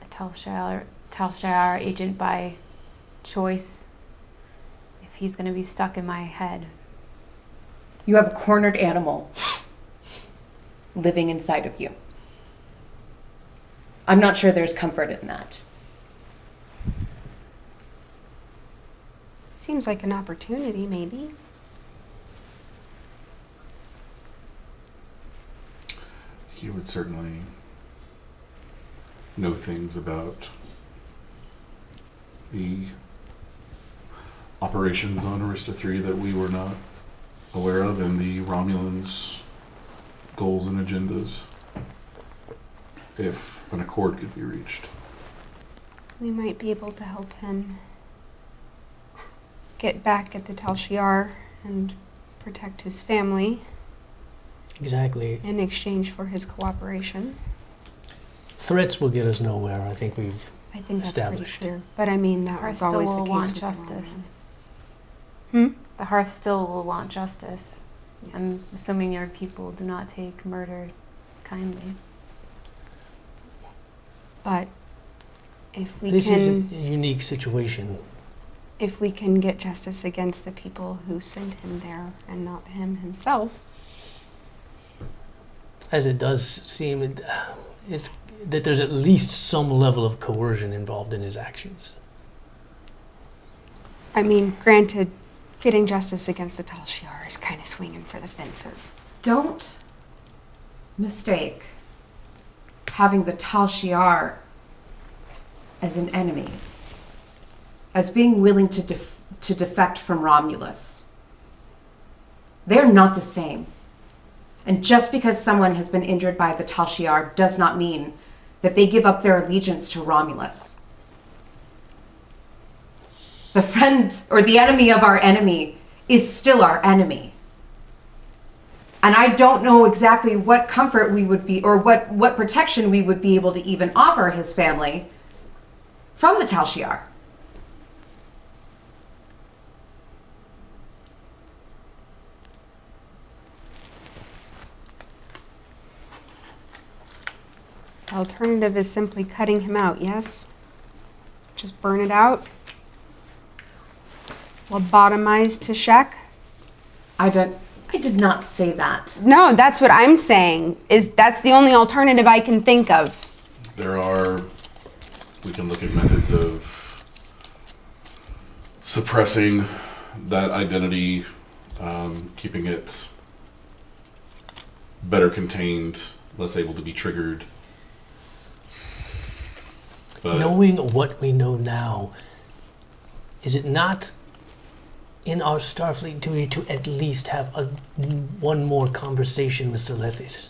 a Tal-Shiar agent by choice if he's going to be stuck in my head. You have a cornered animal living inside of you. I'm not sure there's comfort in that. Seems like an opportunity, maybe. He would certainly know things about the operations on Arista 3 that we were not aware of, and the Romulans' goals and agendas, if an accord could be reached. We might be able to help him get back at the Tal Shiar and protect his family Exactly. in exchange for his cooperation. Threats will get us nowhere. I think we've I think that's pretty established. clear. But I mean, that Hearth was still always the will case want with justice. The Romulan. The Hearth still will want justice. I'm assuming your people do not take murder kindly. But if we This is can, a unique situation. if we can get justice against the people who sent him there and not him himself, As it does seem, it's that there's at least some level of coercion involved in his actions. I mean, granted, getting justice against the Tal Shiar is kind of swinging for the fences. Don't mistake having the Tal Shiar as an enemy, as being willing to defect from Romulus. They're not the same. And just because someone has been injured by the Tal Shiar does not mean that they give up their allegiance to Romulus. The friend or the enemy of our enemy is still our enemy. And I don't know exactly what comfort we would be, or what protection we would be able to even offer his family from the Tal Shiar. The alternative is simply cutting him out, yes? Just burn it out? Lobotomize Tashek? I did not say that. No, that's what I'm saying. That's the only alternative I can think of. We can look at methods of suppressing that identity, keeping it better contained, less able to be triggered. But Knowing what we know now, is it not in our Starfleet duty to at least have one more conversation with Selethis?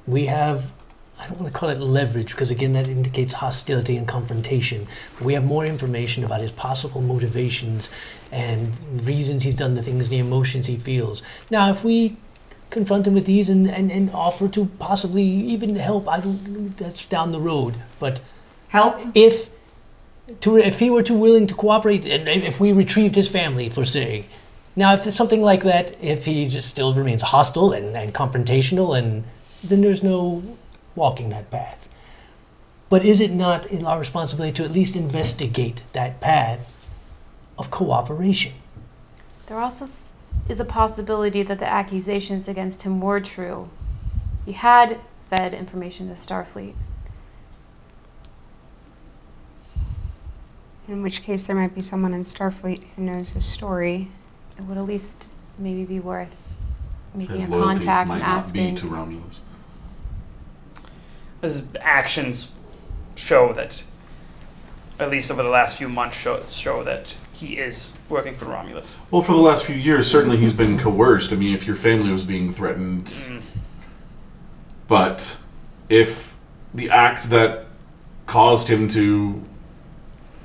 We have, I don't want to call it leverage, because again that indicates hostility and confrontation. But we have more information about his possible motivations and reasons he's done the things, the emotions he feels. Now, if we confront him with these and offer to possibly even help, that's down the road. But Help? if he were too willing to cooperate, and if we retrieved his family, for say, now if there's something like that, if he just still remains hostile and confrontational, and then there's no walking that path. But is it not in our responsibility to at least investigate that path of cooperation? There also is a possibility that the accusations against him were true. He had fed information to Starfleet. In which case, there might be someone in Starfleet who knows his story. It would at least maybe be worth making his a loyalties contact might and not asking. be to Romulus. His actions show that, at least over the last few months, show that he is working for Romulus. Well, for the last few years, certainly he's been coerced. I mean, if your family was being threatened, but if the act that caused him to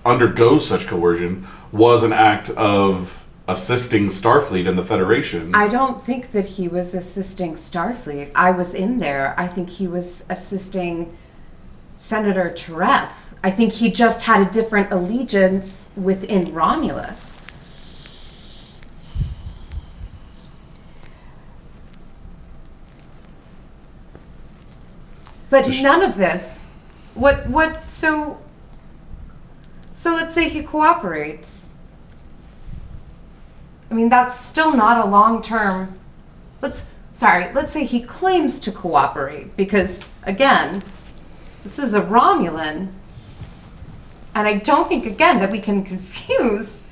undergo such coercion was an act of assisting Starfleet and the Federation. I don't think that he was assisting Starfleet. I was in there. I think he was assisting Senator Tereth. I think he just had a different allegiance within Romulus. But none of this. So let's say he cooperates. I mean, that's still not a long-term. Let's say he claims to cooperate because, again, this is a Romulan. And I don't think, again, that we can confuse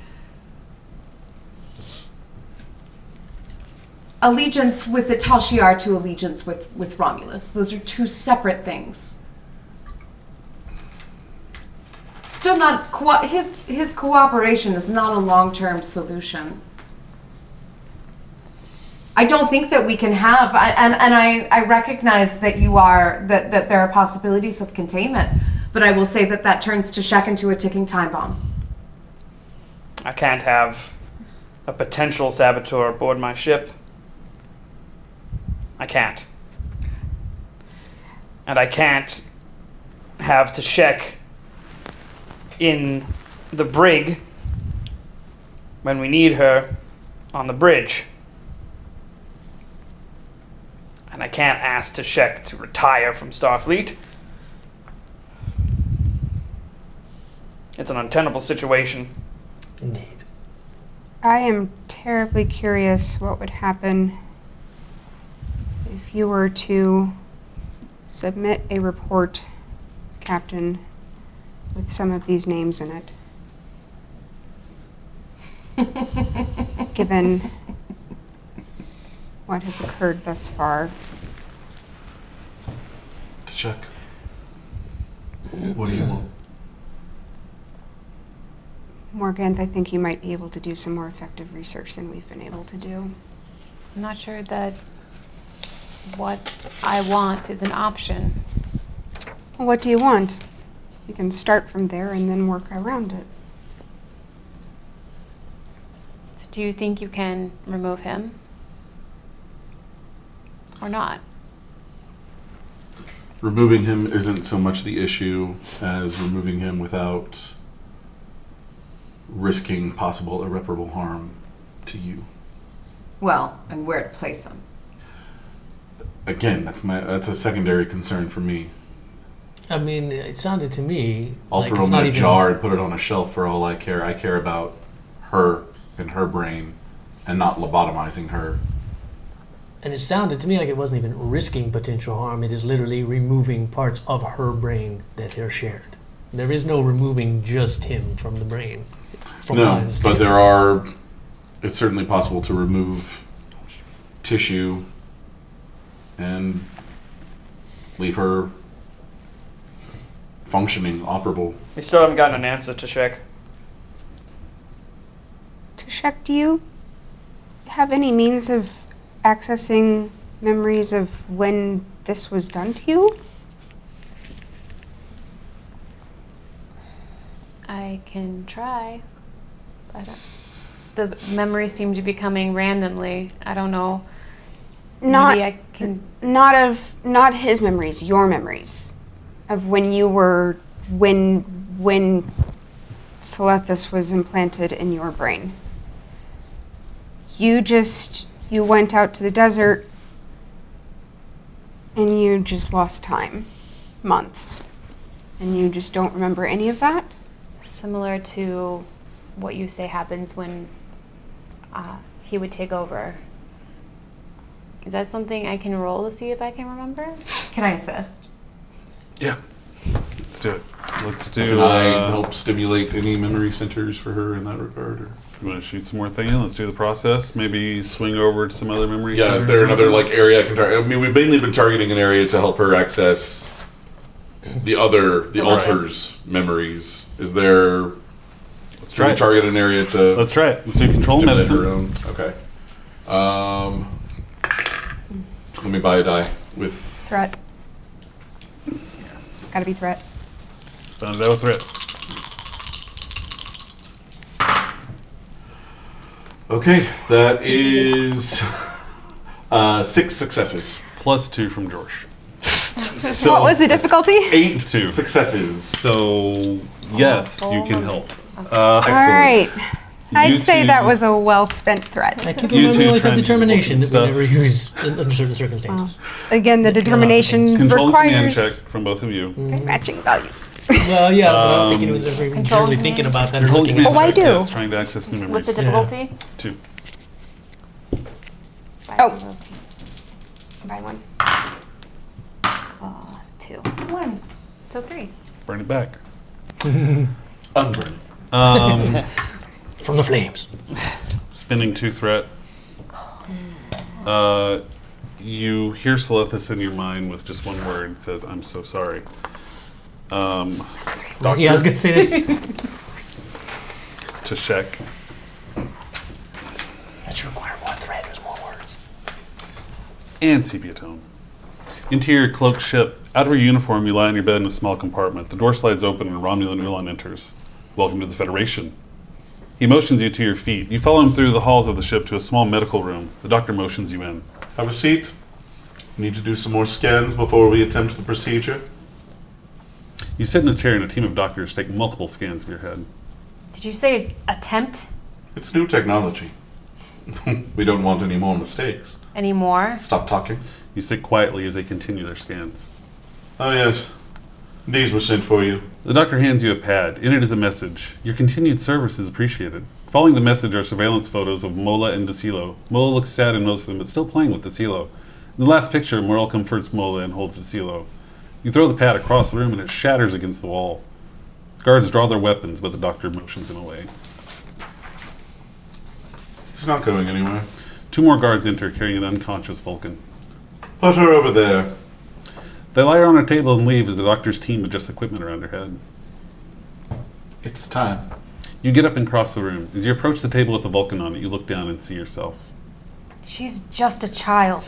allegiance with the Tal Shiar to allegiance with Romulus. Those are two separate things. still not his cooperation is not a long-term solution. I don't think that we can have, I recognize that that there are possibilities of containment, but I will say that turns Tashek into a ticking time bomb. I can't have a potential saboteur aboard my ship. I can't. And I can't have Tashek in the brig when we need her on the bridge. And I can't ask Tashek to retire from Starfleet. It's an untenable situation. Indeed. I am terribly curious what would happen if you were to submit a report, Captain, with some of these names in it. Given what has occurred thus far. To check. What do you want? Morganth, I think you might be able to do some more effective research than we've been able to do. I'm not sure that what I want is an option. Well, what do you want? You can start from there and then work around it. So do you think you can remove him? Or not? Removing him isn't so much the issue as removing him without risking possible irreparable harm to you. Well, and where to place him. Again, that's a secondary concern for me. I mean, it sounded to me I'll like throw it's him not in a even jar and put it on a shelf for all I care. I care about her and her brain and not lobotomizing her. And it sounded to me like it wasn't even risking potential harm. It is literally removing parts of her brain that are shared. There is no removing just him from the brain. No, but it's certainly possible to remove tissue and leave her functioning, operable. We still haven't gotten an answer, Tashek. Tashek, do you have any means of accessing memories of when this was done to you? I can try. The memories seem to be coming randomly. I don't know. Maybe I can. Not his memories, your memories of when you were when Selethis was implanted in your brain. You went out to the desert and you just lost time, months, and you just don't remember any of that? Similar to what you say happens when he would take over. Is that something I can roll to see if I can remember? Can I assist? Yeah. Let's do it. Let's do. Can I help stimulate any memory centers for her in that regard? Or? You want to shoot some more thing in? Let's do the process. Maybe swing over to some other memory. Yeah, is there another area I can target? I mean, we've mainly been targeting an area to help her access the alters memories. Is there? Let's try. Can we target an area to? Let's try it. Let's do control medicine. Her own. Okay. Let me buy a die with Threat. Gotta be threat. Found it out with threat. Okay, that is 6 successes. +2 from George. So what was the difficulty? 8 2 successes. So yes, you can help. All right. I'd You say two- that was a well-spent threat. I keep You remembering two we always have trying to determination that stuff. we never use under certain circumstances. Again, the determination Control command requires check from both of you. matching values. Well, yeah, but I'm thinking it was ever even Control generally command. thinking about that or Control looking at command I it. do. check, yes, trying to access new memories. What's the difficulty? 2. Oh. By 1. 2. 1. So 3. Burn it back. Unburn. From the flames. Spending 2 threat. You hear Selethis in your mind with just one word. It says, "I'm so sorry." Doctor Yeah, I was gonna say this. To Shek. That should require more thread. There's more words. And sepia tone. Interior cloaked ship. Out of your uniform, you lie on your bed in a small compartment. The door slides open and Romulan Ulan enters. Welcome to the Federation. He motions you to your feet. You follow him through the halls of the ship to a small medical room. The doctor motions you in. Have a seat. Need to do some more scans before we attempt the procedure. You sit in a chair and a team of doctors take multiple scans of your head. Did you say attempt It's new technology. We don't want any more mistakes. anymore? Stop talking. You sit quietly as they continue their scans. Oh, yes. These were sent for you. The doctor hands you a pad. In it is a message. Your continued service is appreciated. Following the message are surveillance photos of Mola and Desilo. Mola looks sad in most of them, but still playing with Desilo. In the last picture, Morel comforts Mola and holds Desilo. You throw the pad across the room and it shatters against the wall. Guards draw their weapons, but the doctor motions him away. He's not going anywhere. 2 more guards enter, carrying an unconscious Vulcan. Put her over there. They lie her on a table and leave as the doctor's team adjusts equipment around her head. It's time. You get up and cross the room. As you approach the table with the Vulcan on it, you look down and see yourself. She's just a child.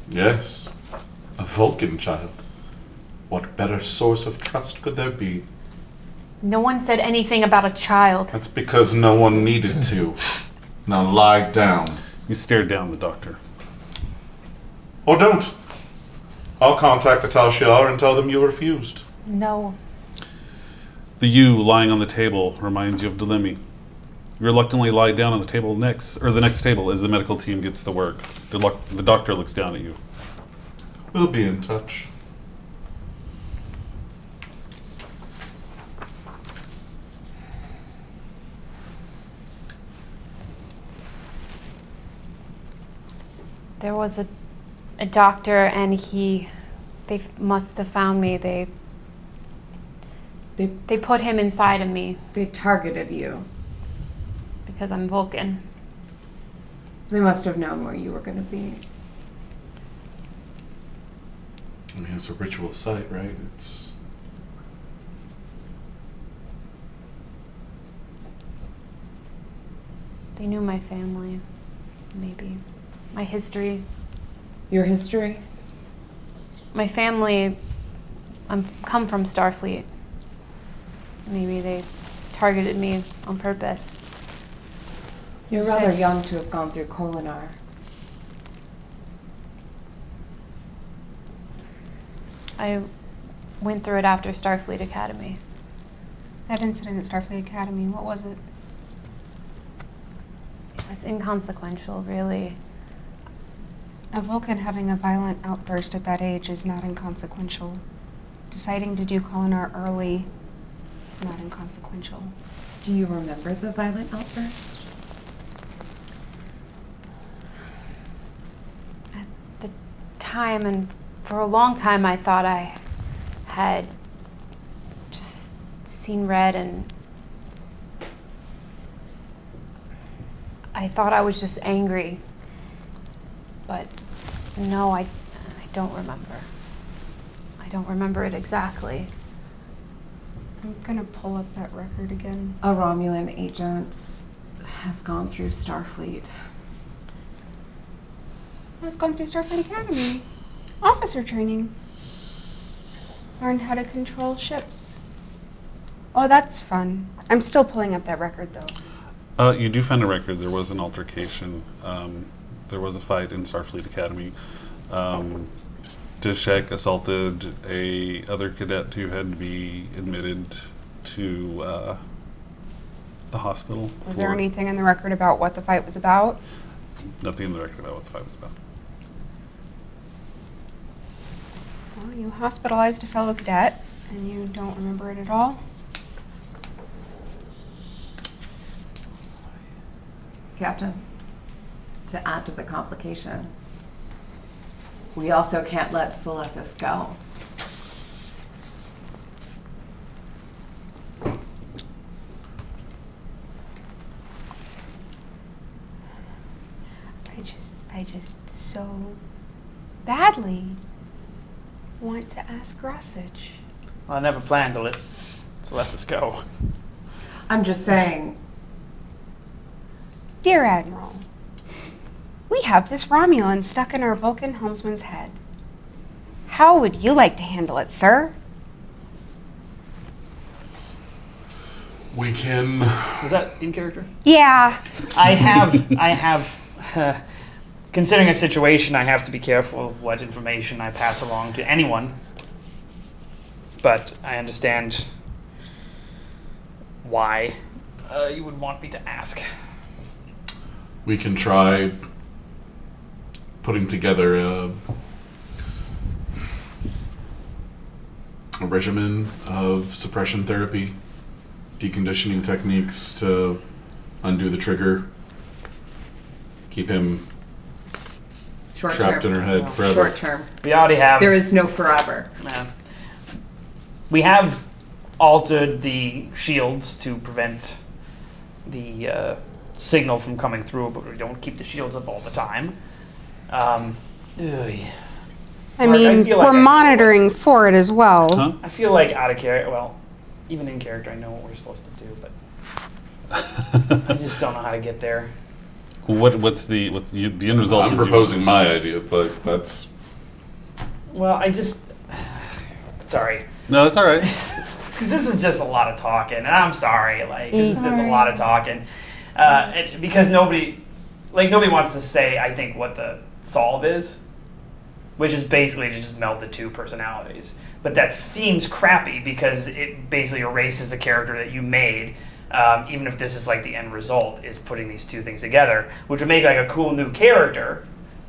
Yes. A Vulcan child. What better source of trust could there be? No one said anything about a child. That's because no one needed to. Now lie down. You stare down the doctor. Or don't. I'll contact the Tal Shiar and tell them you refused. No. The you lying on the table reminds you of Delemy. You reluctantly lie down on the table the next table as the medical team gets to work. The doctor looks down at you. We'll be in touch. There was a doctor and they must have found me. They put him inside of me They targeted you. because I'm Vulcan. They must have known where you were going to be. I mean, it's a ritual site, right? It's... They knew my family, maybe. My history. Your history? My family, come from Starfleet. Maybe they targeted me on purpose. You're So- rather young to have gone through Kolinar. I went through it after Starfleet Academy. That incident at Starfleet Academy, what was it? It was inconsequential, really. A Vulcan having a violent outburst at that age is not inconsequential. Deciding to do Kolinar early is not inconsequential. Do you remember the violent outburst? At the time, and for a long time, I thought I had just seen red, and I thought I was just angry. But no, I don't remember. I don't remember it exactly. I'm gonna pull up that record again. A Romulan agent has gone through Starfleet. I was going through Starfleet Academy. Officer training. Learned how to control ships. Oh, that's fun. I'm still pulling up that record though. You do find a record. There was an altercation. There was a fight in Starfleet Academy. Dishek assaulted a other cadet who had to be admitted to the hospital. Was there anything in the record about what the fight was about? Nothing in the record about what the fight was about. Well, you hospitalized a fellow cadet, and you don't remember it at all? Captain, to add to the complication, we also can't let Selethis go. I just so badly want to ask Grossage. Well, I never planned to let's So let this go. I'm just saying. Dear Admiral, we have this Romulan stuck in our Vulcan helmsman's head. How would you like to handle it, sir? We can. Was that in character? Yeah. I have, considering a situation, I have to be careful of what information I pass along to anyone. But I understand why you would want me to ask. We can try putting together a regimen of suppression therapy, deconditioning techniques to undo the trigger, keep him Short trapped term. in her head forever. Short term. We already have. There is no forever. We have altered the shields to prevent the signal from coming through, but we don't keep the shields up all the time. I Mark, mean, feel like we're I know monitoring for it as well. Huh? I feel like out of character. Well, even in character, I know what we're supposed to do, but I just don't know how to get there. What's the end result? I'm is you- proposing my idea. Like that's Well, I just. Sorry. No, it's all right. Because this is just a lot of talking, and I'm sorry. Like, this is just a lot of talking. And because nobody wants to say, I think, what the solve is, which is basically to just meld the two personalities. But that seems crappy because it basically erases a character that you made. Even if this is like the end result is putting these two things together, which would make like a cool new character,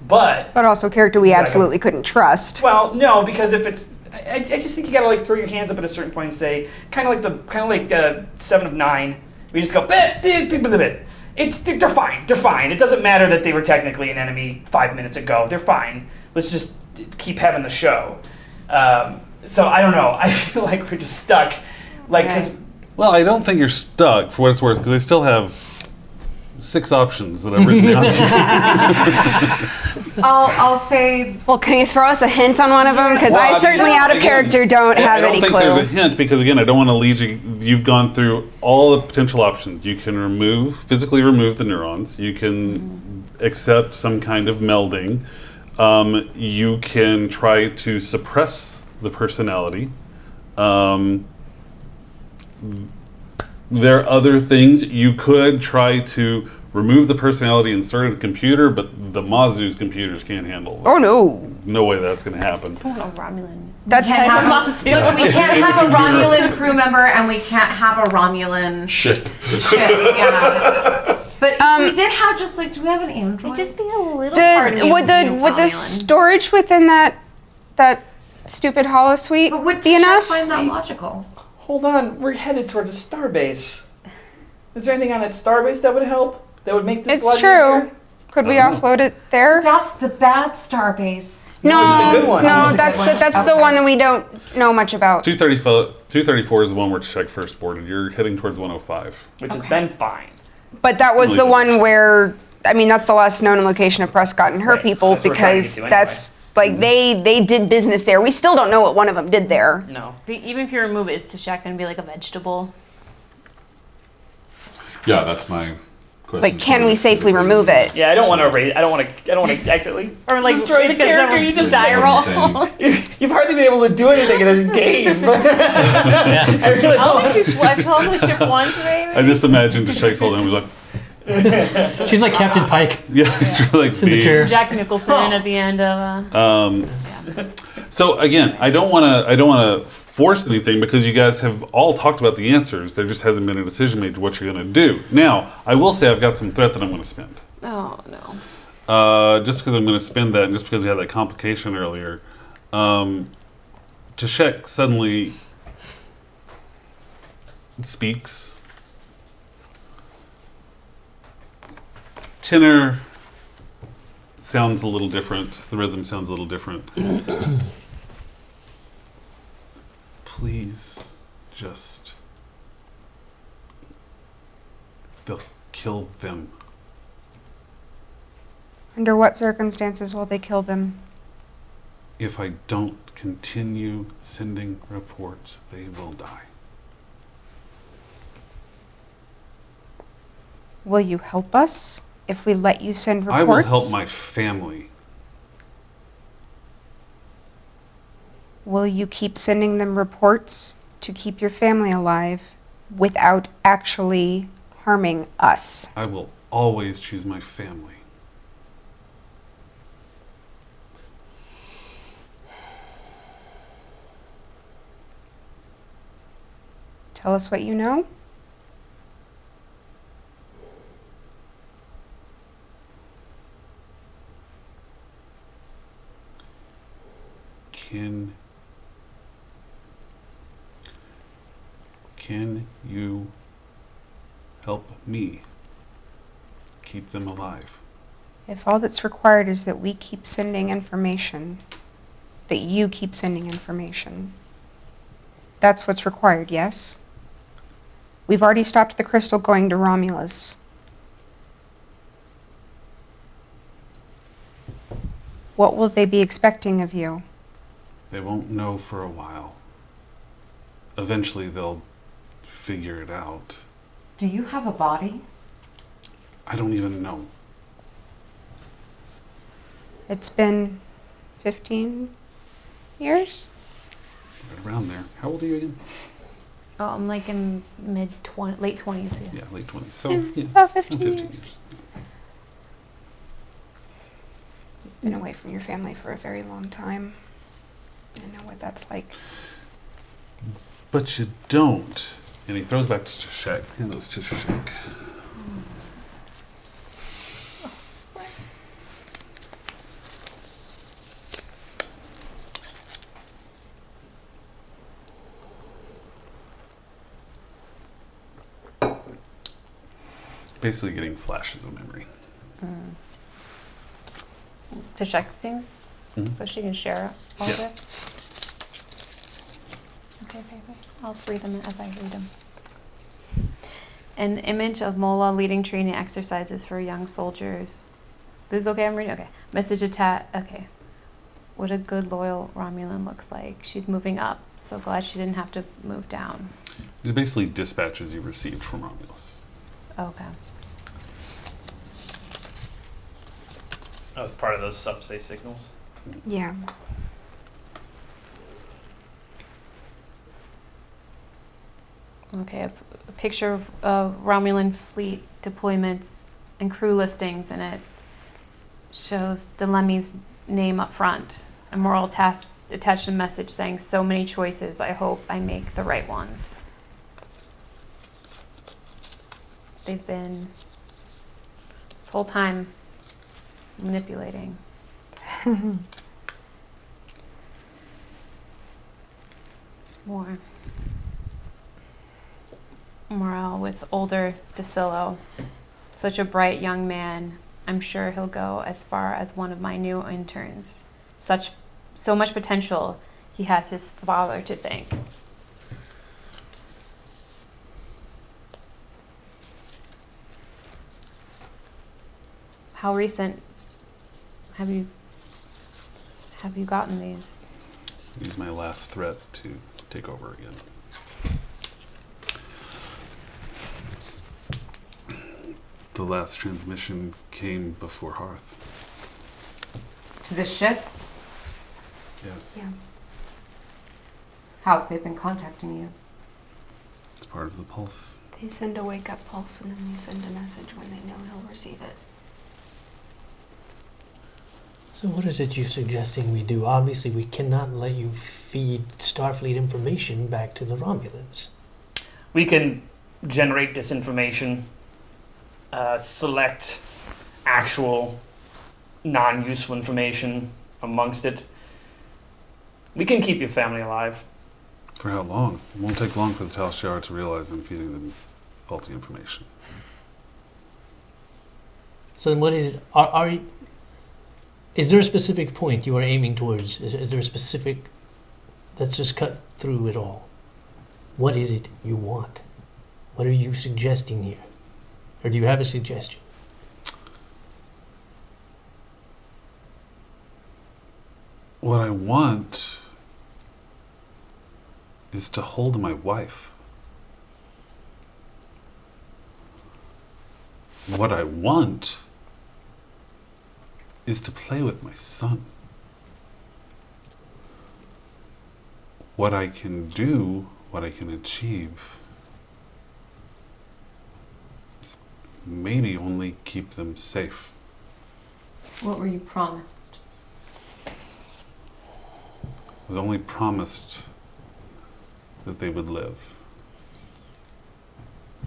but also a character we Like a- absolutely couldn't trust. well, no, because if it's, I just think you gotta like throw your hands up at a certain point and say, kind of like 7 of 9. We just go, they're fine. They're fine. It doesn't matter that they were technically an enemy 5 minutes ago. They're fine. Let's just keep having the show. So I don't know. I feel like we're just stuck, like because. Well, I don't think you're stuck for what it's worth because they still have 6 options that I've written down. I'll say Well, can you throw us a hint on one of them? Because Well, I certainly, out of again, character, don't I have don't any think clue. there's a hint because again, I don't want to lead you. You've gone through all the potential options. You can physically remove the neurons. You can accept some kind of melding. You can try to suppress the personality. There are other things. You could try to remove the personality, insert it in the computer, but the Mazu's computers can't handle it. Oh no, No way that's going to happen. I want a Romulan. that's look, we can't have a Romulan crew member and we can't have a Romulan shit. ship. Yeah. But if we did have just like, do we have an android? It'd just be a little part of me would being the Romulan. storage within that stupid hollow suite But would be Tisha enough? find that logical? Hold on, we're headed towards a starbase. Is there anything on that starbase that would help? That would make this a It's lot true. easier? Could we offload it there? That's the bad starbase. No, it's the good one. no, It's the that's the one that we don't know much about. 234 is the one where Check first boarded. You're heading towards 105. Which has been fine. But that was the one where, I mean, that's the last known location of Prescott and her Right. people That's what we're trying to because get to that's like they did business there. We still don't know what one of them did there. No. Even if you remove it, is Tashak gonna be like a vegetable? Yeah, that's my question. Like, can we safely remove it? Yeah, I don't want to erase. I don't want to accidentally Or like destroy the it's gonna character. sound You just die Insane. roll. You've hardly been able to do anything in this game. I really I'll don't. let you swipe all the ship once, maybe. I just imagined Check's holding him. He was like, She's like Captain Pike. yeah, it's really like In the chair. Jack Nicholson at the end of. So again, I don't want to force anything because you guys have all talked about the answers. There just hasn't been a decision made to what you're going to do. Now, I will say I've got some threat that I'm going to spend. Oh no. Just because I'm going to spend that, and just because we had that complication earlier, Tashek suddenly speaks. Tenor sounds a little different. The rhythm sounds a little different. Please, just... They'll kill them. Under what circumstances will they kill them? If I don't continue sending reports, they will die. Will you help us if we let you send reports? I will help my family. Will you keep sending them reports to keep your family alive without actually harming us? I will always choose my family. Tell us what you know. Can you help me keep them alive? If all that's required is that we keep sending information, that you keep sending information, that's what's required, yes? We've already stopped the crystal going to Romulus. What will they be expecting of you? They won't know for a while. Eventually they'll figure it out. Do you have a body? I don't even know. It's been 15 years? Right around there. How old are you again? Oh, I'm like in late 20s. Yeah. Yeah, late 20s. So, Yeah, yeah, about 15 15 years. years. You've been away from your family for a very long time. I know what that's like. But you don't. And he throws back to Shek. Hand those to Shek. Basically getting flashes of memory. To check things, Mhm. so she can share all Yeah. this. Okay. I'll just read them as I read them. An image of Mola leading training exercises for young soldiers. This is okay, I'm reading? Okay. Message okay. What a good, loyal Romulan looks like. She's moving up. So glad she didn't have to move down. These are basically dispatches you received from Romulus. Okay. That was part of those subspace signals. Yeah. Okay, a picture of Romulan fleet deployments and crew listings, and it shows Delemmy's name up front. A moral task attached a message saying, "So many choices. I hope I make the right ones." They've been this whole time manipulating. It's more. Morale with older DeCillo. Such a bright young man. I'm sure he'll go as far as one of my new interns. So much potential. He has his father to thank. How recent have you gotten these? Use my last threat to take over again. The last transmission came before Hearth. To the ship? Yes. Yeah. How have they been contacting you? It's part of the pulse. They send a wake-up pulse and then they send a message when they know he'll receive it. So what is it you're suggesting we do? Obviously, we cannot let you feed Starfleet information back to the Romulans. We can generate disinformation, select actual non-useful information amongst it. We can keep your family alive. For how long? It won't take long for the Tal Shiar to realize I'm feeding them faulty information. So then what is it? Is there a specific point you are aiming towards? Is there a specific... Let's just cut through it all. What is it you want? What are you suggesting here? Or do you have a suggestion? What I want is to hold my wife. What I want is to play with my son. What I can do, what I can achieve, is maybe only keep them safe. What were you promised? I was only promised that they would live.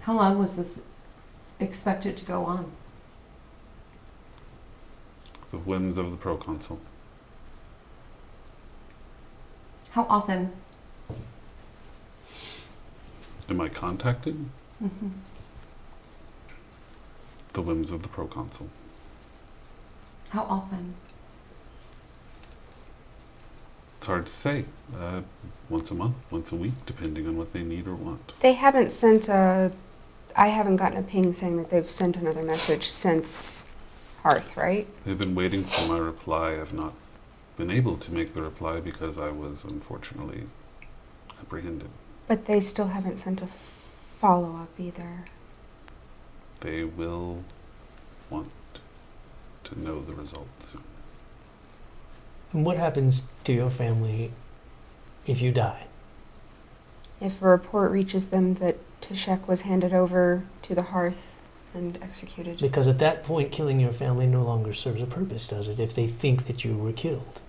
How long was this expected to go on? The whims of the proconsul. How often? Am I contacted? Mm-hmm. The whims of the proconsul. How often? It's hard to say. Once a month, once a week, depending on what they need or want. They haven't sent a. I haven't gotten a ping saying that they've sent another message since Hearth, right? They've been waiting for my reply. I've not been able to make the reply because I was unfortunately apprehended. But they still haven't sent a follow-up either. They will want to know the result soon. And what happens to your family if you die? If a report reaches them that Tashek was handed over to the Hearth and executed. Because at that point, killing your family no longer serves a purpose, does it? If they think that you were killed.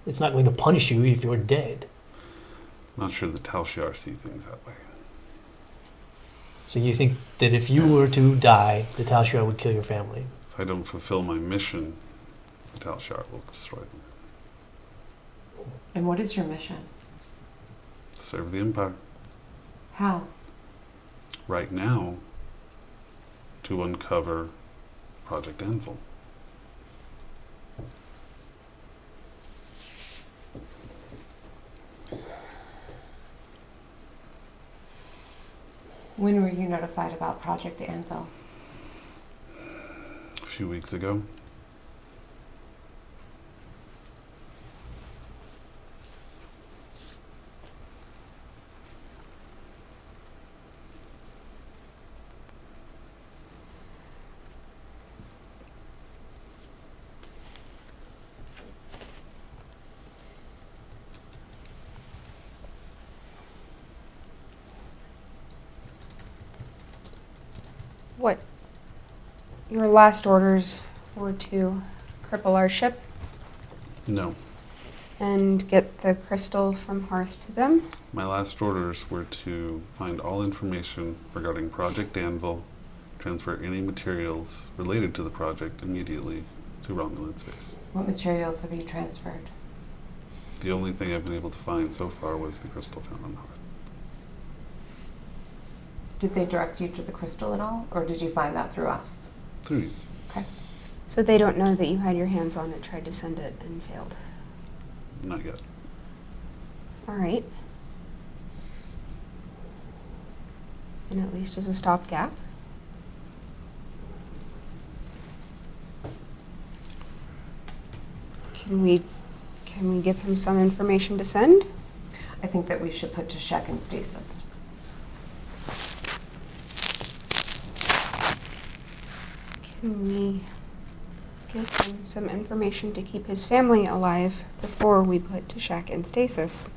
It's not going to punish you if you're dead. Not sure the Tal Shiar see things that way. So you think that if you were to die, the Tal Shiar would kill your family? If I don't fulfill my mission, the Tal Shiar will destroy them. And what is your mission? Serve the Empire. How? Right now, to uncover Project Anvil. When were you notified about Project Anvil? A few weeks ago. What? Your last orders were to cripple our ship No. and get the crystal from Hearth to them? My last orders were to find all information regarding Project Anvil, transfer any materials related to the project immediately to Romulan space. What materials have you transferred? The only thing I've been able to find so far was the crystal found on Hearth. Did they direct you to the crystal at all, or did you find that through us? Through you. Okay. So they don't know that you had your hands on it, tried to send it, and failed. Not yet. All right. And at least as a stopgap. Can we give him some information to send? I think that we should put Tashek in stasis. Can we give him some information to keep his family alive before we put Tashek in stasis?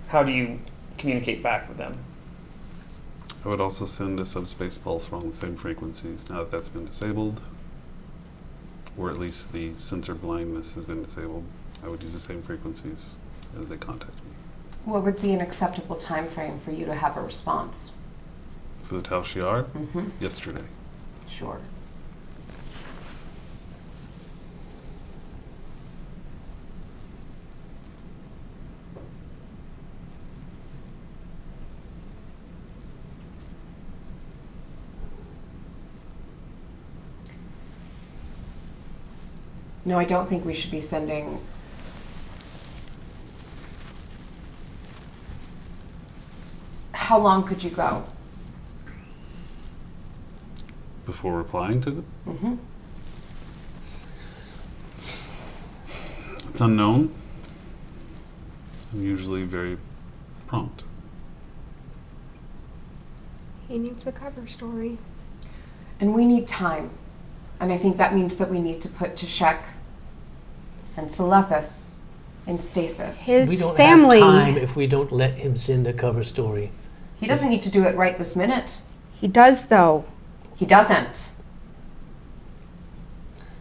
How do you communicate back with them? I would also send a subspace pulse along the same frequencies now that that's been disabled, or at least the sensor blindness has been disabled. I would use the same frequencies as they contact me. What would be an acceptable time frame for you to have a response? For the Tal Shiar, Mm-hmm. yesterday. Sure. No, I don't think we should be sending. How long could you go? Before replying to them? Mm-hmm. It's unknown. I'm usually very prompt. He needs a cover story. And we need time. And I think that means that we need to put Tashek and Selethis in stasis. His we don't family. have time if we don't let him send a cover story. He doesn't need to do it right this minute. He does, though. He doesn't.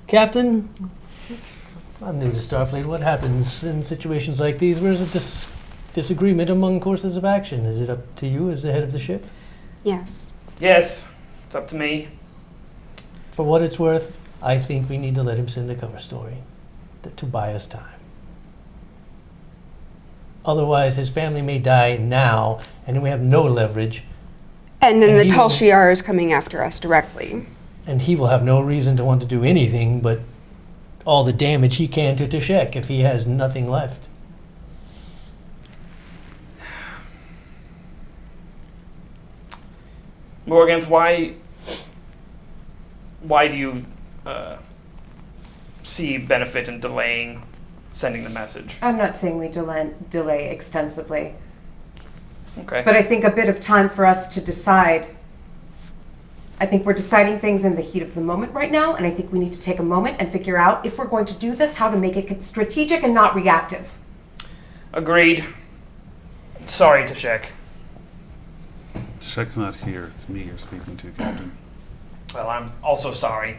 Captain, I'm new to Starfleet. What happens in situations like these? Where's a disagreement among courses of action? Is it up to you as the head of the ship? Yes. Yes, it's up to me. For what it's worth, I think we need to let him send a cover story to buy us time. Otherwise, his family may die now, and we have no leverage, And then And the he Tal will- Shiar is coming after us directly. and he will have no reason to want to do anything but all the damage he can to Tashek if he has nothing left. Morganth, why do you see benefit in delaying sending the message? I'm not saying we delay extensively, Okay. but I think a bit of time for us to decide. I think we're deciding things in the heat of the moment right now, and I think we need to take a moment and figure out if we're going to do this, how to make it strategic and not reactive. Agreed. Sorry, Tashek. Shek's not here. It's me you're speaking to, Captain. Well, I'm also sorry.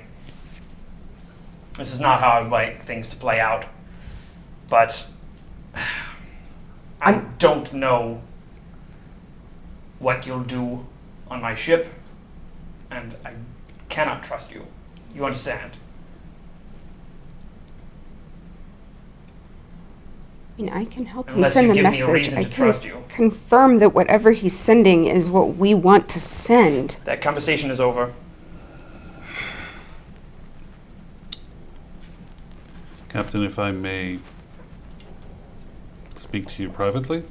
This is not how I'd like things to play out. But I don't know what you'll do on my ship, and I cannot trust you. You understand? I mean, I can help him Unless send you the give me a message. reason I to can trust you. confirm that whatever he's sending is what we want to send. That conversation is over. Captain, if I may speak to you privately?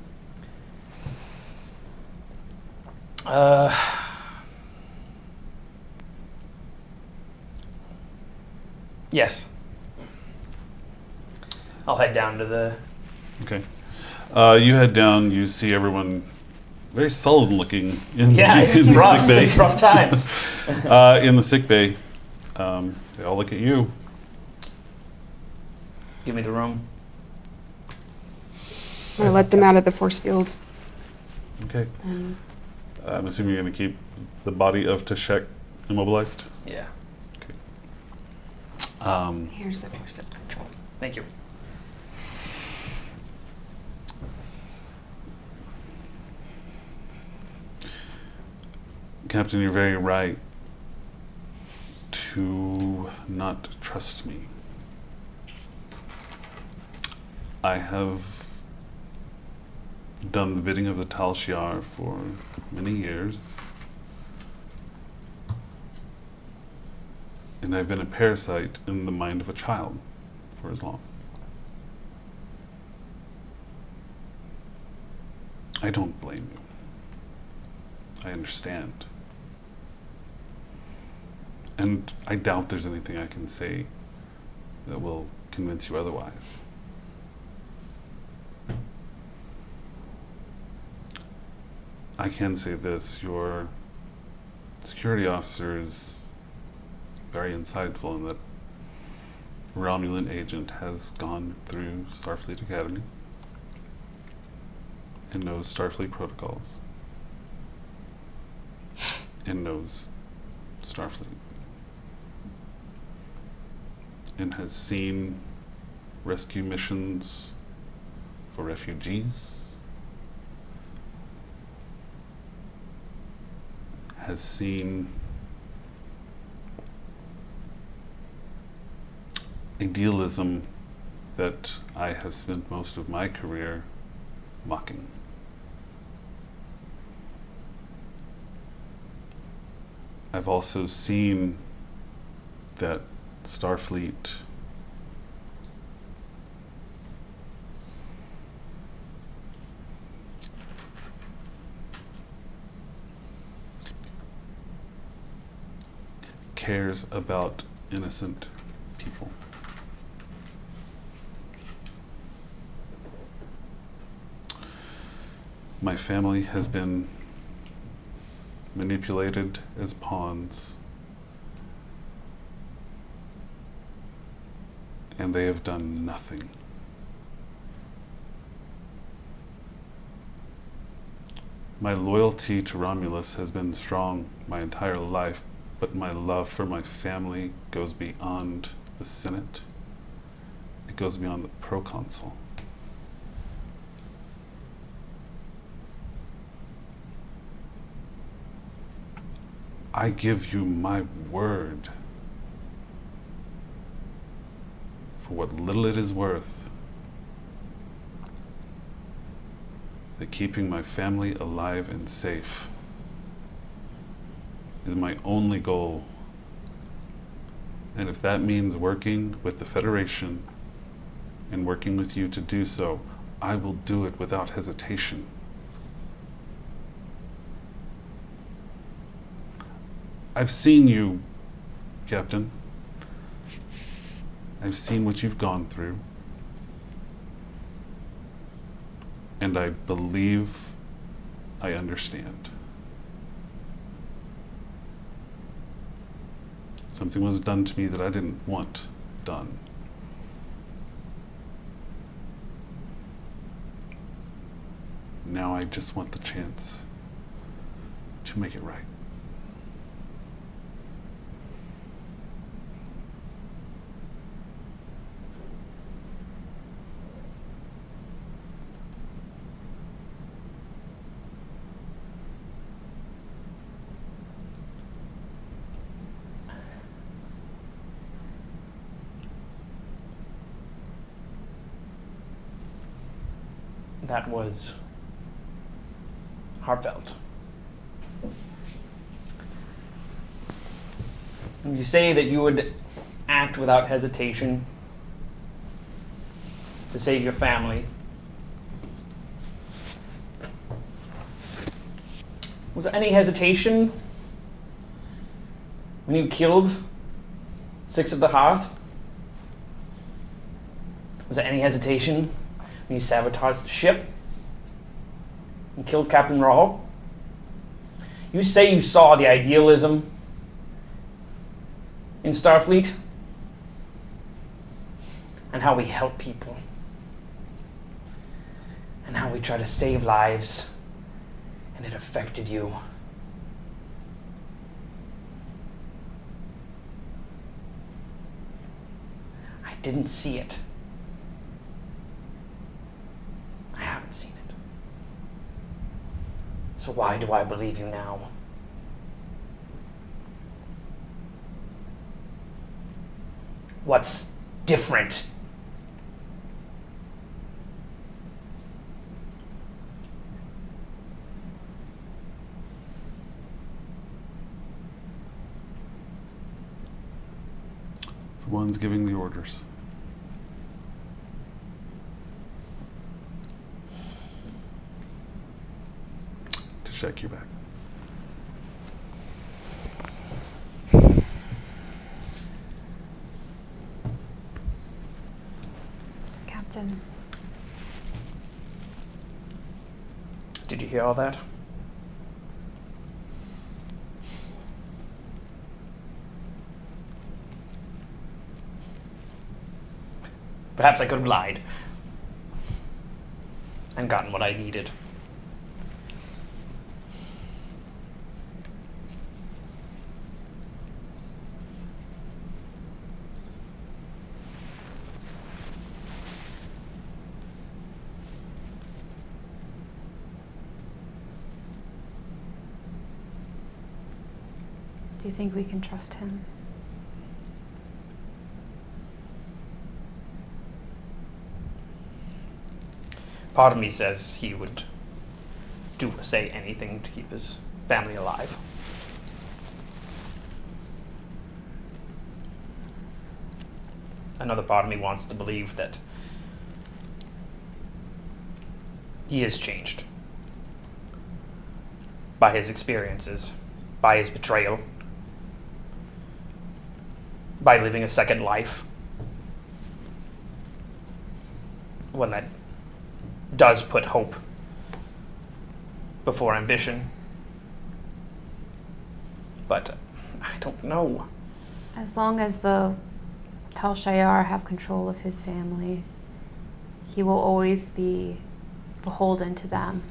Yes. I'll head down to the... Okay. You head down, you see everyone very sullen looking in, Yeah, in it's the rough. sick bay. It's rough times. In the sick bay. They all look at you. Give me the room. I let them out of the force field. Okay. I'm assuming you're going to keep the body of Tashek immobilized? Yeah. Here's the force field control. Thank you. Captain, you're very right to not trust me. I have done the bidding of the Tal Shiar for many years, and I've been a parasite in the mind of a child for as long. I don't blame you. I understand. And I doubt there's anything I can say that will convince you otherwise. I can say this, your security officer is very insightful in that a Romulan agent has gone through Starfleet Academy and knows Starfleet protocols and knows Starfleet and has seen rescue missions for refugees, has seen idealism that I have spent most of my career mocking. I've also seen that Starfleet cares about innocent people. My family has been manipulated as pawns and they have done nothing. My loyalty to Romulus has been strong my entire life, but my love for my family goes beyond the Senate. It goes beyond the proconsul. I give you my word, for what little it is worth, that keeping my family alive and safe is my only goal. And if that means working with the Federation and working with you to do so, I will do it without hesitation. I've seen you, Captain. I've seen what you've gone through. And I believe I understand. Something was done to me that I didn't want done. Now I just want the chance to make it right. That was heartfelt. You say that you would act without hesitation to save your family. Was there any hesitation when you killed 6 of the Hearth? Was there any hesitation when you sabotaged the ship and killed Captain Rahl? You say you saw the idealism in Starfleet and how we help people and how we try to save lives, and it affected you. I didn't see it. I haven't seen it. So why do I believe you now? What's different? The ones giving the orders. To check you back. Captain, Did you hear all that? Perhaps I could have lied and gotten what I needed. do you think we can trust him? Part of me says he would do or say anything to keep his family alive. Another part of me wants to believe that he is changed by his experiences, by his betrayal, by living a second life, one that does put hope before ambition. But I don't know. As long as the Tal Shayar have control of his family. He will always be beholden to them.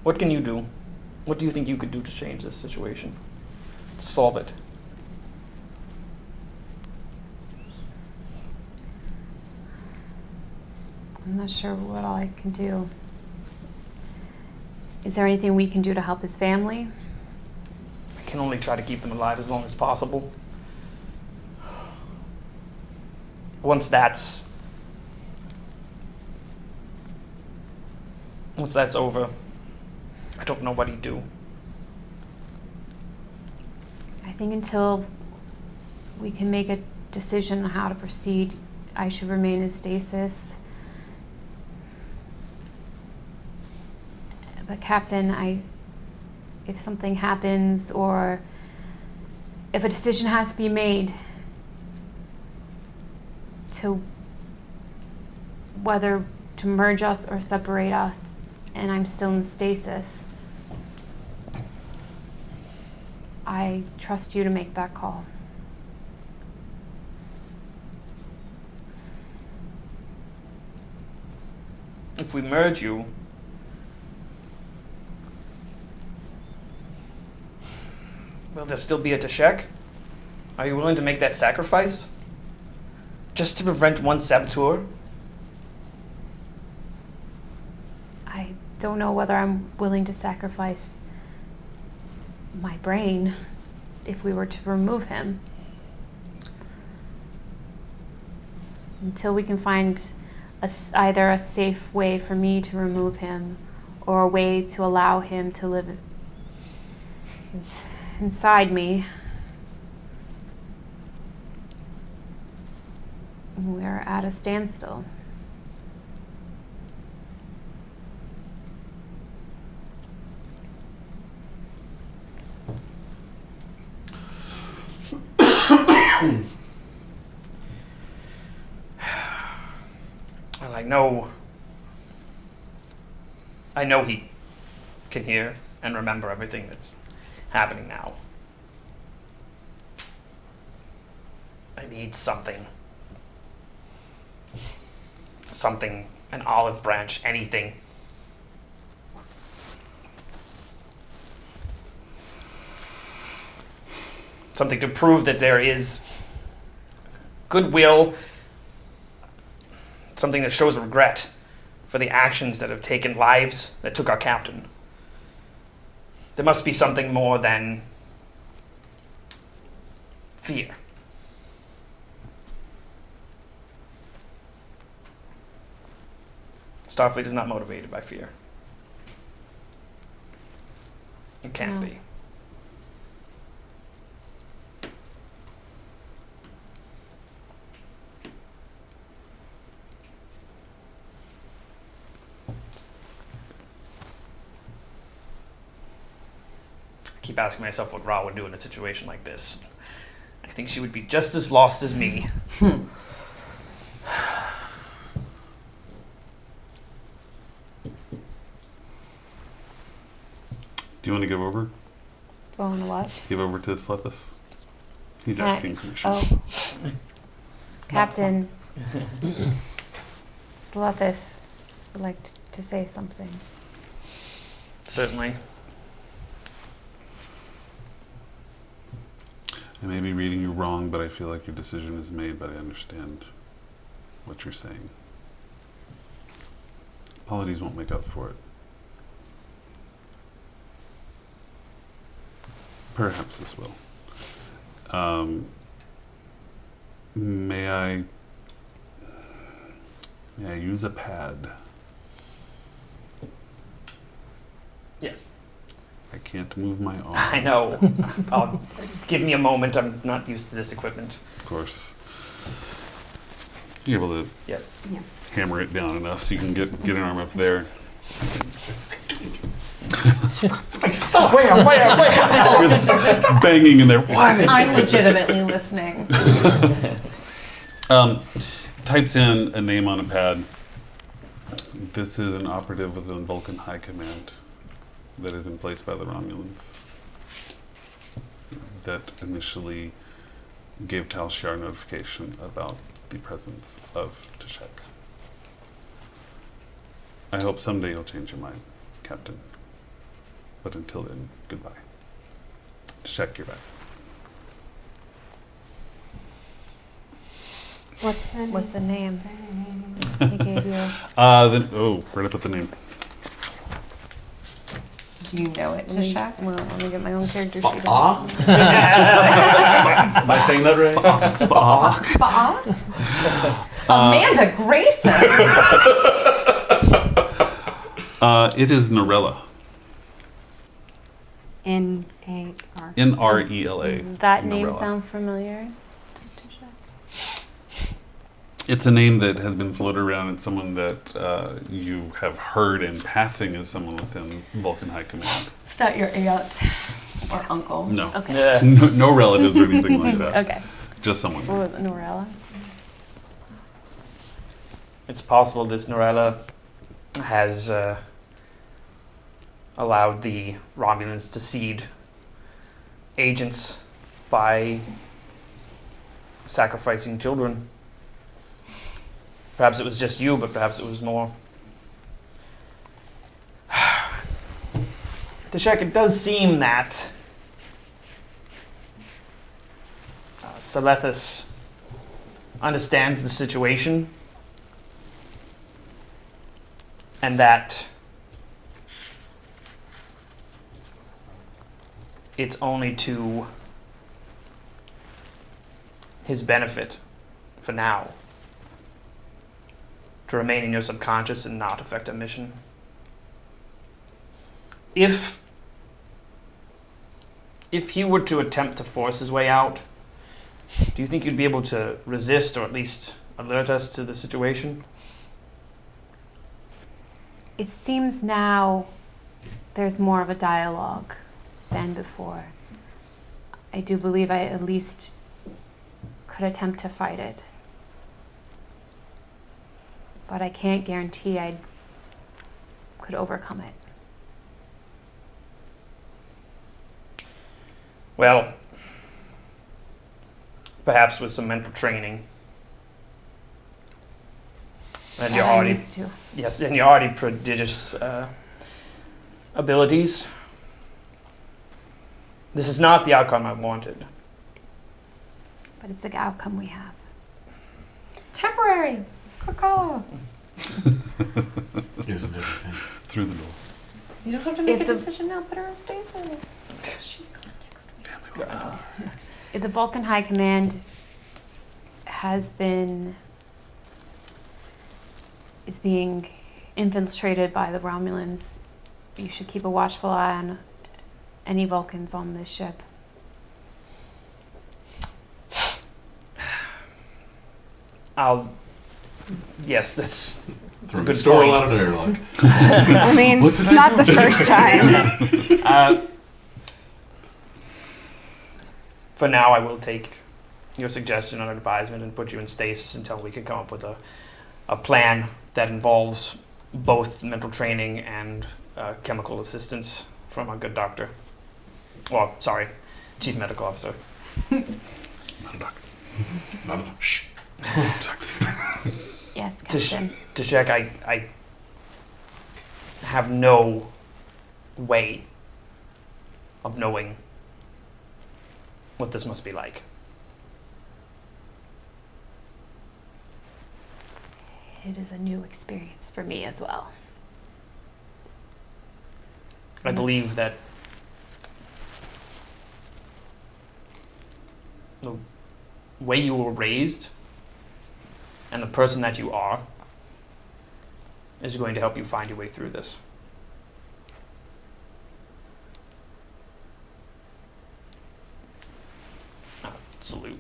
What can you do? What do you think you could do to change this situation? To solve it? I'm not sure what all I can do. Is there anything we can do to help his family? I can only try to keep them alive as long as possible. Once that's over, I don't know what he'd do. I think until we can make a decision on how to proceed, I should remain in stasis. But Captain, if something happens or if a decision has to be made to whether to merge us or separate us, and I'm still in stasis, I trust you to make that call. If we merge you, will there still be a Tashek? Are you willing to make that sacrifice? Just to prevent one saboteur? I don't know whether I'm willing to sacrifice my brain if we were to remove him. Until we can find either a safe way for me to remove him or a way to allow him to live inside me, we're at a standstill. Well, I know he can hear and remember everything that's happening now. I need something. Something, an olive branch, anything. Something to prove that there is goodwill, something that shows regret for the actions that have taken lives that took our captain. There must be something more than fear. Starfleet is not motivated by fear. It can't No. be. I keep asking myself what Ra would do in a situation like this. I think she would be just as lost as me. Do you want to give over? Going to what? Give over to Slethus? He's Can I- asking permission. Oh. Captain Slethus would like to say something. Certainly. I may be reading you wrong, but I feel like your decision is made, but I understand what you're saying. Apologies won't make up for it. Perhaps this will. May I use a pad? Yes. I can't move my arm. I know. Give me a moment. I'm not used to this equipment. Of course. You're able to Yep. hammer it down enough so you can get an arm up there. Wham! Banging in there. What? I'm legitimately listening. Types in a name on a pad. This is an operative within Vulcan High Command that has been placed by the Romulans. that initially gave Tal Shiar notification about the presence of Tashek. I hope someday you'll change your mind, Captain. But until then, goodbye. Tashek, you're back. What's the name he gave you? Where'd I put the name? Do you know it, Tashak? Well, let me get my own character sheet. Am I saying that right? Spa? Amanda Grayson! It is Norella. N-A-R. N-R-E-L-A. That name Norella. sound familiar? It's a name that has been floated around and someone that you have heard in passing as someone within Vulcan High Command. It's not your aunt or uncle. No. Okay. Yeah. No relatives or anything like that. Okay. Just someone. What was it, Norella? It's possible this Norella has allowed the Romulans to seed agents by sacrificing children. Perhaps it was just you, but perhaps it was more. Tashek, it does seem that Selethis understands the situation and that it's only to his benefit for now to remain in your subconscious and not affect a mission. If he were to attempt to force his way out, do you think you'd be able to resist or at least alert us to the situation? It seems now there's more of a dialogue than before. I do believe I at least could attempt to fight it. But I can't guarantee I could overcome it. Well, perhaps with some mental training. And you're I'm already used to. yes, and you're already prodigious abilities. This is not the outcome I wanted. But it's the outcome we have. Temporary. Caw-caw. Isn't everything? Through the door. You don't have to make If a the- decision now. Put her on stasis. She's gone next week. If the Vulcan High Command is being infiltrated by the Romulans, you should keep a watchful eye on any Vulcans on this ship. Yes, that's a Throwing good the store point. out of an airlock. I mean, it's not the first time. For now, I will take your suggestion under advisement and put you in stasis until we can come up with a plan that involves both mental training and chemical assistance from our good doctor. Well, sorry, chief medical officer. Not a doctor. Not a shh. Yes, Captain. To check, I have no way of knowing what this must be like. It is a new experience for me as well. I believe that the way you were raised and the person that you are is going to help you find your way through this. Salute.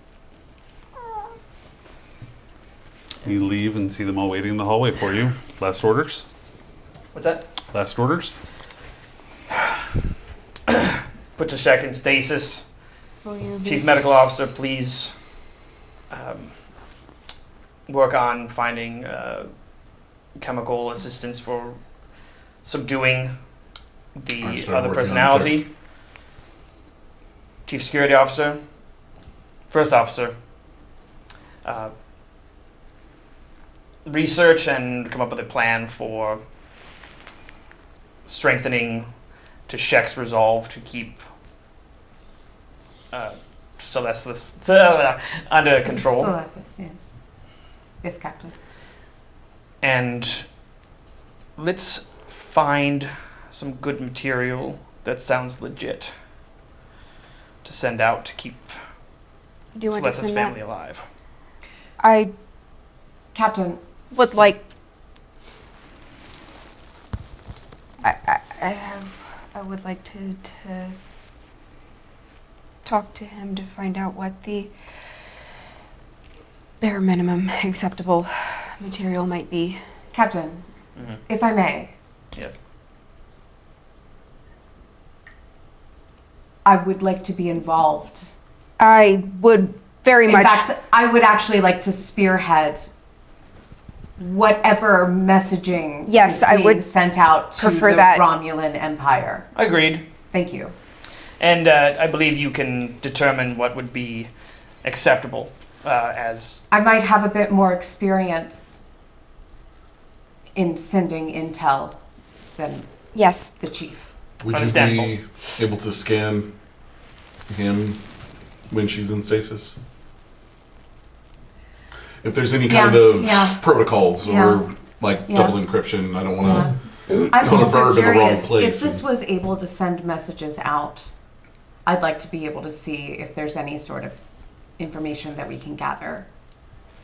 You leave and see them all waiting in the hallway for you. Last orders? What's that? Last orders? Put Tashek in stasis. Oh, yeah. Chief Medical Officer, please work on finding chemical assistance for subduing I'm the starting other working on it, personality. Chief Security Officer, First Officer, research and come up with a plan for strengthening Tashek's resolve to keep Celestis under control. Celestis, yes. Yes, Captain. And let's find some good material that sounds legit to send out to keep Do you want to Celestis' send family that? alive. I Captain, would like. I would like to talk to him to find out what the bare minimum acceptable material might be. Captain, Mm-hmm. if I may, Yes. I would like to be involved. I would very In much. fact, I would actually like to spearhead whatever messaging Yes, is I being would sent out to prefer the that. Romulan Empire. Agreed. Thank you. And I believe you can determine what would be acceptable as... I might have a bit more experience in sending intel than Yes. the chief. Would you Understandable. be able to scan him when she's in stasis? If there's any kind of protocols or like double encryption, I don't want to I'm put a also verb in the wrong curious, place. if this was able to send messages out, I'd like to be able to see if there's any sort of information that we can gather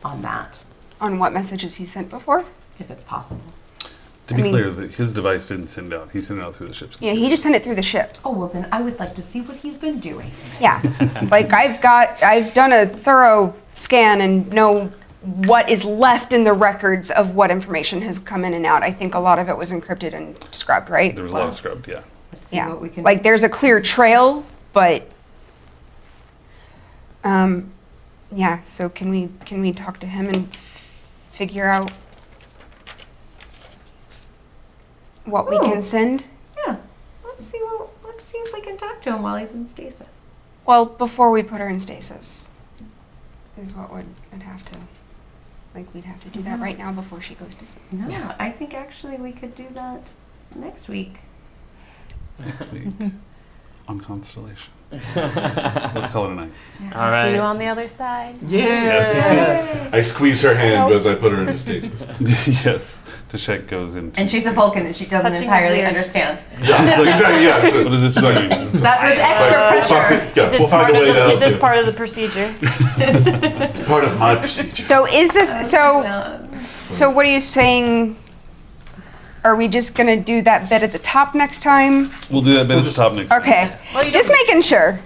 on that, On what messages he sent before? if it's possible. To be I mean- clear, that his device didn't send out. He sent it out through the ship's. Yeah, he just sent it through the ship. Oh, well then I would like to see what he's been doing. Yeah. Like I've done a thorough scan and know what is left in the records of what information has come in and out. I think a lot of it was encrypted and scrubbed, right? There was a lot of scrubbed, yeah. Let's see Yeah. what we can Like there's a clear trail, but yeah, so can we talk to him and figure out what we can Ooh. send? Yeah. Let's see if we can talk to him while he's in stasis. Well, before we put her in stasis is what would have to, like we'd have to do that right now before she goes to sleep. No, I think actually we could do that next week. On Constellation. Let's call it a night. All See you right. on the other side. Yeah. I squeeze her hand as I put her into stasis. Yes. Tashek goes into. And she's a Vulcan and she doesn't Touching is entirely weird. understand. Yeah, exactly. Yeah. What does this mean? That was extra pressure. Yeah, Is this, we'll find part a of way the, to. is this part of the procedure? It's part of my procedure. So is the so what are you saying? Are we just gonna do that bit at the top next time? We'll do that bit at the top next. Okay, Well, you just don't- making sure.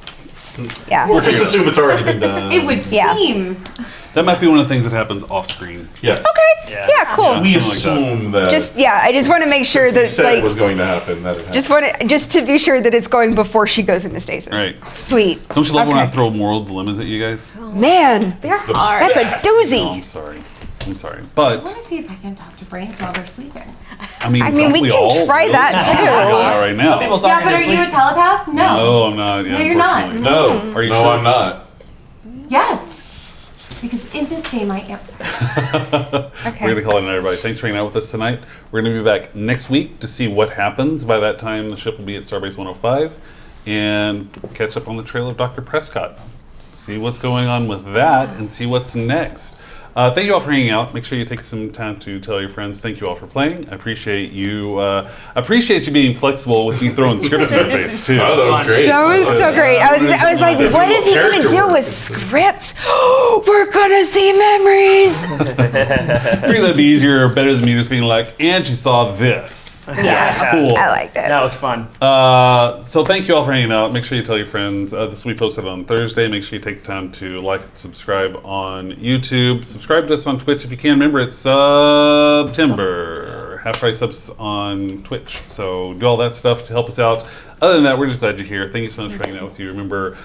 Yeah. Or just assume it's already been done. It would Yeah. seem. That might be one of the things that happens off screen. Yes. Okay. Yeah. Yeah. Cool. We Something like that. assume that. Just I just want to make sure we that said it was like going to happen. That it happened. just to be sure that it's going before she goes into stasis. Right. Sweet. Don't you love when I Okay. throw moral dilemmas at you guys? Man, They're hard. that's a No, I'm doozy. sorry. I'm sorry. I But, want to see if I can talk to brains while they're sleeping. I mean, we can all try will. that We too. are right now. Some people talk Yeah, in but their are you a sleep. telepath? No. No, I'm not. Yeah, No, you're not. unfortunately. No. Are you no, sure? I'm not. Yes. Because in this game I answer. Okay. We're going to call it a night, everybody. Thanks for hanging out with us tonight. We're going to be back next week to see what happens. By that time, the ship will be at Starbase 105 and catch up on the trail of Dr. Prescott. See what's going on with that and see what's next. Thank you all for hanging out. Make sure you take some time to tell your friends. Thank you all for playing. I appreciate you. Appreciate you being flexible with me throwing scripts in your face too. Oh, that was great. That was so great. I was like, what is he gonna do with scripts? We're gonna see memories. I figured that'd be easier or better than me just being like, and she saw this. Yeah, Cool. I liked it. That was fun. So thank you all for hanging out. Make sure you tell your friends. This will be posted on Thursday. Make sure you take the time to like and subscribe on YouTube. Subscribe to us on Twitch if you can. Remember, it's September. Half price subs on Twitch. So do all that stuff to help us out. Other than that, we're just glad you're here. Thank you so much for hanging out with you. Remember,